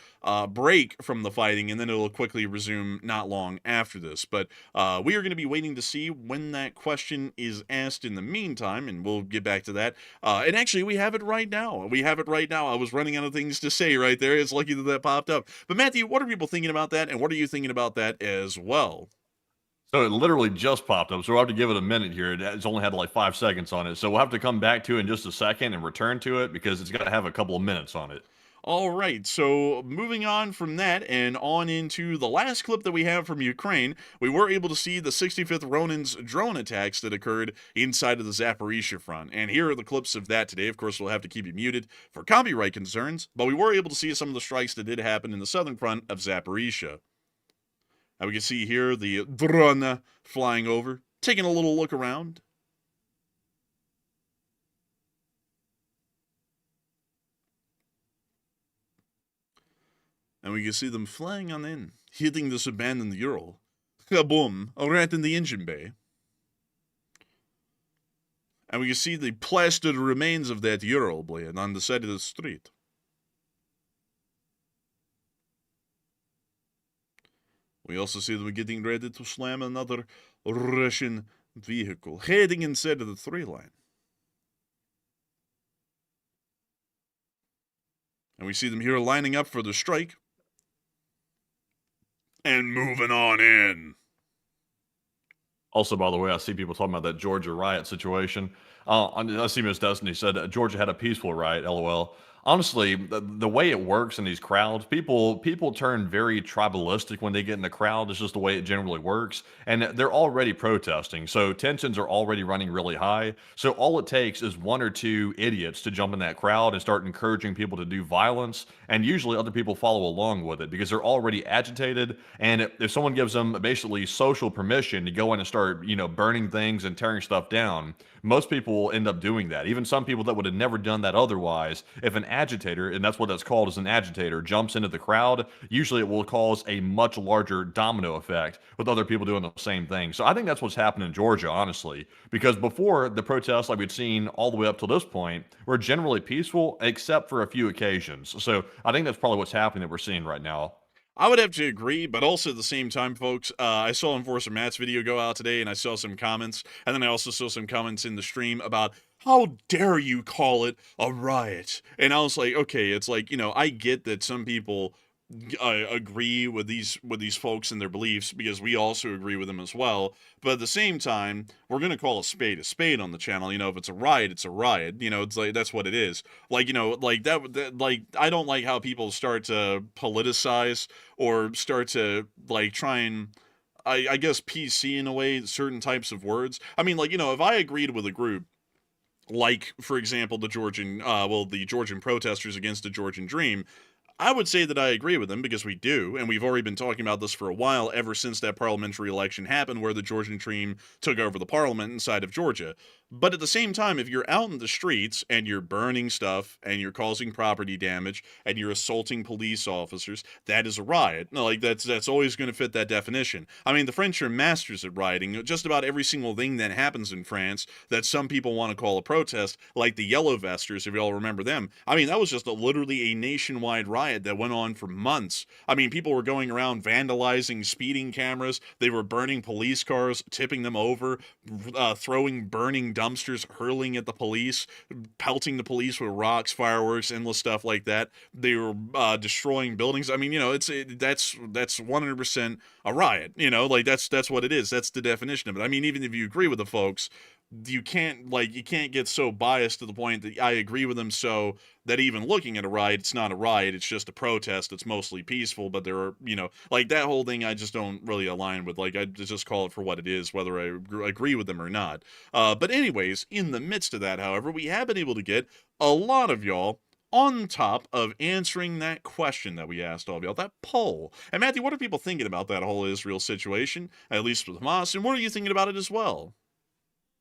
break from the fighting, and then it'll quickly resume not long after this. But we are going to be waiting to see when that question is asked in the meantime, and we'll get back to that. And actually, we have it right now. I was running out of things to say right there. It's lucky that popped up. But Matthew, what are people thinking about that, and what are you thinking about that as well? So it literally just popped up, so we'll have to give it a minute here. It's only had like 5 seconds on it, so we'll have to come back to it in just a second and return to it, because it's got to have a couple of minutes on it. All right, so moving on from that and on into the last clip that we have from Ukraine, we were able to see the 65th Ronin's drone attacks that occurred inside of the Zaporizhia front. And here are the clips of that today. Of course, we'll have to keep you muted for copyright concerns, but we were able to see some of the strikes that did happen in the southern front of Zaporizhia. And we can see here the drone flying over, taking a little look around. And we can see them flying on in, hitting this abandoned Ural. Kaboom! Right in the engine bay. And we can see the plastered remains of that Ural blade on the side of the street. We also see them getting ready to slam another Russian vehicle, heading inside of the 3-line. And we see them here lining up for the strike. And moving on in. Also, by the way, I see people talking about that Georgia riot situation. I see Miss Destiny said Georgia had a peaceful riot, LOL. Honestly, the way it works in these crowds, people turn very tribalistic when they get in the crowd. It's just the way it generally works. And they're already protesting. So tensions are already running really high. So all it takes is one or two idiots to jump in that crowd and start encouraging people to do violence. And usually other people follow along with it because they're already agitated. And if someone gives them basically social permission to go in and start, burning things and tearing stuff down, most people will end up doing that. Even some people that would have never done that otherwise. If an agitator, and that's what that's called, is an agitator, jumps into the crowd, usually it will cause a much larger domino effect with other people doing the same thing. So I think that's what's happened in Georgia, honestly, because before the protests like we'd seen all the way up to this point were generally peaceful, except for a few occasions. So I think that's probably what's happening that we're seeing right now. I would have to agree, but also at the same time, folks, I saw Enforcer Matt's video go out today, and I saw some comments, and then I also saw some comments in the stream about, how dare you call it a riot? And I was like, okay, it's like, I get that some people agree with these folks and their beliefs, because we also agree with them as well. But at the same time, we're gonna call a spade on the channel. If it's a riot, it's a riot. It's like, that's what it is. Like, like that like, I don't like how people start to politicize or start to like try and I guess PC in a way certain types of words. I mean, like, if I agreed with a group, like, for example, the Georgian protesters against the Georgian Dream, I would say that I agree with them, because we do, and we've already been talking about this for a while, ever since that parliamentary election happened where the Georgian Dream took over the parliament inside of Georgia. But at the same time, if you're out in the streets and you're burning stuff and you're causing property damage and you're assaulting police officers, that is a riot. Like, that's always going to fit that definition. I mean, the French are masters at rioting. Just about every single thing that happens in France that some people want to call a protest, like the Yellow Vesters, if you all remember them, I mean, that was just literally a nationwide riot that went on for months. I mean, people were going around vandalizing speeding cameras. They were burning police cars, tipping them over, throwing burning dumpsters, hurling at the police, pelting the police with rocks, fireworks, endless stuff like that. They were destroying buildings. I mean, that's 100% a riot. Like, that's what it is. That's the definition of it. I mean, even if you agree with the folks, you can't get so biased to the point that I agree with them, so that even looking at a riot, it's not a riot, it's just a protest. It's mostly peaceful, but there are, like, that whole thing I just don't really align with. Like, I just call it for what it is, whether I agree with them or not. But anyways, in the midst of that, however, we have been able to get a lot of y'all on top of answering that question that we asked all of y'all, that poll. And Matthew, what are people thinking about that whole Israel situation, at least with Hamas, and what are you thinking about it as well?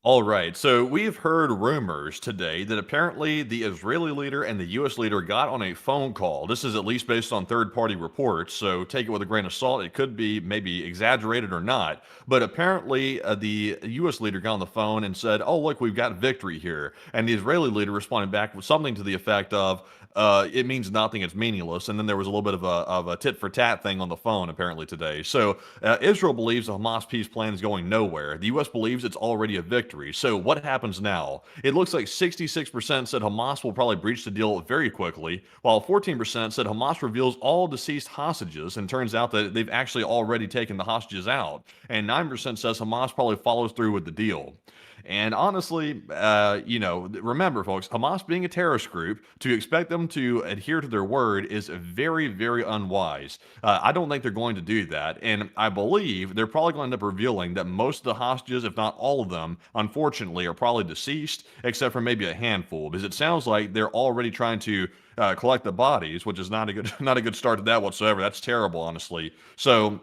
All right, so we've heard rumors today that apparently the Israeli leader and the U.S. leader got on a phone call. This is at least based on third-party reports, so take it with a grain of salt. It could be maybe exaggerated or not, but apparently the U.S. leader got on the phone and said, oh, look, we've got victory here. And the Israeli leader responded back with something to the effect of, it means nothing, it's meaningless. And then there was a little bit of a tit-for-tat thing on the phone apparently today. So Israel believes the Hamas peace plan is going nowhere. The U.S. believes it's already a victory. So what happens now? It looks like 66% said Hamas will probably breach the deal very quickly, while 14% said Hamas reveals all deceased hostages, and turns out that they've actually already taken the hostages out. And 9% says Hamas probably follows through with the deal. And honestly, remember, folks, Hamas being a terrorist group, to expect them to adhere to their word is very, very unwise. I don't think they're going to do that. And I believe they're probably going to end up revealing that most of the hostages, if not all of them, unfortunately, are probably deceased, except for maybe a handful, because it sounds like they're already trying to collect the bodies, which is not a good not a good start to that whatsoever. That's terrible, honestly. So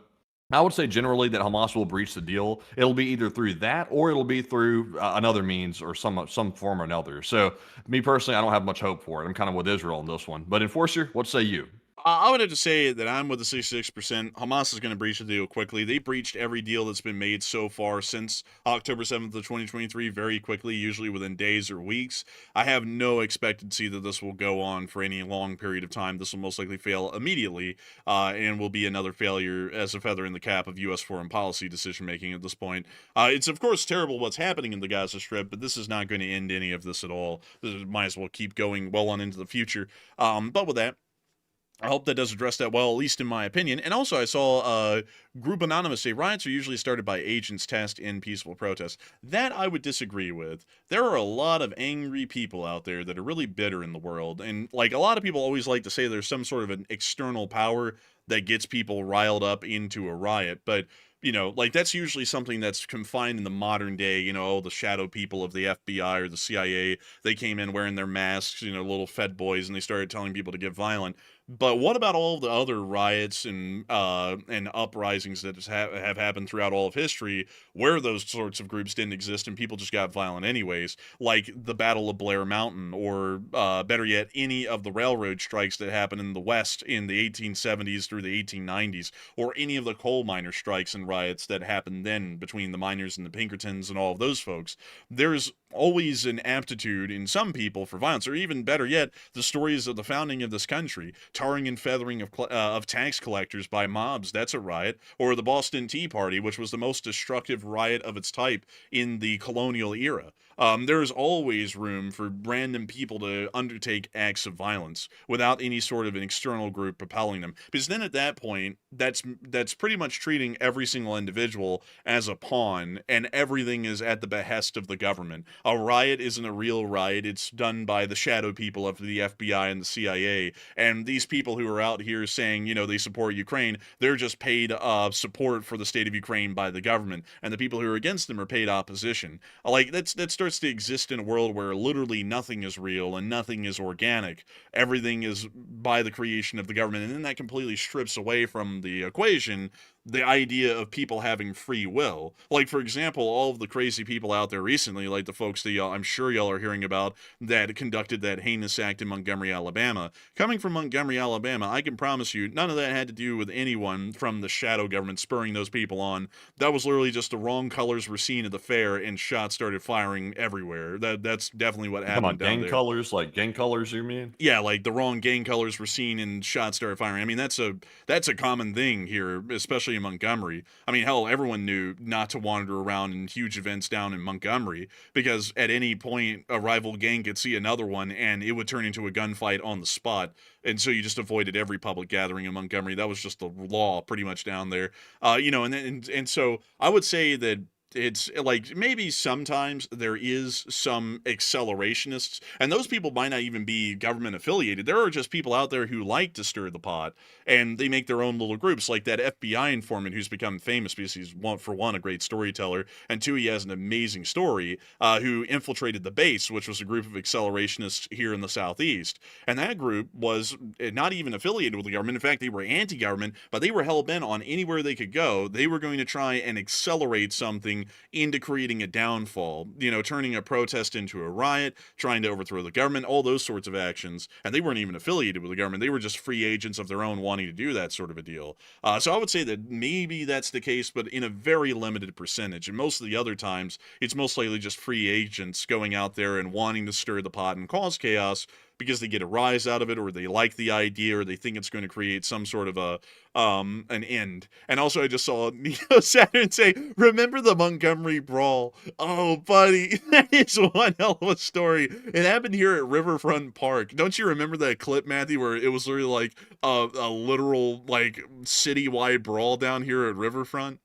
I would say generally that Hamas will breach the deal. It'll be either through that or it'll be through another means or some form or another. So me personally, I don't have much hope for it. I'm kind of with Israel on this one. But Enforcer, what say you? I would have to say that I'm with the 66%. Hamas is going to breach the deal quickly. They breached every deal that's been made so far since October 7th of 2023 very quickly, usually within days or weeks. I have no expectancy that this will go on for any long period of time. This will most likely fail immediately and will be another failure as a feather in the cap of U.S. foreign policy decision-making at this point. It's, of course, terrible what's happening in the Gaza Strip, but this is not going to end any of this at all. This might as well keep going well on into the future. But with that, I hope that does address that well, at least in my opinion. And also, I saw Group Anonymous say riots are usually started by agents tasked in peaceful protests. That I would disagree with. There are a lot of angry people out there that are really bitter in the world. And, like, a lot of people always like to say there's some sort of an external power that gets people riled up into a riot. But, you know, like, that's usually something that's confined in the modern day. You know, the shadow people of the FBI or the CIA, they came in wearing their masks, you know, little Fed boys, and they started telling people to get violent. But what about all the other riots and uprisings that have happened throughout all of history, where those sorts of groups didn't exist and people just got violent anyways, like the Battle of Blair Mountain, or better yet, any of the railroad strikes that happened in the West in the 1870s through the 1890s, or any of the coal miner strikes and riots that happened then between the miners and the Pinkertons and all of those folks. There's always an aptitude in some people for violence, or even better yet, the stories of the founding of this country, tarring and feathering of tax collectors by mobs, that's a riot, or the Boston Tea Party, which was the most destructive riot of its type in the colonial era. There's always room for random people to undertake acts of violence without any sort of an external group propelling them. Because then at that point, that's pretty much treating every single individual as a pawn, and everything is at the behest of the government. A riot isn't a real riot. It's done by the shadow people of the FBI and the CIA. And these people who are out here saying, you know, they support Ukraine, they're just paid support for the state of Ukraine by the government. And the people who are against them are paid opposition. Like, that starts to exist in a world where literally nothing is real and nothing is organic. Everything is by the creation of the government. And then that completely strips away from the equation the idea of people having free will. Like, for example, all of the crazy people out there recently, like the folks that I'm sure y'all are hearing about, that conducted that heinous act in Montgomery, Alabama. Coming from Montgomery, Alabama, I can promise you, none of that had to do with anyone from the shadow government spurring those people on. That was literally just the wrong colors were seen at the fair, and shots started firing everywhere. That's definitely what happened down there. Colors, like gang colors, you mean? Yeah, like the wrong gang colors were seen and shots started firing. I mean, that's a common thing here, especially in Montgomery. I mean, hell, everyone knew not to wander around in huge events down in Montgomery, because at any point a rival gang could see another one and it would turn into a gunfight on the spot. And so you just avoided every public gathering in Montgomery. That was just the law pretty much down there. And so I would say that it's like maybe sometimes there is some accelerationists, and those people might not even be government affiliated. There are just people out there who like to stir the pot, and they make their own little groups, like that FBI informant who's become famous because he's, for one, a great storyteller, and two, he has an amazing story, who infiltrated the base, which was a group of accelerationists here in the Southeast. And that group was not even affiliated with the government. In fact, they were anti-government, but they were hell-bent on anywhere they could go. They were going to try and accelerate something into creating a downfall, you know, turning a protest into a riot, trying to overthrow the government, all those sorts of actions. And they weren't even affiliated with the government. They were just free agents of their own wanting to do that sort of a deal. So I would say that maybe that's the case, but in a very limited percentage. And most of the other times, it's most likely just free agents going out there and wanting to stir the pot and cause chaos because they get a rise out of it, or they like the idea, or they think it's going to create some sort of an end. And also, I just saw Neo Saturn say, "Remember the Montgomery Brawl?" Oh, buddy, that is one hell of a story. It happened here at Riverfront Park. Don't you remember that clip, Matthew, where it was really like a literal, like, citywide brawl down here at Riverfront?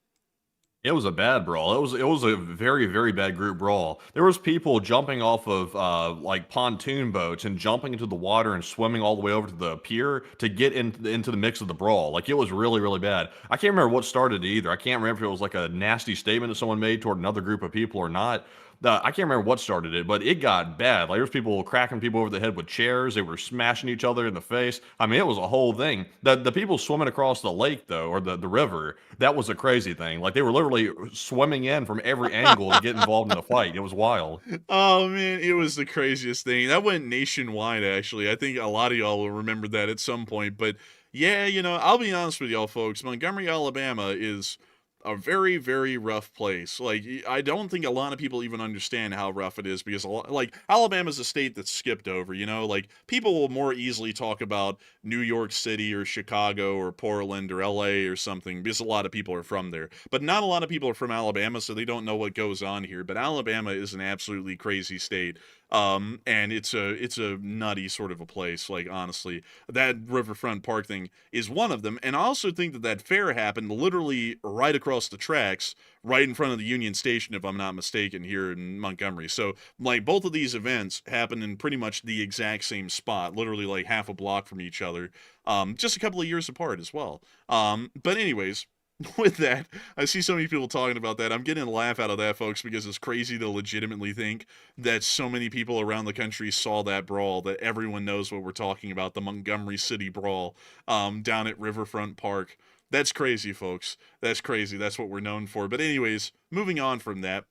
It was a bad brawl. It was a very, very bad group brawl. There was people jumping off of like pontoon boats and jumping into the water and swimming all the way over to the pier to get into the mix of the brawl. Like it was really, really bad. I can't remember what started it either. I can't remember if it was like a nasty statement that someone made toward another group of people or not. I can't remember what started it, but it got bad. Like there was people cracking people over the head with chairs. They were smashing each other in the face. I mean, it was a whole thing. The people swimming across the lake though, or the river, that was a crazy thing. Like they were literally swimming in from every angle to get involved in the fight. It was wild. Oh man, it was the craziest thing. That went nationwide actually. I think a lot of y'all will remember that at some point. But yeah, I'll be honest with y'all folks. Montgomery, Alabama is a very, very rough place. Like, I don't think a lot of people even understand how rough it is because, like, Alabama's a state that's skipped over, Like, people will more easily talk about New York City or Chicago or Portland or LA or something because a lot of people are from there. But not a lot of people are from Alabama, so they don't know what goes on here. But Alabama is an absolutely crazy state. And it's a nutty sort of a place, like, honestly. That Riverfront Park thing is one of them, and I also think that fair happened literally right across the tracks, right in front of the Union Station, if I'm not mistaken, here in Montgomery. So, like, both of these events happened in pretty much the exact same spot, literally like half a block from each other, just a couple of years apart as well. But anyways, with that, I see so many people talking about that. I'm getting a laugh out of that, folks, because it's crazy to legitimately think that so many people around the country saw that brawl, that everyone knows what we're talking about, the Montgomery City Brawl, down at Riverfront Park. That's crazy, folks. That's crazy. That's what we're known for. But anyways, moving on from that,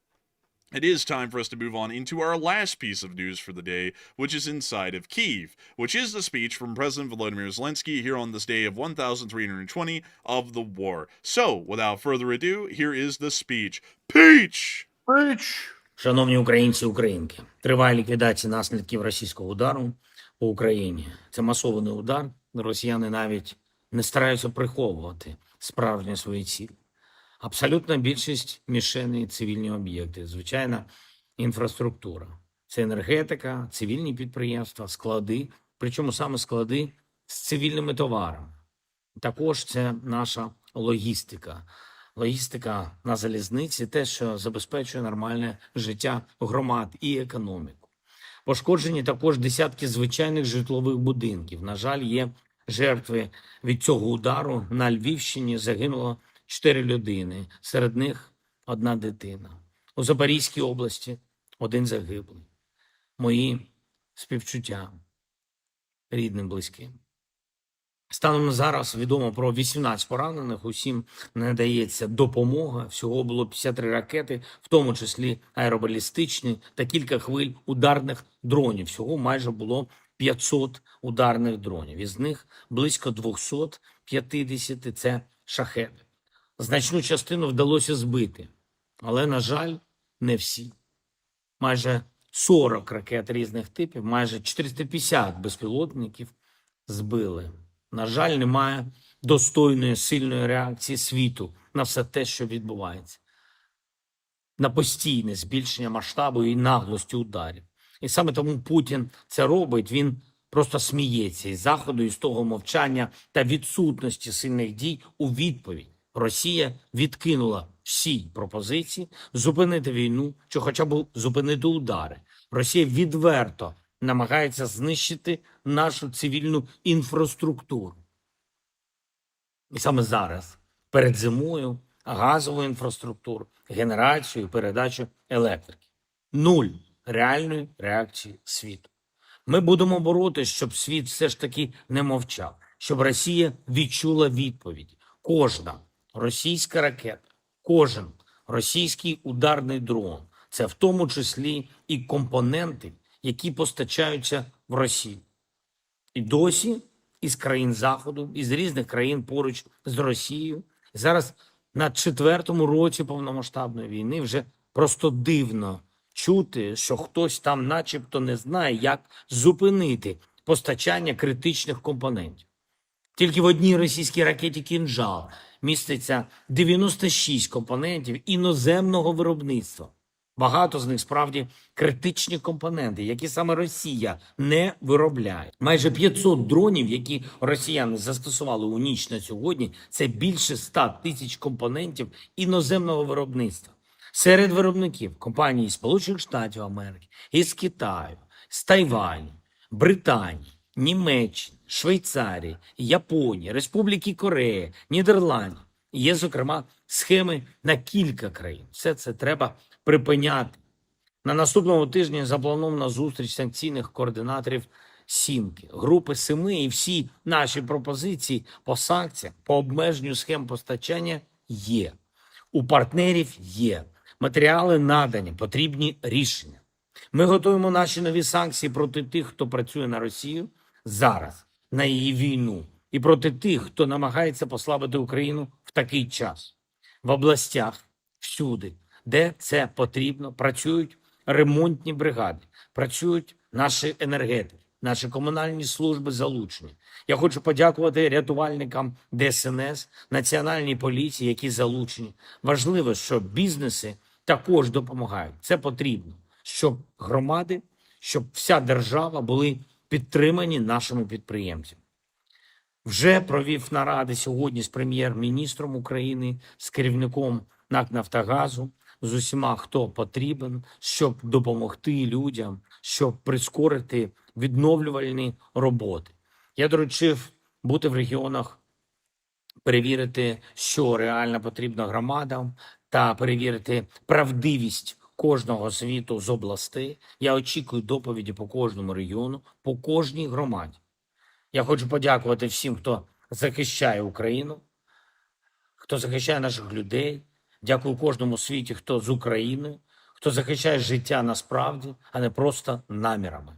it is time for us to move on into our last piece of news for the day, which is inside of Kyiv, which is the speech from President Volodymyr Zelensky here on this day of 1320 of the war. So, without further ado, here is the speech. Peach! Шановні українці, українки, триває ліквідація наслідків російського удару по Україні. Це масований удар. Росіяни навіть не стараються приховувати справжні свої цілі. Абсолютна більшість мішеней – цивільні об'єкти, звичайна інфраструктура. Це енергетика, цивільні підприємства, склади, причому саме склади з цивільними товарами. Також це наша логістика. Логістика на залізниці – те, що забезпечує нормальне життя громад і економіку. Пошкоджені також десятки звичайних житлових будинків. На жаль, є жертви від цього удару. На Львівщині загинуло 4 людини, серед них 1 дитина. У Запорізькій області 1 загиблий. Мої співчуття рідним, близьким. Станом на зараз відомо про 18 поранених, усім надається допомога. Всього було 53 ракети, в тому числі аеробалістичні та кілька хвиль ударних дронів. Всього майже було 500 ударних дронів. Із них близько 250 – це шахеди. Значну частину вдалося збити, але, на жаль, не всі. Майже 40 ракет різних типів, майже 450 безпілотників збили. На жаль, немає достойної, сильної реакції світу на все те, що відбувається. На постійне збільшення масштабу і наглості ударів. І саме тому Путін це робить, він просто сміється із Заходу, із того мовчання та відсутності сильних дій у відповідь. Росія відкинула всі пропозиції зупинити війну чи хоча б зупинити удари. Росія відверто намагається знищити нашу цивільну інфраструктуру. І саме зараз, перед зимою, газову інфраструктуру, генерацію, передачу електрики. Нуль реальної реакції світу. Ми будемо боротися, щоб світ все ж таки не мовчав, щоб Росія відчула відповідь. Кожна російська ракета, кожен російський ударний дрон – це в тому числі і компоненти, які постачаються в Росію. І досі із країн Заходу, із різних країн поруч з Росією. Зараз на 4-му році повномасштабної війни вже просто дивно чути, що хтось там начебто не знає, як зупинити постачання критичних компонентів. Тільки в одній російській ракеті «Кінжал» міститься 96 компонентів іноземного виробництва. Багато з них справді критичні компоненти, які саме Росія не виробляє. Майже 500 дронів, які росіяни застосували у ніч на сьогодні, це більше 100 тисяч компонентів іноземного виробництва. Серед виробників компанії Сполучених Штатів Америки, із Китаю, з Тайваню, Британії, Німеччини, Швейцарії, Японії, Республіки Корея, Нідерландів. Є, зокрема, схеми на кілька країн. Все це треба припиняти. На наступному тижні запланована зустріч санкційних координаторів «Сімки», групи «Семи», і всі наші пропозиції по санкціям, по обмеженню схем постачання є. У партнерів є. Матеріали надані, потрібні рішення. Ми готуємо наші нові санкції проти тих, хто працює на Росію зараз, на її війну, і проти тих, хто намагається послабити Україну в такий час. В областях, всюди, де це потрібно, працюють ремонтні бригади, працюють наші енергетики, наші комунальні служби залучені. Я хочу подякувати рятувальникам ДСНС, Національній поліції, які залучені. Важливо, що бізнеси також допомагають. Це потрібно, щоб громади, щоб вся держава були підтримані нашими підприємцями. Вже провів наради сьогодні з прем'єр-міністром України, з керівником НАК «Нафтогазу», з усіма, хто потрібен, щоб допомогти людям, щоб прискорити відновлювальні роботи. Я доручив бути в регіонах, перевірити, що реально потрібно громадам, та перевірити правдивість кожного звіту з областей. Я очікую доповіді по кожному регіону, по кожній громаді. Я хочу подякувати всім, хто захищає Україну, хто захищає наших людей. Дякую кожному світі, хто з Україною, хто захищає життя насправді, а не просто намірами.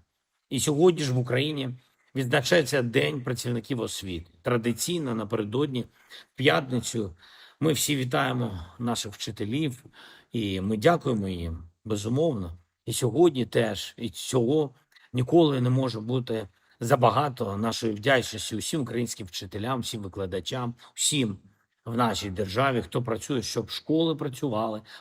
І сьогодні ж в Україні відзначається День працівників освіти. Традиційно напередодні, в п'ятницю, ми всі вітаємо наших вчителів, і ми дякуємо їм, безумовно. І сьогодні теж, і цього ніколи не може бути забагато нашої вдячності усім українським вчителям, всім викладачам, всім в нашій державі, хто працює, щоб школи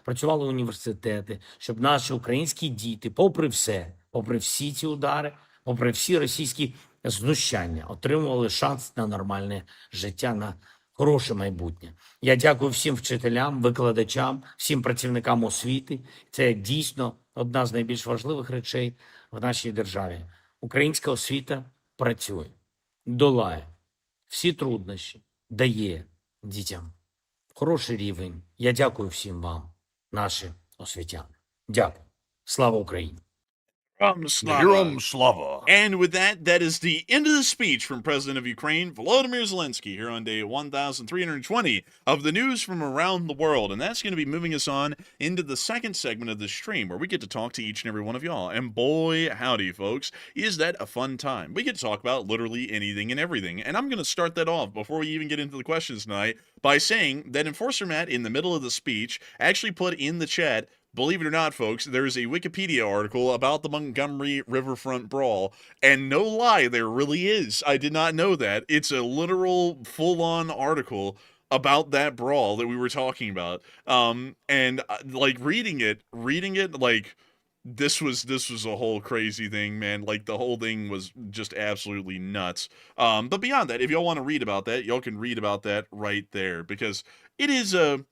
працювали університети, щоб наші українські діти, попри все, попри всі ці удари, попри всі російські знущання, отримували шанс на нормальне життя, на хороше майбутнє. Я дякую всім вчителям, викладачам, всім працівникам освіти. Це дійсно одна з найбільш важливих речей в нашій державі. Українська освіта працює, долає всі труднощі, дає дітям хороший рівень. Я дякую всім вам, наші освітяни. Дякую. Слава Україні! Героям слава. And with that, that is the end of the speech from President of Ukraine, Volodymyr Zelensky, here on day 1320 of the news from around the world. And that's going to be moving us on into the second segment of the stream, where we get to talk to each and every one of y'all. And boy, howdy, folks, is that a fun time. We get to talk about literally anything and everything. And I'm going to start that off before we even get into the questions tonight by saying that Enforcer Matt, in the middle of the speech, actually put in the chat, believe it or not, folks, there is a Wikipedia article about the Montgomery Riverfront Brawl, and no lie, there really is. I did not know that. It's a literal, full-on article about that brawl that we were talking about. And like reading it, like this was a whole crazy thing, man. Like the whole thing was just absolutely nuts. But beyond that, if y'all want to read about that, y'all can read about that right there, because it is a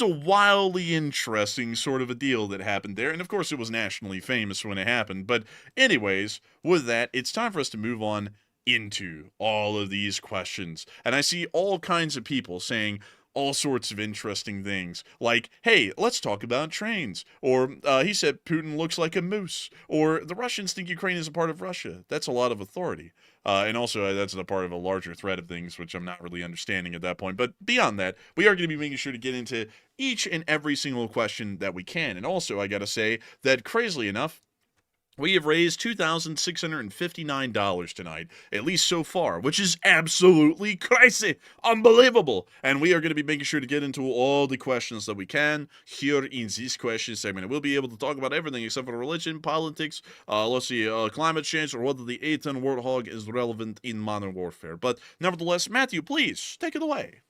wildly interesting sort of a deal that happened there. And of course, it was nationally famous when it happened. But anyways, with that, it's time for us to move on into all of these questions. And I see all kinds of people saying all sorts of interesting things. Like, hey, let's talk about trains. Or he said Putin looks like a moose. Or the Russians think Ukraine is a part of Russia. That's a lot of authority. And also, that's a part of a larger thread of things, which I'm not really understanding at that point. But beyond that, we are going to be making sure to get into each and every single question that we can. And also, I got to say that, crazily enough, we have raised $2,659 tonight, at least so far, which is absolutely crazy, unbelievable. And we are going to be making sure to get into all the questions that we can here in this question segment. And we'll be able to talk about everything except for religion, politics, climate change, or whether the A-10 warthog is relevant in modern warfare. But nevertheless, Matthew, please, take it away.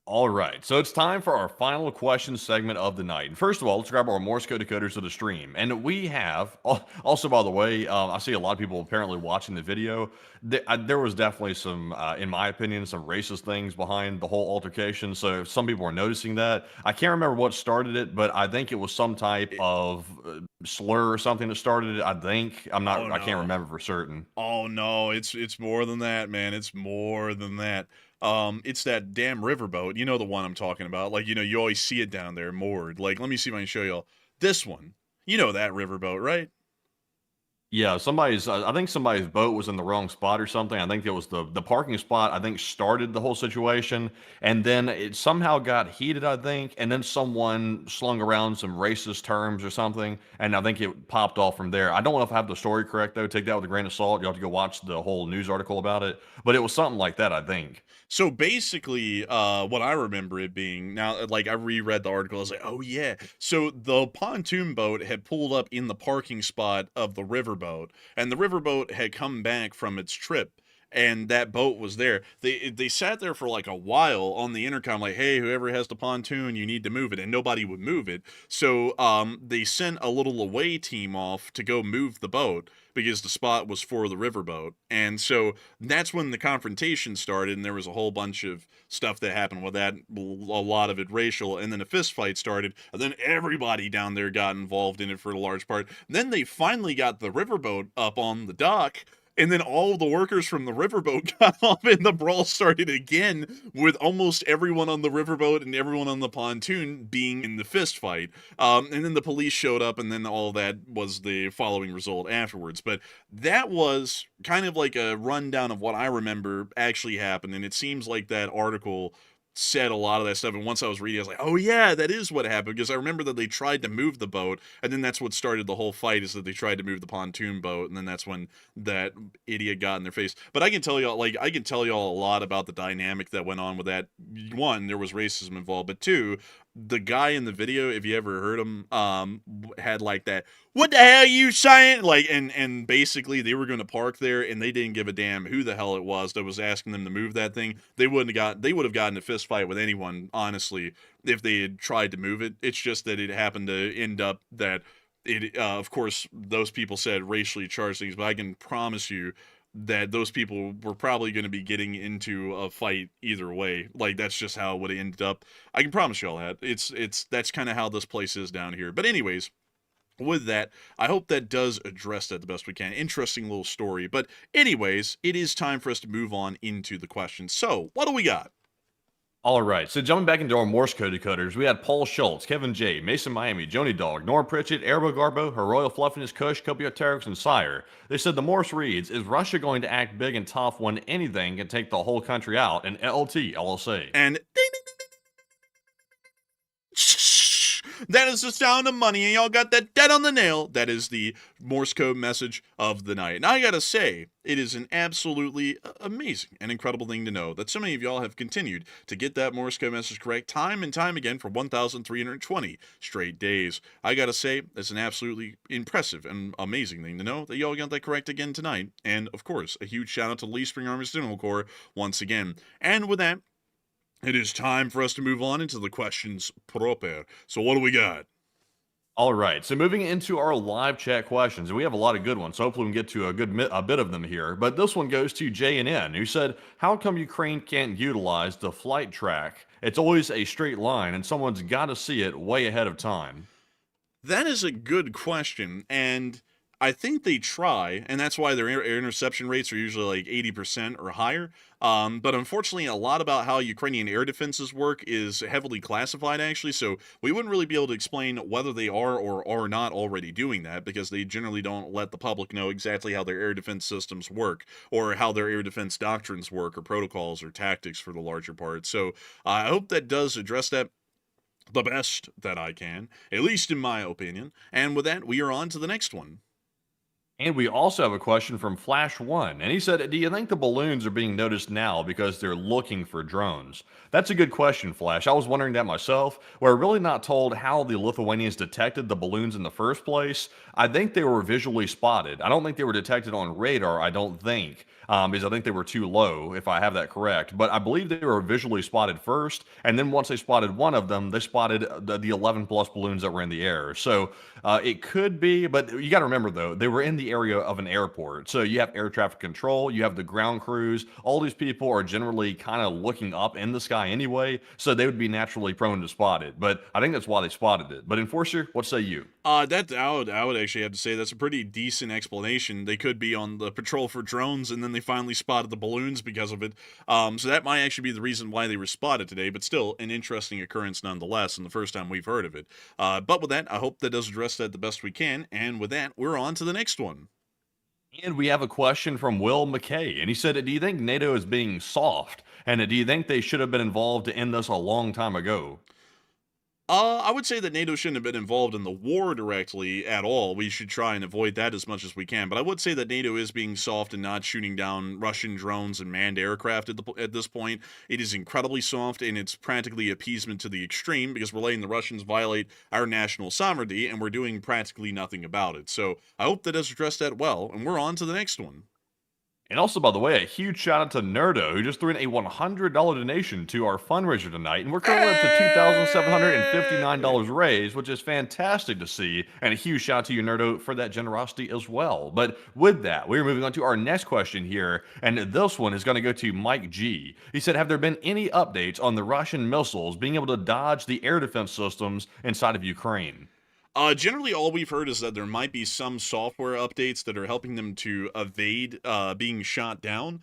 All right, so it's time for our final question segment of the night. And first of all, let's grab our Morse code decoders to the stream. And we have, also by the way, I see a lot of people apparently watching the video. There was definitely some, in my opinion, some racist things behind the whole altercation. So some people are noticing that. I can't remember what started it, but I think it was some type of slur or something that started it. I think I can't remember for certain. Oh no, it's more than that, man. It's more than that. It's that damn riverboat. You know the one I'm talking about. Like, you always see it down there moored. Like, let me see if I can show y'all. This one. You know that riverboat, right? Yeah, I think somebody's boat was in the wrong spot or something. I think it was the parking spot, I think, started the whole situation, and then it somehow got heated, I think, and then someone slung around some racist terms or something, and I think it popped off from there. I don't know if I have the story correct, though. Take that with a grain of salt. You'll have to go watch the whole news article about it, but it was something like that, I think. So basically, what I remember it being now, like I reread the article, I was like, oh yeah. So the pontoon boat had pulled up in the parking spot of the riverboat, and the riverboat had come back from its trip, and that boat was there. They sat there for like a while on the intercom, like, hey, whoever has the pontoon, you need to move it, and nobody would move it. So they sent a little away team off to go move the boat, because the spot was for the riverboat. And so that's when the confrontation started, and there was a whole bunch of stuff that happened with that, a lot of it racial, and then a fist fight started, and then everybody down there got involved in it for a large part. Then they finally got the riverboat up on the dock, and then all the workers from the riverboat got off, and the brawl started again, with almost everyone on the riverboat and everyone on the pontoon being in the fist fight. And then the police showed up, and then all that was the following result afterwards. But that was kind of like a rundown of what I remember actually happened, and it seems like that article said a lot of that stuff. And once I was reading, I was like, oh yeah, that is what happened, because I remember that they tried to move the boat, and then that's what started the whole fight, is that they tried to move the pontoon boat, and then that's when that idiot got in their face. But I can tell y'all a lot about the dynamic that went on with that. One, there was racism involved, but two, the guy in the video, if you ever heard him, had like that, what the hell are you saying? Like, and basically they were going to park there, and they didn't give a damn who the hell it was that was asking them to move that thing. They would have gotten a fist fight with anyone, honestly, if they had tried to move it. It's just that it happened to end up that it, of course, those people said racially charged things, but I can promise you that those people were probably going to be getting into a fight either way. Like, that's just how it would have ended up. I can promise y'all that. That's kind of how this place is down here. But anyways, with that, I hope that does address that the best we can. Interesting little story. But anyways, it is time for us to move on into the questions. So, what do we got? All right, so jumping back into our Morse code decoders, we had Paul Schultz, Kevin J, Mason Miami, Joni Dog, Norm Pritchett, Erbo Garbo, Her Royal Fluffiness Kush, Kopioteryx, and Sire. They said the Morse reads, is Russia going to act big and tough when anything can take the whole country out? And LT, LLC. And ding, ding, ding, ding. That is the sound of money, and y'all got that dead on the nail. That is the Morse code message of the night. And I gotta say, it is an absolutely amazing and incredible thing to know that so many of y'all have continued to get that Morse code message correct time and time again for 1,320 straight days. I gotta say, it's an absolutely impressive and amazing thing to know that y'all got that correct again tonight. And of course, a huge shout out to Lee Spring Army Signal Corps once again. And with that, it is time for us to move on into the questions proper. So what do we got? All right, so moving into our live chat questions, and we have a lot of good ones, so hopefully we can get to a bit of them here. But this one goes to JNN, who said, how come Ukraine can't utilize the flight track? It's always a straight line, and someone's got to see it way ahead of time. That is a good question, and I think they try, and that's why their air interception rates are usually like 80% or higher. But unfortunately, a lot about how Ukrainian air defenses work is heavily classified, actually, so we wouldn't really be able to explain whether they are or are not already doing that, because they generally don't let the public know exactly how their air defense systems work, or how their air defense doctrines work, or protocols, or tactics for the larger part. So I hope that does address that the best that I can, at least in my opinion. And with that, we are on to the next one. And we also have a question from Flash One, and he said, "Do you think the balloons are being noticed now because they're looking for drones?" That's a good question, Flash. I was wondering that myself. We're really not told how the Lithuanians detected the balloons in the first place. I think they were visually spotted. I don't think they were detected on radar. I don't think. Because I think they were too low, if I have that correct. But I believe they were visually spotted first, and then once they spotted one of them, they spotted the 11 plus balloons that were in the air. So it could be, but you got to remember though, they were in the area of an airport. So you have air traffic control, you have the ground crews. All these people are generally kind of looking up in the sky anyway, so they would be naturally prone to spot it. But I think that's why they spotted it. But Enforcer, what say you? That I would actually have to say that's a pretty decent explanation. They could be on the patrol for drones, and then they finally spotted the balloons because of it. So that might actually be the reason why they were spotted today. But still, an interesting occurrence nonetheless, and the first time we've heard of it. But with that, I hope that does address that the best we can. And with that, we're on to the next one. And we have a question from Will McKay, and he said, "Do you think NATO is being soft? And do you think they should have been involved to end this a long time ago?" I would say that NATO shouldn't have been involved in the war directly at all. We should try and avoid that as much as we can. But I would say that NATO is being soft and not shooting down Russian drones and manned aircraft at this point. It is incredibly soft, and it's practically appeasement to the extreme because we're letting the Russians violate our national sovereignty, and we're doing practically nothing about it. So I hope that does address that well, and we're on to the next one. And also, by the way, a huge shout out to Nerdo, who just threw in a $100 donation to our fundraiser tonight. And we're currently up to $2,759 raised, which is fantastic to see. And a huge shout out to you, Nerdo, for that generosity as well. But with that, we're moving on to our next question here. And this one is going to go to Mike G. He said, "Have there been any updates on the Russian missiles being able to dodge the air defense systems inside of Ukraine?" Generally, all we've heard is that there might be some software updates that are helping them to evade being shot down,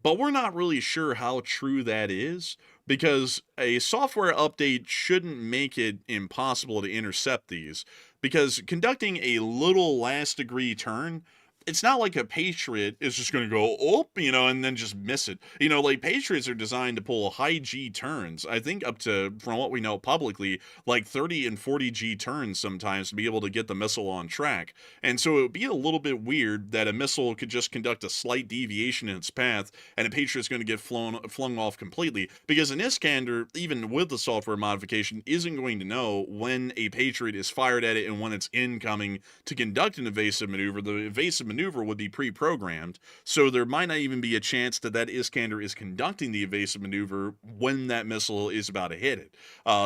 but we're not really sure how true that is because a software update shouldn't make it impossible to intercept these. Because conducting a little last degree turn, it's not like a Patriot is just going to go up, and then just miss it. Like Patriots are designed to pull high G turns. I think up to, from what we know publicly, like 30 and 40 G turns sometimes to be able to get the missile on track. And so it would be a little bit weird that a missile could just conduct a slight deviation in its path and a Patriot's going to get flung off completely. Because an Iskander, even with the software modification, isn't going to know when a Patriot is fired at it and when it's incoming to conduct an evasive maneuver. The evasive maneuver would be pre-programmed, so there might not even be a chance that Iskander is conducting the evasive maneuver when that missile is about to hit it.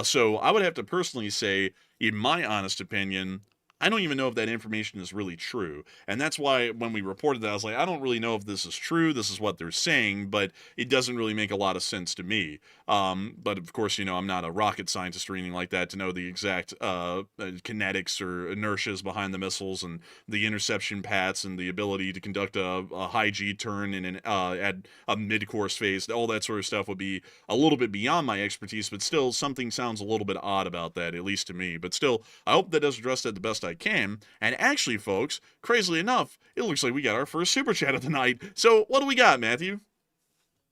So I would have to personally say, in my honest opinion, I don't even know if that information is really true. And that's why when we reported that, I was like, I don't really know if this is true. This is what they're saying, but it doesn't really make a lot of sense to me. But of course, I'm not a rocket scientist or anything like that to know the exact kinetics or inertias behind the missiles and the interception paths and the ability to conduct a high G turn in at a mid-course phase. All that sort of stuff would be a little bit beyond my expertise, but still something sounds a little bit odd about that, at least to me. But still, I hope that does address that the best I can. And actually, folks, crazily enough, it looks like we got our first super chat of the night. So what do we got, Matthew?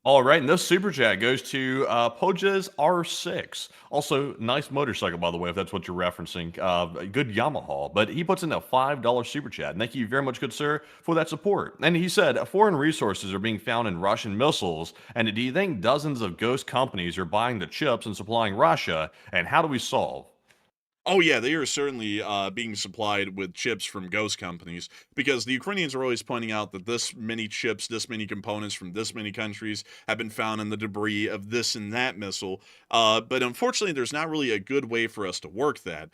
All right, and this super chat goes to Pojes R6. Also, nice motorcycle, by the way, if that's what you're referencing. Good Yamaha. But he puts in a $5 super chat. And thank you very much, good sir, for that support. And he said, "Foreign resources are being found in Russian missiles. And do you think dozens of ghost companies are buying the chips and supplying Russia? And how do we solve?" Oh yeah, they are certainly being supplied with chips from ghost companies because the Ukrainians are always pointing out that this many chips, this many components from this many countries have been found in the debris of this and that missile. But unfortunately, there's not really a good way for us to work that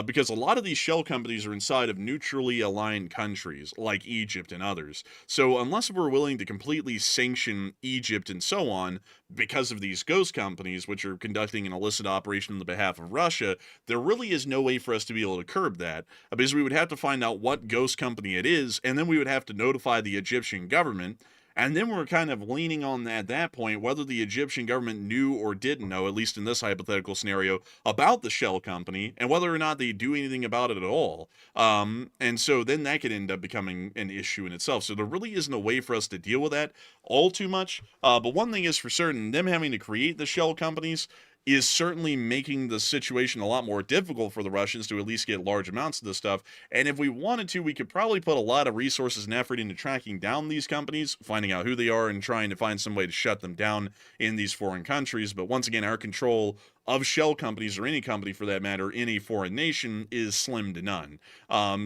because a lot of these shell companies are inside of neutrally aligned countries like Egypt and others. So unless we're willing to completely sanction Egypt and so on because of these ghost companies, which are conducting an illicit operation on the behalf of Russia, there really is no way for us to be able to curb that because we would have to find out what ghost company it is, and then we would have to notify the Egyptian government. And then we're kind of leaning on at that point whether the Egyptian government knew or didn't know, at least in this hypothetical scenario, about the shell company and whether or not they do anything about it at all. And so then that could end up becoming an issue in itself. So there really isn't a way for us to deal with that all too much. But one thing is for certain, them having to create the shell companies is certainly making the situation a lot more difficult for the Russians to at least get large amounts of this stuff. And if we wanted to, we could probably put a lot of resources and effort into tracking down these companies, finding out who they are, and trying to find some way to shut them down in these foreign countries. But once again, our control of shell companies, or any company for that matter, in a foreign nation is slim to none.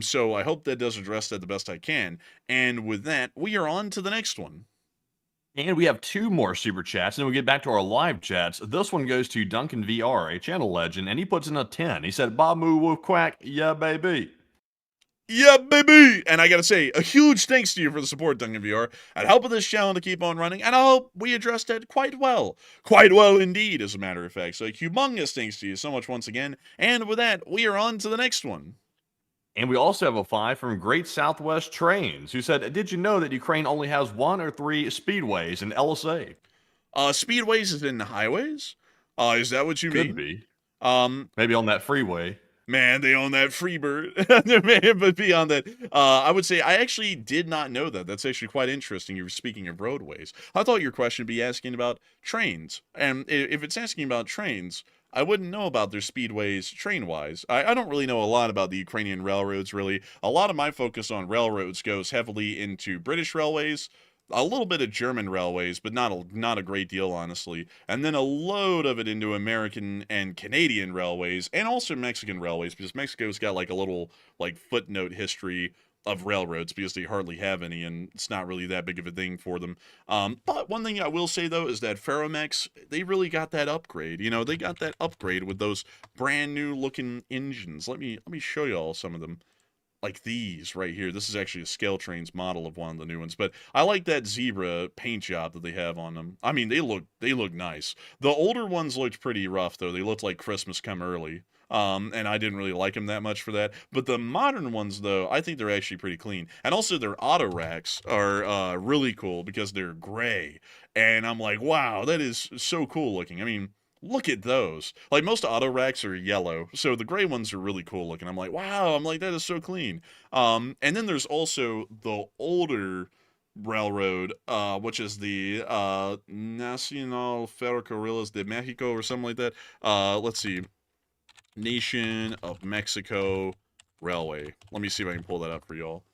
So I hope that does address that the best I can. And with that, we are on to the next one. And we have 2 more super chats, and then we get back to our live chats. This one goes to Duncan VR, a channel legend, and he puts in a 10. He said, Bamu Wolf Quack, yeah, baby. Yeah, baby! And I gotta say, a huge thanks to you for the support, Duncan VR, and helping this channel to keep on running, and I hope we addressed it quite well. Quite well indeed, as a matter of fact. So humongous thanks to you so much once again. And with that, we are on to the next one. And we also have a 5 from Great Southwest Trains, who said, did you know that Ukraine only has 1 or 3 speedways in LSA? Speedways is in the highways? Is that what you mean? Could be. Maybe on that freeway. Man, they own that Freebird. But beyond that, I would say I actually did not know that. That's actually quite interesting. You were speaking of roadways. I thought your question would be asking about trains. And if it's asking about trains, I wouldn't know about their speedways train-wise. I don't really know a lot about the Ukrainian railroads, really. A lot of my focus on railroads goes heavily into British railways, a little bit of German railways, but not a great deal, honestly. And then a load of it into American and Canadian railways, and also Mexican railways, because Mexico's got like a little like footnote history of railroads, because they hardly have any, and it's not really that big of a thing for them. But one thing I will say, though, is that Ferromex, they really got that upgrade. You know, they got that upgrade with those brand new looking engines. Let me show you all some of them. Like these right here. This is actually a Scale Trains model of one of the new ones, but I like that zebra paint job that they have on them. I mean, they look nice. The older ones looked pretty rough, though. They looked like Christmas come early. And I didn't really like them that much for that. But the modern ones, though, I think they're actually pretty clean. And also their auto racks are really cool because they're gray. And I'm like, wow, that is so cool looking. I mean, look at those. Like, most auto racks are yellow, so the gray ones are really cool looking. I'm like, wow, I'm like, that is so clean. And then there's also the older railroad, which is the Nacional Ferrocarriles de Mexico or something like that. Let's see. Nation of Mexico Railway. Let me see if I can pull that up for y'all.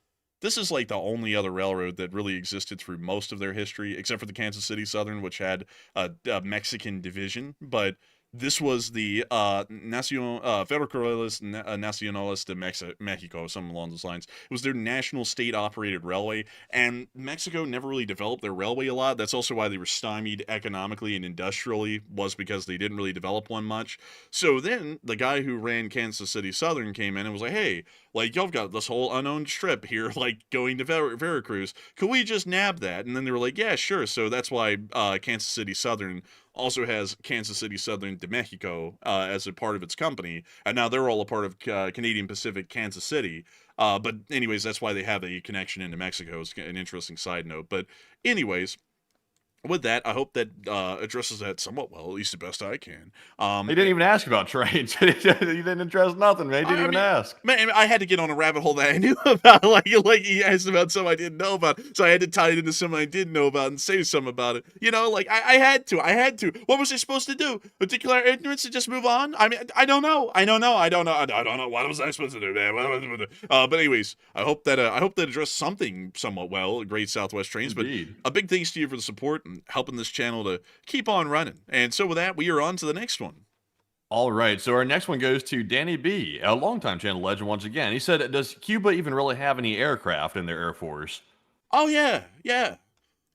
This is like the only other railroad that really existed through most of their history, except for the Kansas City Southern, which had a Mexican division. But this was the Ferrocarriles Nacionales de Mexico, something along those lines. It was their national state-operated railway, and Mexico never really developed their railway a lot. That's also why they were stymied economically and industrially, was because they didn't really develop one much. So then, the guy who ran Kansas City Southern came in and was like, hey, like, y'all got this whole unowned strip here, like, going to Veracruz. Could we just nab that? And then they were like, yeah, sure. So that's why Kansas City Southern also has Kansas City Southern de Mexico as a part of its company, and now they're all a part of Canadian Pacific Kansas City. But anyways, that's why they have a connection into Mexico. It's an interesting side note. But anyways, with that, I hope that addresses that somewhat well, at least the best I can. They didn't even ask about trains. He didn't address nothing, man. He didn't even ask. Man, I had to get on a rabbit hole that I knew about. Like he asked about something I didn't know about, so I had to tie it into something I did know about and say something about it. You know, like I had to. What was I supposed to do? Declare ignorance and just move on? I mean, I don't know. I don't know. What was I supposed to do, man? But anyways, I hope that addressed something somewhat well. Great Southwest Trains. Indeed. But a big thanks to you for the support and helping this channel to keep on running. And so with that, we are on to the next one. All right, so our next one goes to Danny B, a longtime channel legend once again. He said, does Cuba even really have any aircraft in their Air Force? Oh, yeah,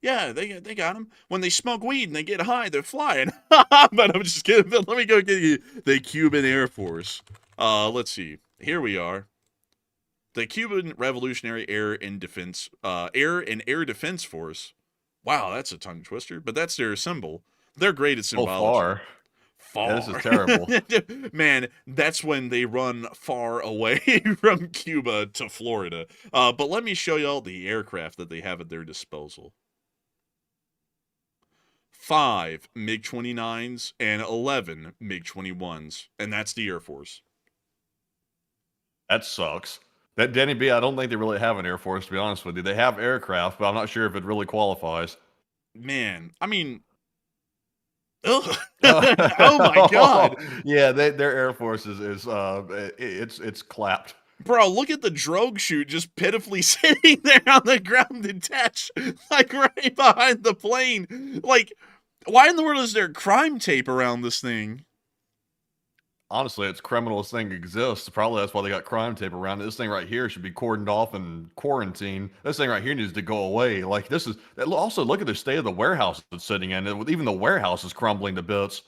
they got them. When they smoke weed and they get high, they're flying. But I'm just kidding. Let me go get you the Cuban Air Force. Let's see. Here we are. The Cuban Revolutionary Air and Air Defense Force. Wow, that's a tongue twister, but that's their symbol. They're great at symbology. Far. Yeah, this is terrible. Man, that's when they run far away from Cuba to Florida. But let me show y'all the aircraft that they have at their disposal. 5 MiG-29s and 11 MiG-21s, and that's the Air Force. That sucks. That Danny B, I don't think they really have an Air Force, to be honest with you. They have aircraft, but I'm not sure if it really qualifies. Man, I mean, Ugh. Oh my God. Yeah, their Air Force it's clapped. Bro, look at the drogue chute just pitifully sitting there on the ground detached, like right behind the plane. Like, why in the world is there crime tape around this thing? Honestly, it's criminal this thing exists. Probably that's why they got crime tape around it. This thing right here should be cordoned off and quarantined. This thing right here needs to go away. Like this is also look at the state of the warehouse it's sitting in. Even the warehouse is crumbling to bits.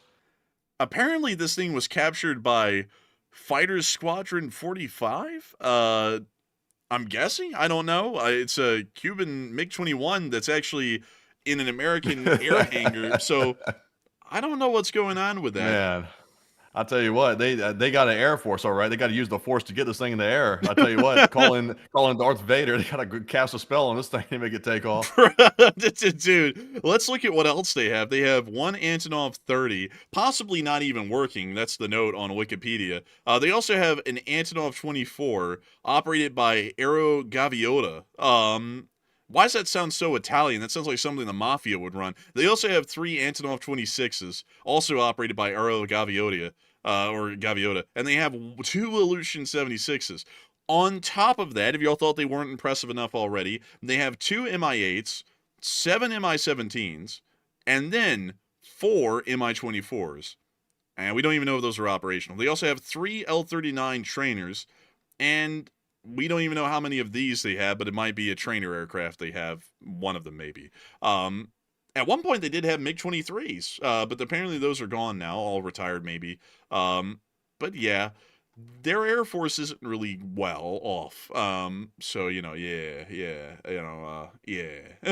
Apparently, this thing was captured by Fighter Squadron 45. I'm guessing. I don't know. It's a Cuban MiG-21 that's actually in an American air hangar. So I don't know what's going on with that. Man, I'll tell you what, they got an Air Force, all right. They got to use the Force to get this thing in the air. I'll tell you what, call in Darth Vader. They got to cast a spell on this thing to make it take off. Dude, let's look at what else they have. They have one Antonov 30, possibly not even working. That's the note on Wikipedia. They also have an Antonov 24, operated by Aero Gaviota. Why does that sound so Italian? That sounds like something the Mafia would run. They also have 3 Antonov 26s, also operated by Aero Gaviota, and they have 2 Ilyushin 76s. On top of that, if y'all thought they weren't impressive enough already, they have 2 Mi-8s, 7 Mi-17s, and then 4 Mi-24s. And we don't even know if those are operational. They also have 3 L-39 trainers, and we don't even know how many of these they have, but it might be a trainer aircraft they have. One of them, maybe. At one point, they did have MiG-23s, but apparently those are gone now, all retired maybe. But yeah, their Air Force isn't really well off. So, yeah.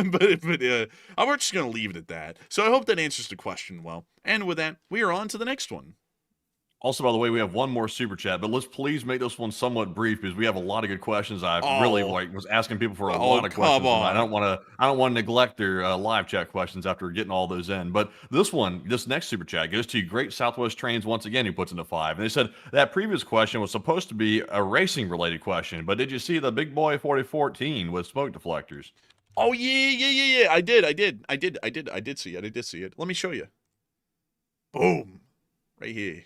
but we're just going to leave it at that. So I hope that answers the question well. And with that, we are on to the next one. Also, by the way, we have one more super chat, but let's please make this one somewhat brief because we have a lot of good questions. I really was asking people for a lot of questions. I don't want to neglect their live chat questions after getting all those in. But this next super chat goes to Great Southwest Trains once again, who puts in a 5. And they said that previous question was supposed to be a racing related question, but did you see the Big Boy 4014 with smoke deflectors? Oh yeah. I did see it. Let me show you. Boom, right here.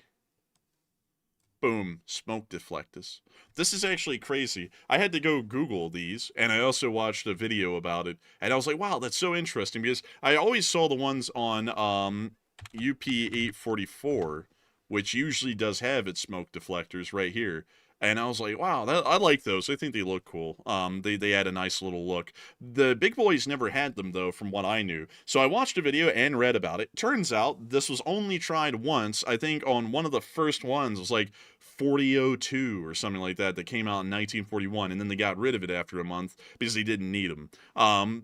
Boom, smoke deflectors. This is actually crazy. I had to go Google these, and I also watched a video about it, and I was like, wow, that's so interesting, because I always saw the ones on UP-844, which usually does have its smoke deflectors right here. And I was like, wow, I like those. I think they look cool. They add a nice little look. The big boys never had them, though, from what I knew. So I watched a video and read about it. Turns out this was only tried once. I think on one of the first ones. It was like 4002 or something like that came out in 1941, and then they got rid of it after a month because they didn't need them.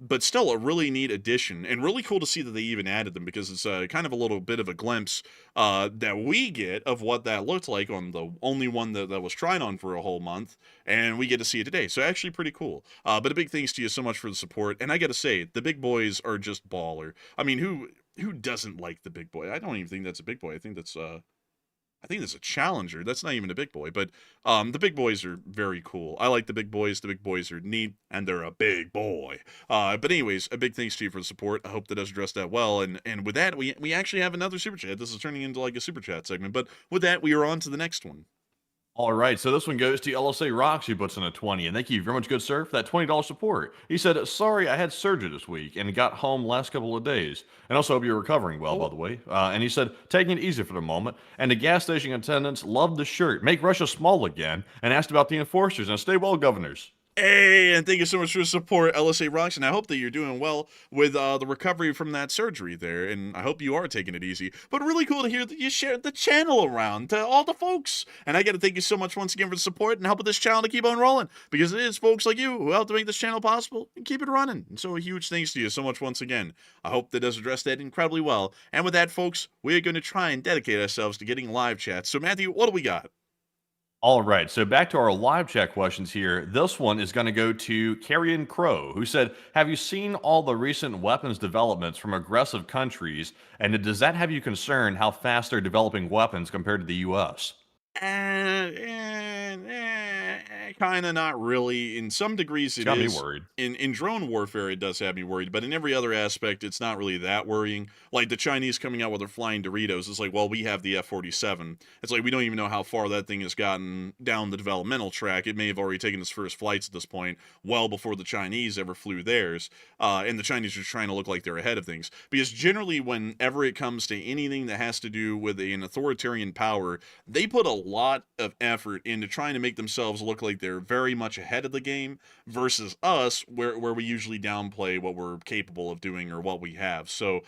But still a really neat addition, and really cool to see that they even added them, because it's kind of a little bit of a glimpse that we get of what that looked like on the only one that was tried on for a whole month, and we get to see it today. So actually pretty cool. But a big thanks to you so much for the support, and I gotta say, the big boys are just baller. I mean, who doesn't like the big boy? I don't even think that's a big boy. I think that's a Challenger. That's not even a big boy, but the big boys are very cool. I like the big boys. The big boys are neat, and they're a big boy. But anyways, a big thanks to you for the support. I hope that does address that well. And with that, we actually have another super chat. This is turning into like a super chat segment. But with that, we are on to the next one. All right, so this one goes to LSA Rocks, who puts in a 20, and thank you very much, good sir, for that $20 support. He said, sorry, I had surgery this week and got home last couple of days, and also hope you're recovering well, by the way. And he said, taking it easy for the moment, and the gas station attendants loved the shirt, make Russia small again, and asked about the enforcers, and stay well, governors. Hey, and thank you so much for the support, LSA Rocks, and I hope that you're doing well with the recovery from that surgery there, and I hope you are taking it easy. But really cool to hear that you shared the channel around to all the folks, and I got to thank you so much once again for the support and helping this channel to keep on rolling, because it is folks like you who help to make this channel possible and keep it running. And so a huge thanks to you so much once again. I hope that does address that incredibly well. And with that, folks, we're going to try and dedicate ourselves to getting live chats. So Matthew, what do we got? All right, so back to our live chat questions here. This one is going to go to Carrion Crow, who said, have you seen all the recent weapons developments from aggressive countries, and does that have you concerned how fast they're developing weapons compared to the U.S.? Kind of, not really. In some degrees, It's it got me is. worried. In drone warfare, it does have me worried, but in every other aspect, it's not really that worrying. Like the Chinese coming out with their flying Doritos, it's like, well, we have the F-47. It's like we don't even know how far that thing has gotten down the developmental track. It may have already taken its first flights at this point, well before the Chinese ever flew theirs. And the Chinese are trying to look like they're ahead of things. Because generally, whenever it comes to anything that has to do with an authoritarian power, they put a lot of effort into trying to make themselves look like they're very much ahead of the game versus us, where we usually downplay what we're capable of doing or what we have. So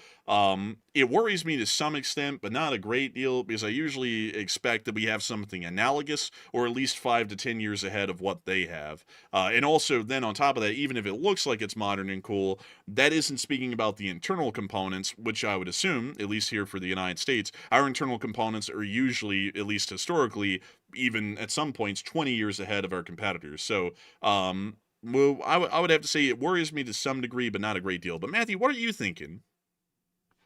it worries me to some extent, but not a great deal, because I usually expect that we have something analogous, or at least 5 to 10 years ahead of what they have. And also, then on top of that, even if it looks like it's modern and cool, that isn't speaking about the internal components, which I would assume, at least here for the United States, our internal components are usually, at least historically, even at some points, 20 years ahead of our competitors. So, well, I would have to say it worries me to some degree, but not a great deal. But Matthew, what are you thinking?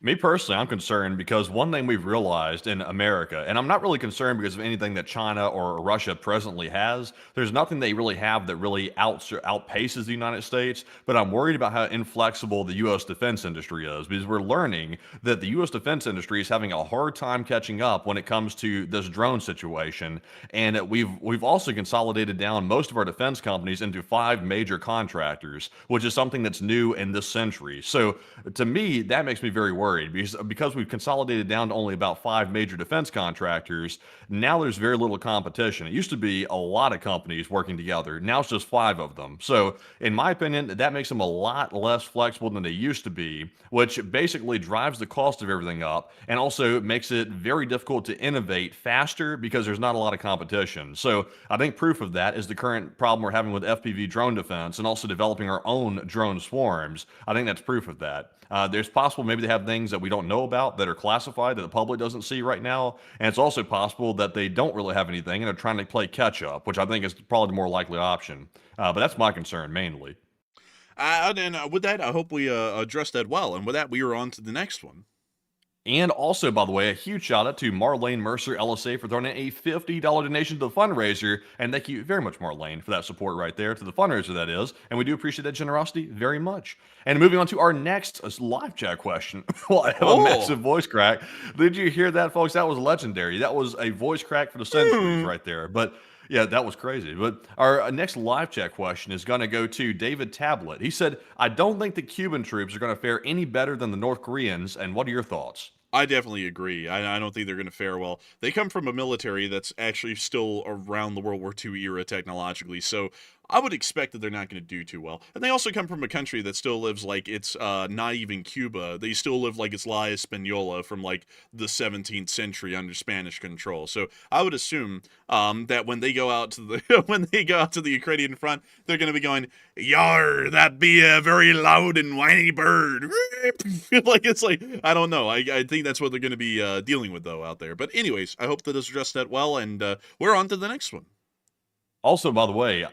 Me personally, I'm concerned because one thing we've realized in America, and I'm not really concerned because of anything that China or Russia presently has. There's nothing they really have that really outpaces the United States, but I'm worried about how inflexible the U.S. defense industry is, because we're learning that the U.S. defense industry is having a hard time catching up when it comes to this drone situation. And we've also consolidated down most of our defense companies into 5 major contractors, which is something that's new in this century. So to me, that makes me very worried, because we've consolidated down to only about 5 major defense contractors. Now there's very little competition. It used to be a lot of companies working together. Now it's just 5 of them. So in my opinion, that makes them a lot less flexible than they used to be, which basically drives the cost of everything up, and also makes it very difficult to innovate faster because there's not a lot of competition. So I think proof of that is the current problem we're having with FPV drone defense, and also developing our own drone swarms. I think that's proof of that. There's possible maybe they have things that we don't know about that are classified that the public doesn't see right now. And it's also possible that they don't really have anything and are trying to play catch up, which I think is probably the more likely option. But that's my concern mainly. And with that, I hope we addressed that well. And with that, we are on to the next one. And also, by the way, a huge shout out to Marlene Mercer, LSA, for throwing in a $50 donation to the fundraiser. And thank you very much, Marlene, for that support right there, to the fundraiser, that is. And we do appreciate that generosity very much. And moving on to our next live chat question. Well, I have a massive voice crack. Did you hear that, folks? That was legendary. That was a voice crack for the centuries right there. But yeah, that was crazy. But our next live chat question is going to go to David Tablet. He said, I don't think the Cuban troops are going to fare any better than the North Koreans. And what are your thoughts? I definitely agree. I don't think they're going to fare well. They come from a military that's actually still around the World War II era technologically, so I would expect that they're not going to do too well. And they also come from a country that still lives like it's not even Cuba. They still live like it's La Española from like the 17th century under Spanish control. So I would assume that when they go out to the Ukrainian front, they're going to be going, "Yar, that be a very loud and whiny bird." Like it's like, I don't know. I think that's what they're going to be dealing with though out there. But anyways, I hope that is addressed that well, and we're on to the next one. Also, by the way,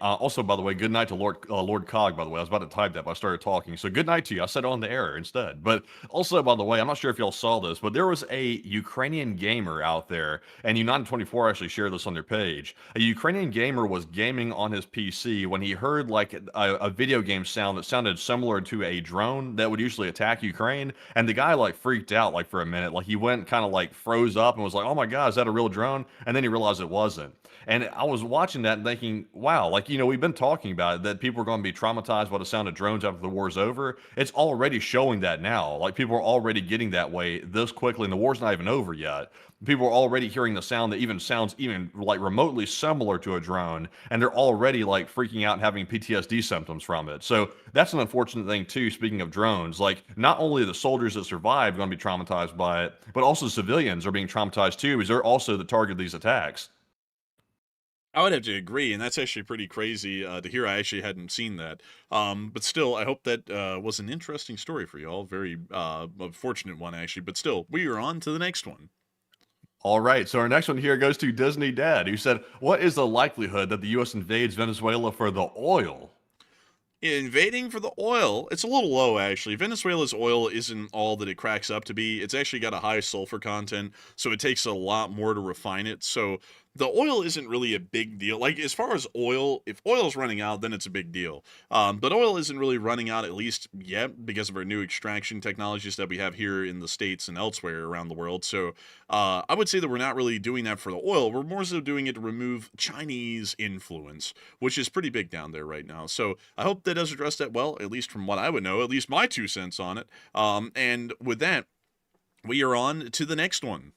good night to Lord Cog, by the way. I was about to type that, but I started talking. So good night to you. I said on the air instead. But also, by the way, I'm not sure if y'all saw this, but there was a Ukrainian gamer out there, and United24 actually shared this on their page. A Ukrainian gamer was gaming on his PC when he heard like a video game sound that sounded similar to a drone that would usually attack Ukraine. And the guy like freaked out like for a minute. Like he went kind of like froze up and was like, "Oh my God, is that a real drone?" And then he realized it wasn't. And I was watching that and thinking, wow, like, we've been talking about it, that people are going to be traumatized by the sound of drones after the war's over. It's already showing that now. Like, people are already getting that way this quickly, and the war's not even over yet. People are already hearing the sound that even sounds even like remotely similar to a drone, and they're already like freaking out and having PTSD symptoms from it. So that's an unfortunate thing too, speaking of drones. Like, not only the soldiers that survive are going to be traumatized by it, but also civilians are being traumatized too, because they're also the target of these attacks. I would have to agree, and that's actually pretty crazy to hear. I actually hadn't seen that. But still, I hope that was an interesting story for you all. Very fortunate one, actually. But still, we are on to the next one. All right, so our next one here goes to Disney Dad, who said, what is the likelihood that the U.S. invades Venezuela for the oil? Invading for the oil, it's a little low, actually. Venezuela's oil isn't all that it cracks up to be. It's actually got a high sulfur content, so it takes a lot more to refine it. So the oil isn't really a big deal. Like, as far as oil, if oil's running out, then it's a big deal. But oil isn't really running out, at least yet, because of our new extraction technologies that we have here in the States and elsewhere around the world. So I would say that we're not really doing that for the oil. We're more so doing it to remove Chinese influence, which is pretty big down there right now. So I hope that does address that well, at least from what I would know, at least my 2 cents on it. And with that, we are on to the next one.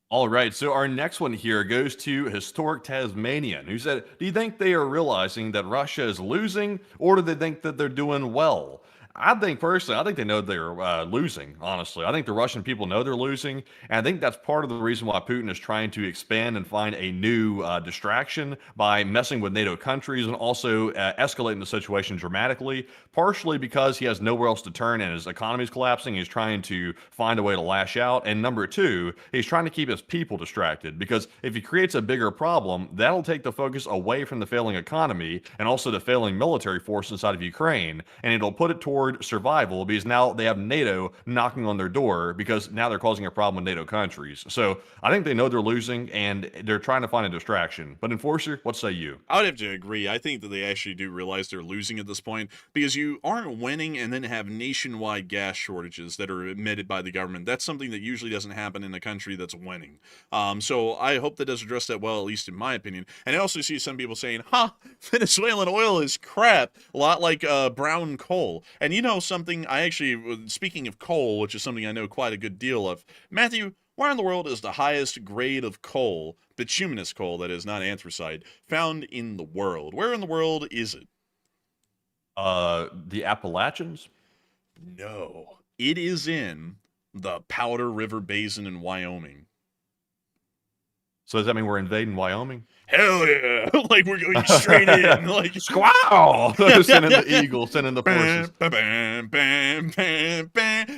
All right, so our next one here goes to Historic Tasmanian, who said, do you think they are realizing that Russia is losing, or do they think that they're doing well? I think personally, I think they know they're losing, honestly. I think the Russian people know they're losing, and I think that's part of the reason why Putin is trying to expand and find a new distraction by messing with NATO countries and also escalating the situation dramatically, partially because he has nowhere else to turn and his economy is collapsing. He's trying to find a way to lash out. And number two, he's trying to keep his people distracted, because if he creates a bigger problem, that'll take the focus away from the failing economy and also the failing military force inside of Ukraine, and it'll put it toward survival, because now they have NATO knocking on their door because now they're causing a problem with NATO countries. So I think they know they're losing and they're trying to find a distraction. But Enforcer, what say you? I would have to agree. I think that they actually do realize they're losing at this point, because you aren't winning and then have nationwide gas shortages that are admitted by the government. That's something that usually doesn't happen in a country that's winning. So I hope that does address that well, at least in my opinion. And I also see some people saying, Venezuelan oil is crap, a lot like brown coal. And you know something, I actually, speaking of coal, which is something I know quite a good deal of, Matthew, where in the world is the highest grade of coal, bituminous coal, that is, not anthracite, found in the world? Where in the world is it? The Appalachians? No. It is in the Powder River Basin in Wyoming. So does that mean we're invading Wyoming? Hell yeah! Like, we're going straight in. Like, squaw! Sending the eagles, sending the forces.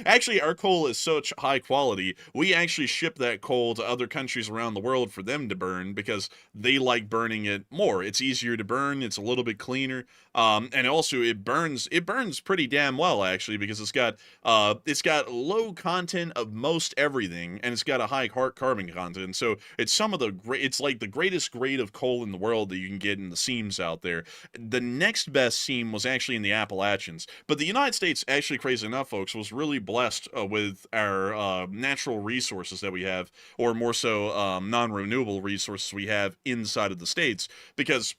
Actually, our coal is such high quality, we actually ship that coal to other countries around the world for them to burn, because they like burning it more. It's easier to burn, it's a little bit cleaner, and also it burns pretty damn well, actually, because it's got low content of most everything, and it's got a high carbon content. So it's it's like the greatest grade of coal in the world that you can get in the seams out there. The next best seam was actually in the Appalachians, but the United States, actually, crazy enough, folks, was really blessed with our natural resources that we have, or more so non-renewable resources we have inside of the States, because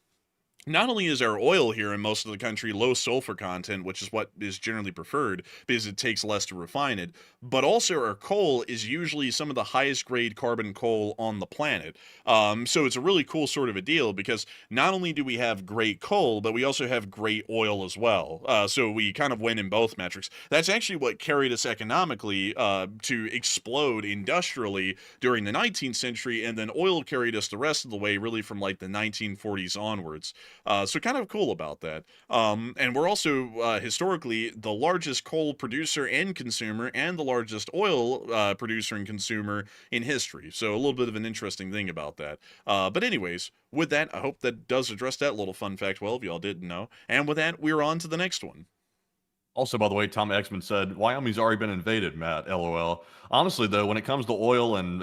not only is our oil here in most of the country low sulfur content, which is what is generally preferred because it takes less to refine it, but also our coal is usually some of the highest grade carbon coal on the planet. So it's a really cool sort of a deal, because not only do we have great coal, but we also have great oil as well. So we kind of win in both metrics. That's actually what carried us economically to explode industrially during the 19th century, and then oil carried us the rest of the way, really from like the 1940s onwards. So kind of cool about that. And we're also historically the largest coal producer and consumer, and the largest oil producer and consumer in history. So a little bit of an interesting thing about that. But anyways, with that, I hope that does address that little fun fact well, if y'all didn't know. And with that, we're on to the next one. Also, by the way, Tom Exman said, Wyoming's already been invaded, Matt, LOL. Honestly, though, when it comes to oil and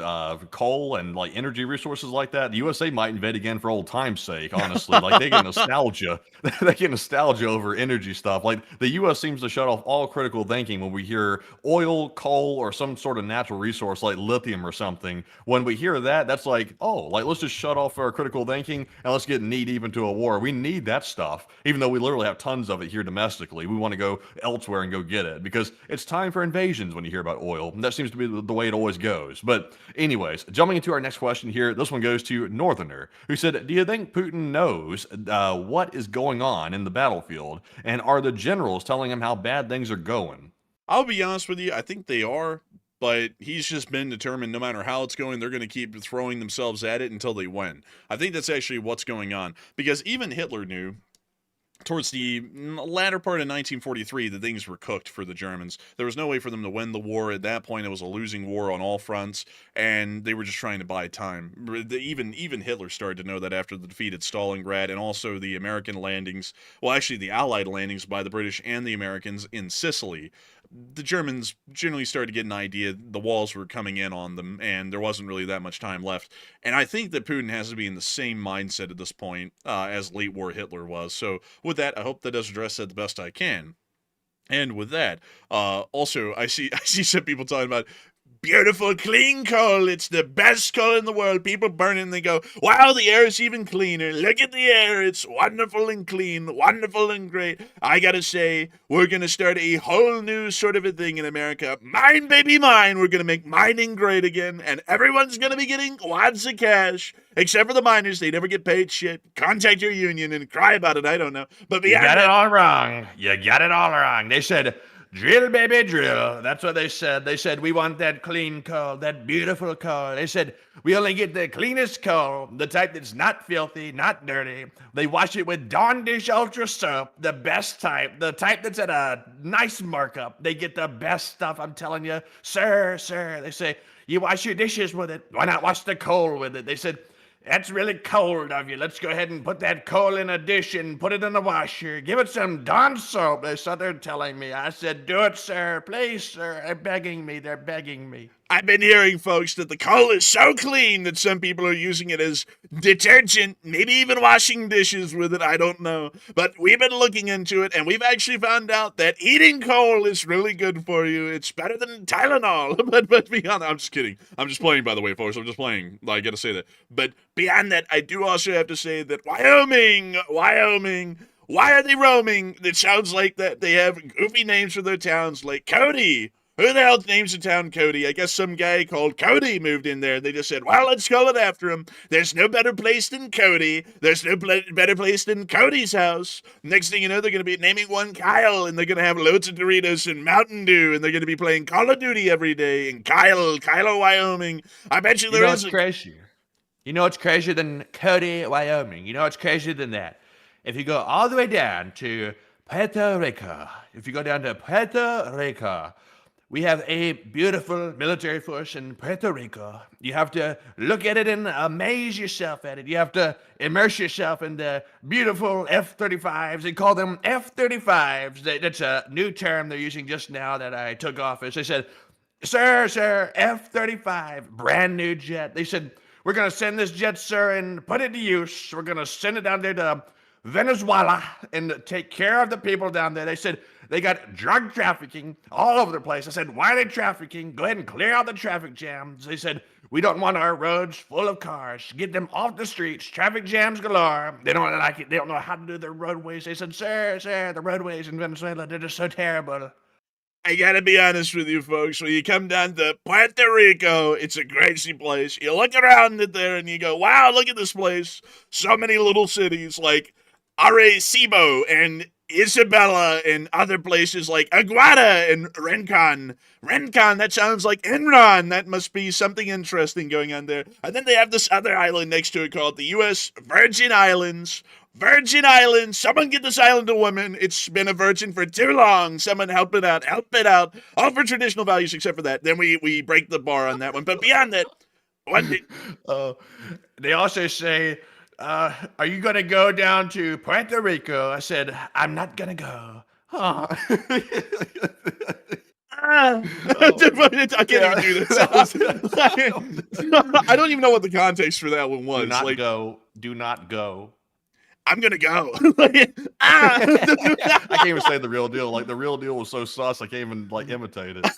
coal and like energy resources like that, the USA might invade again for old time's sake, honestly. Like, they get nostalgia. They get nostalgia over energy stuff. Like, the US seems to shut off all critical thinking when we hear oil, coal, or some sort of natural resource like lithium or something. When we hear that, that's like, oh, like, let's just shut off our critical thinking and let's get knee deep into a war. We need that stuff, even though we literally have tons of it here domestically. We want to go elsewhere and go get it, because it's time for invasions when you hear about oil. And that seems to be the way it always goes. But anyways, jumping into our next question here, this one goes to Northerner, who said, do you think Putin knows what is going on in the battlefield, and are the generals telling him how bad things are going? I'll be honest with you, I think they are, but he's just been determined no matter how it's going, they're going to keep throwing themselves at it until they win. I think that's actually what's going on, because even Hitler knew towards the latter part of 1943 that things were cooked for the Germans. There was no way for them to win the war. At that point, it was a losing war on all fronts, and they were just trying to buy time. Even Hitler started to know that after the defeat at Stalingrad, and also the American landings, well, actually the Allied landings by the British and the Americans in Sicily. the Germans generally started to get an idea the walls were coming in on them, and there wasn't really that much time left. And I think that Putin has to be in the same mindset at this point as late war Hitler was. So with that, I hope that does address that the best I can. And with that, also I see some people talking about beautiful clean coal. It's the best coal in the world. People burn it and they go, wow, the air is even cleaner. Look at the air. It's wonderful and clean, wonderful and great. I gotta say, we're gonna start a whole new sort of a thing in America. Mine, baby, mine. We're gonna make mining great again, and everyone's gonna be getting lots of cash. Except for the miners, they never get paid shit. Contact your union and cry about it. I don't know. But You got it all wrong. You got it all wrong. They said, drill, baby, drill. That's what they said. They said, we want that clean coal, that beautiful coal. They said, we only get the cleanest coal, the type that's not filthy, not dirty. They wash it with Dawn Dish Ultra Soap, the best type, the type that's at a nice markup. They get the best stuff, I'm telling you. Sir, they say, you wash your dishes with it. Why not wash the coal with it? They said, that's really cold of you. Let's go ahead and put that coal in a dish and put it in the washer. Give it some Dawn soap. That's what they're telling me. I said, do it, sir. Please, sir. They're begging me. They're begging me. I've been hearing, folks, that the coal is so clean that some people are using it as detergent, maybe even washing dishes with it, I don't know. But we've been looking into it, and we've actually found out that eating coal is really good for you. It's better than Tylenol. But beyond that, I'm just kidding. I'm just playing, by the way, folks. I'm just playing. I gotta say that. But beyond that, I do also have to say that Wyoming, why are they roaming? It sounds like that they have goofy names for their towns, like Cody. Who the hell names a town Cody? I guess some guy called Cody moved in there. They just said, well, let's call it after him. There's no better place than Cody. There's no better place than Cody's house. Next thing you know, they're going to be naming one Kyle, and they're going to have loads of Doritos and Mountain Dew, and they're going to be playing Call of Duty every day. And Kyle, Wyoming. I bet you there is crazier. You know what's crazier than Cody, Wyoming? You know what's crazier than that? If you go all the way down to Puerto Rico, we have a beautiful military force in Puerto Rico. You have to look at it and amaze yourself at it. You have to immerse yourself in the beautiful F-35s. They call them F-35s. That's a new term they're using just now that I took office. They said, sir, F-35, brand new jet. They said, we're going to send this jet, sir, and put it to use. We're going to send it down there to Venezuela and take care of the people down there. They said, they got drug trafficking all over the place. I said, why are they trafficking? Go ahead and clear out the traffic jams. They said, we don't want our roads full of cars. Get them off the streets. Traffic jams galore. They don't like it. They don't know how to do their roadways. They said, sir, the roadways in Venezuela, they're just so terrible. I gotta be honest with you folks, when you come down to Puerto Rico, it's a crazy place. You look around it there and you go, wow, look at this place. So many little cities like Arecibo and Isabela and other places like Aguada and Rincon. Rincon, that sounds like Enron. That must be something interesting going on there. And then they have this other island next to it called the U.S. Virgin Islands. Virgin Islands. Someone get this island a woman. It's been a virgin for too long. Someone help it out. All for traditional values except for that. Then we break the bar on that one. But beyond that, they also say, are you going to go down to Puerto Rico? I said, I'm not going to go. Oh. I can't even do this. I don't even know what the context for that one was. Do not go. I'm gonna go. I can't even say the real deal. Like the real deal was so sus, I can't even imitate it.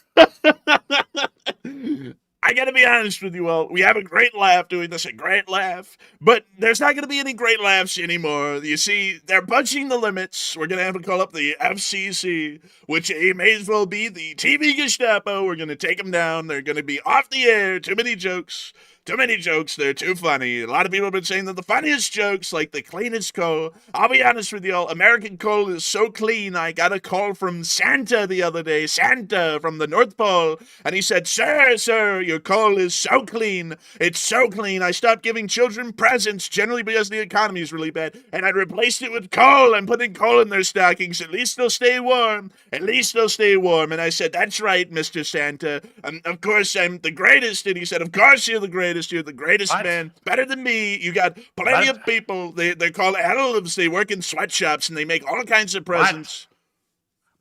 I gotta be honest with you all. We have a great laugh doing this, a great laugh. But there's not gonna be any great laughs anymore. You see, they're punching the limits. We're gonna have to call up the FCC, which may as well be the TV Gestapo. We're gonna take them down. They're gonna be off the air. Too many jokes. They're too funny. A lot of people have been saying that the funniest jokes, like the cleanest coal. I'll be honest with y'all, American coal is so clean, I got a call from Santa the other day, Santa from the North Pole, and he said, sir, your coal is so clean. It's so clean. I stopped giving children presents, generally because the economy is really bad, and I replaced it with coal. I'm putting coal in their stockings. At least they'll stay warm. And I said, that's right, Mr. Santa. Of course, I'm the greatest. And he said, of course you're the greatest. You're the greatest man, better than me. You got plenty of people. They're called elves. They work in sweatshops and they make all kinds of presents.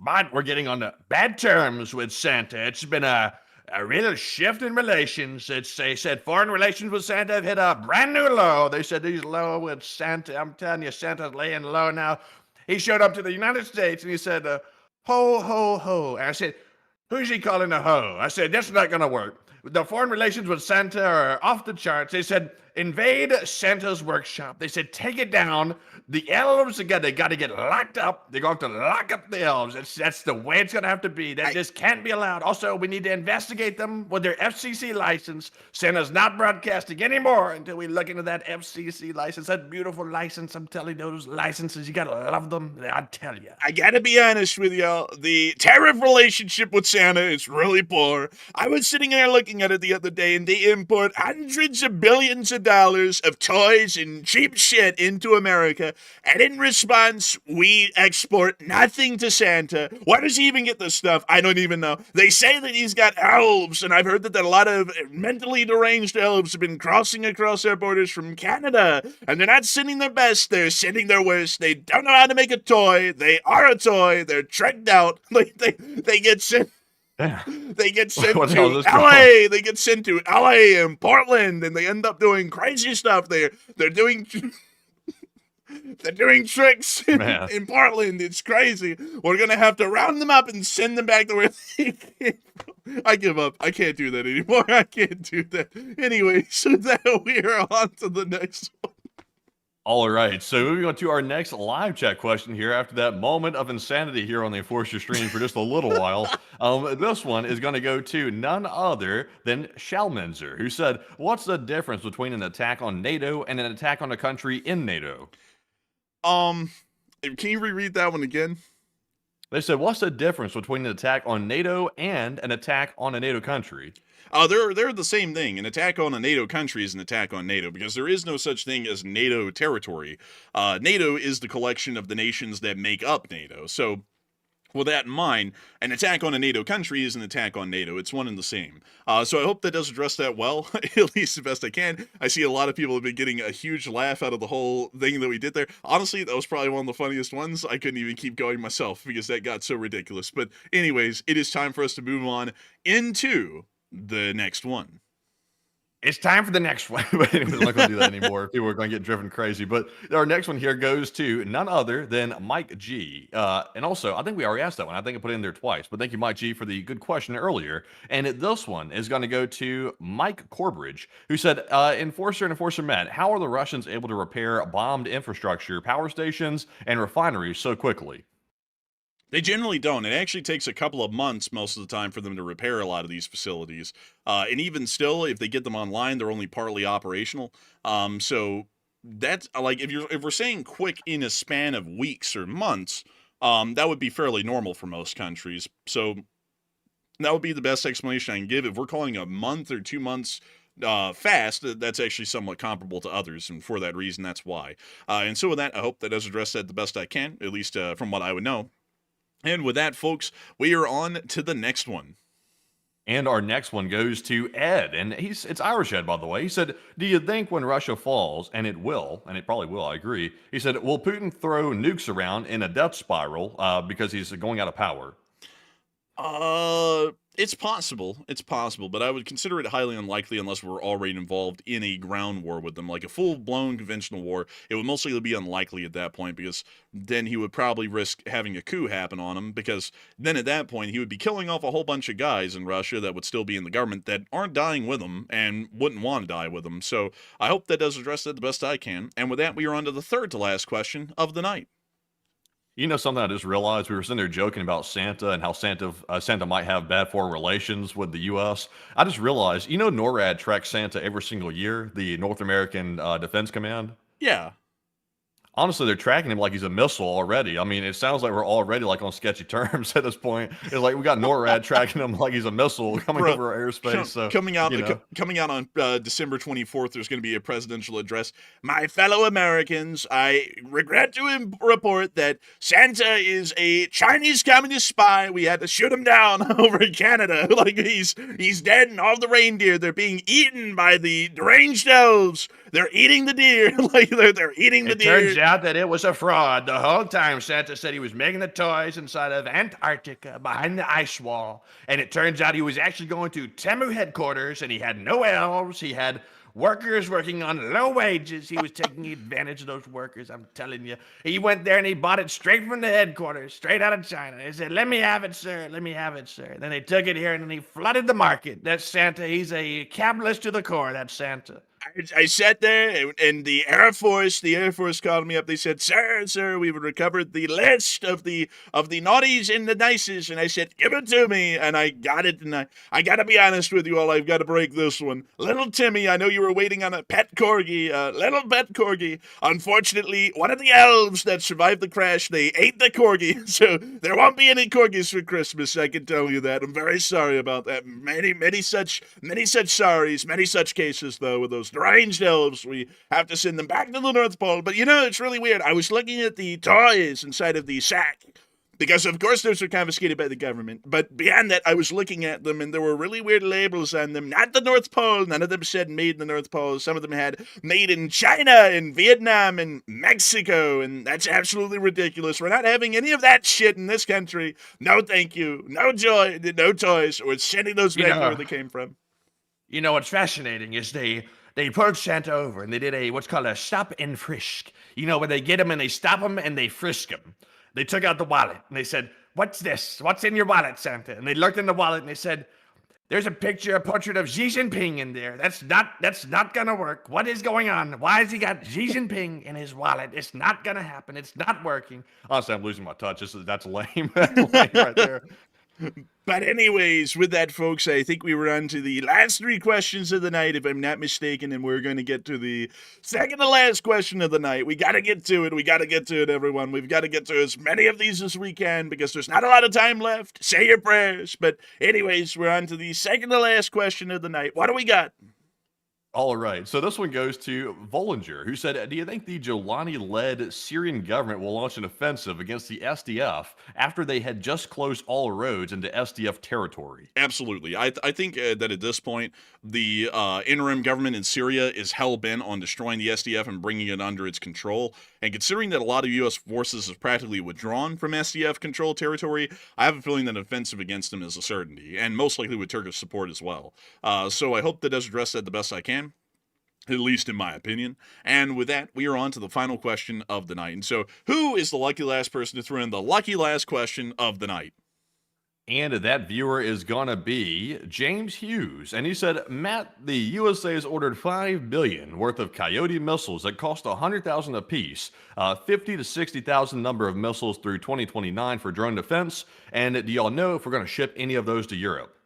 but we're getting on the bad terms with Santa. It's been a real shift in relations. They said foreign relations with Santa have hit a brand new low. They said he's low with Santa. I'm telling you, Santa's laying low now. He showed up to the United States and he said, ho, ho, ho. And I said, who's he calling a hoe? I said, that's not going to work. The foreign relations with Santa are off the charts. They said, invade Santa's workshop. They said, take it down. The elves, they got to get locked up. They're going to lock up the elves. That's the way it's going to have to be. This can't be allowed. Also, we need to investigate them with their FCC license. Santa's not broadcasting anymore until we look into that FCC license, that beautiful license. I'm telling you, those licenses, you got to love them. I tell you. I gotta be honest with y'all. The tariff relationship with Santa is really poor. I was sitting there looking at it the other day, and they import hundreds of billions of dollars of toys and cheap shit into America, and in response, we export nothing to Santa. Where does he even get this stuff? I don't even know. They say that he's got elves, and I've heard that a lot of mentally deranged elves have been crossing across our borders from Canada, and they're not sending their best, they're sending their worst. They don't know how to make a toy. They are a toy. They're tricked out. They get sent. They get sent to LA. They get sent to LA and Portland, and they end up doing crazy stuff there. They're doing tricks in Portland. It's crazy. We're gonna have to round them up and send them back to where they came from. I give up. I can't do that anymore. I can't do that. Anyway, so that we are on to the next one. All right, so moving on to our next live chat question here after that moment of insanity here on the Enforcer stream for just a little while. This one is going to go to none other than Shalmenzer, who said, what's the difference between an attack on NATO and an attack on a country in NATO? Can you reread that one again? They said, what's the difference between an attack on NATO and an attack on a NATO country? They're the same thing. An attack on a NATO country is an attack on NATO because there is no such thing as NATO territory. NATO is the collection of the nations that make up NATO. So with that in mind, an attack on a NATO country is an attack on NATO. It's one and the same. So I hope that does address that well, at least the best I can. I see a lot of people have been getting a huge laugh out of the whole thing that we did there. Honestly, that was probably one of the funniest ones. I couldn't even keep going myself because that got so ridiculous. But anyways, it is time for us to move on into the next one. It's time for the next one. But anyway, we're not going to do that anymore. People are going to get driven crazy. But our next one here goes to none other than Mike G. And also, I think we already asked that one. I think I put it in there twice. But thank you, Mike G, for the good question earlier. And this one is going to go to Mike Corbridge, who said, Enforcer and Enforcer Matt, how are the Russians able to repair bombed infrastructure, power stations, and refineries so quickly? They generally don't. It actually takes a couple of months most of the time for them to repair a lot of these facilities. And even still, if they get them online, they're only partly operational. So that's like if we're saying quick in a span of weeks or months, that would be fairly normal for most countries. So that would be the best explanation I can give. If we're calling a month or 2 months fast, that's actually somewhat comparable to others, and for that reason, that's why. And so with that, I hope that does address that the best I can, at least from what I would know. And with that, folks, we are on to the next one. And our next one goes to Ed, and it's Irish Ed, by the way. He said, do you think when Russia falls, and it will, and it probably will, I agree, he said, will Putin throw nukes around in a death spiral because he's going out of power? It's possible, but I would consider it highly unlikely unless we're already involved in a ground war with them, like a full-blown conventional war. It would mostly be unlikely at that point because then he would probably risk having a coup happen on him because then at that point he would be killing off a whole bunch of guys in Russia that would still be in the government that aren't dying with him and wouldn't want to die with him. So I hope that does address that the best I can. And with that, we are on to the third to last question of the night. You know something I just realized? We were sitting there joking about Santa and how Santa might have bad foreign relations with the U.S. I just realized, NORAD tracks Santa every single year, the North American Defense Command? Yeah. Honestly, they're tracking him like he's a missile already. I mean, it sounds like we're already like on sketchy terms at this point. It's like we got NORAD tracking him like he's a missile coming over our airspace. So coming out on December 24th, there's going to be a presidential address. My fellow Americans, I regret to report that Santa is a Chinese communist spy. We had to shoot him down over in Canada. Like he's dead, and all the reindeer, they're being eaten by the deranged elves. they're eating the deer. Like they're eating the It deer. turns out that it was a fraud. The whole time Santa said he was making the toys inside of Antarctica behind the ice wall. And it turns out he was actually going to Temu headquarters and he had no elves. He had workers working on low wages. He was taking advantage of those workers, I'm telling you. He went there and he bought it straight from the headquarters, straight out of China. He said, let me have it, sir. Let me have it, sir. Then they took it here and then he flooded the market. That's Santa. He's a capitalist to the core. That's Santa. I sat there, and the Air Force called me up. They said, "Sir, we've recovered the list of the naughties and the nices." And I said, "Give it to me." And I got it. And I got to be honest with you all. I've got to break this one. Little Timmy, I know you were waiting on a pet corgi, little pet corgi. Unfortunately, one of the elves that survived the crash, they ate the corgi. So there won't be any corgis for Christmas. I can tell you that. I'm very sorry about that. Many such sorries, many such cases though with those deranged elves. We have to send them back to the North Pole. But you know, it's really weird. I was looking at the toys inside of the sack, because of course those were confiscated by the government. But beyond that, I was looking at them and there were really weird labels on them. Not the North Pole. None of them said made in the North Pole. Some of them had made in China and Vietnam and Mexico. And that's absolutely ridiculous. We're not having any of that shit in this country. No thank you. No joy. No toys. We're sending those back to where they came from. You know what's fascinating is they pulled Santa over and they did what's called a stop and frisk. You know, where they get him and they stop him and they frisk him. They took out the wallet and they said, "What's this? What's in your wallet, Santa?" And they looked in the wallet and they said, "There's a portrait of Xi Jinping in there. That's not gonna work. What is going on? Why has he got Xi Jinping in his wallet? It's not gonna happen. It's not working." Honestly, I'm losing my touch. That's lame. That's lame right there. But anyways, with that, folks, I think we were on to the last three questions of the night, if I'm not mistaken, and we're going to get to the second to last question of the night. We got to get to it. We got to get to it, everyone. We've got to get to as many of these as we can because there's not a lot of time left. Say your prayers. But anyways, we're on to the second to last question of the night. What do we got? All right. So this one goes to Vollinger, who said, "Do you think the Jolani-led Syrian government will launch an offensive against the SDF after they had just closed all roads into SDF territory?" Absolutely. I think that at this point, the interim government in Syria is hell-bent on destroying the SDF and bringing it under its control. And considering that a lot of U.S. forces have practically withdrawn from SDF-controlled territory, I have a feeling that an offensive against them is a certainty, and most likely with Turkish support as well. So I hope that does address that the best I can. At least in my opinion. And with that, we are on to the final question of the night. And so, who is the lucky last person to throw in the lucky last question of the night? And that viewer is gonna be James Hughes. And he said, "Matt, the USA has ordered $5 billion worth of Coyote missiles that cost $100,000 apiece, 50 to 60,000 number of missiles through 2029 for drone defense. And do y'all know if we're gonna ship any of those to Europe?"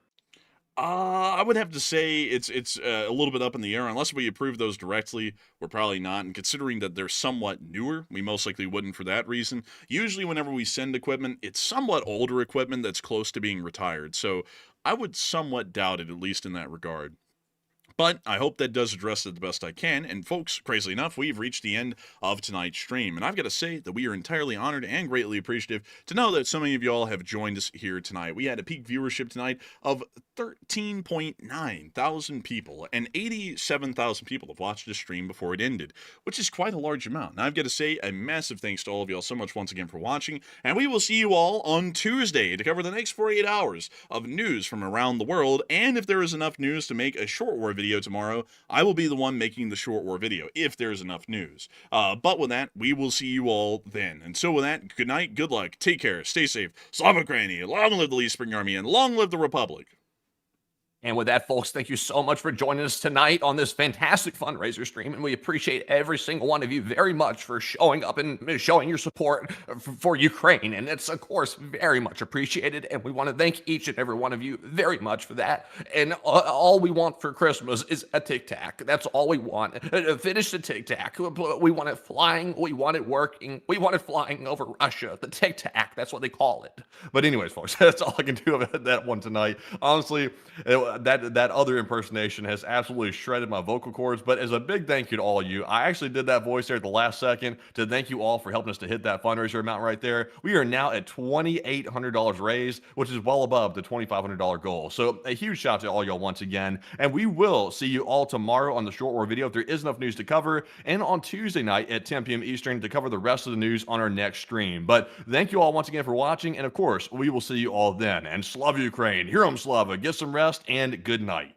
I would have to say it's a little bit up in the air. Unless we approve those directly, we're probably not. And considering that they're somewhat newer, we most likely wouldn't for that reason. Usually whenever we send equipment, it's somewhat older equipment that's close to being retired. So I would somewhat doubt it, at least in that regard. But I hope that does address it the best I can. And folks, crazily enough, we've reached the end of tonight's stream. And I've got to say that we are entirely honored and greatly appreciative to know that so many of y'all have joined us here tonight. We had a peak viewership tonight of 13.9 thousand people, and 87,000 people have watched this stream before it ended, which is quite a large amount. Now I've got to say a massive thanks to all of y'all so much once again for watching, and we will see you all on Tuesday to cover the next 48 hours of news from around the world. And if there is enough news to make a short war video tomorrow, I will be the one making the short war video if there's enough news. But with that, we will see you all then. And so with that, good night, good luck, take care, stay safe, Slava Ukraini, long live the Lee Spring Army, and long live the Republic. And with that, folks, thank you so much for joining us tonight on this fantastic fundraiser stream. And we appreciate every single one of you very much for showing up and showing your support for Ukraine. And it's, of course, very much appreciated. And we want to thank each and every one of you very much for that. And all we want for Christmas is a Tic Tac. That's all we want. Finish the Tic Tac. We want it flying. We want it working. We want it flying over Russia. The Tic Tac. That's what they call it. But anyways, folks, that's all I can do about that one tonight. Honestly, that other impersonation has absolutely shredded my vocal cords. But as a big thank you to all of you, I actually did that voice there at the last second to thank you all for helping us to hit that fundraiser amount right there. We are now at $2,800 raised, which is well above the $2,500 goal. So a huge shout out to all y'all once again. And we will see you all tomorrow on the short war video if there is enough news to cover, and on Tuesday night at 10 p.m. Eastern to cover the rest of the news on our next stream. But thank you all once again for watching, and of course, we will see you all then. And Slava Ukraine, Herom Slava, get some rest, and good night.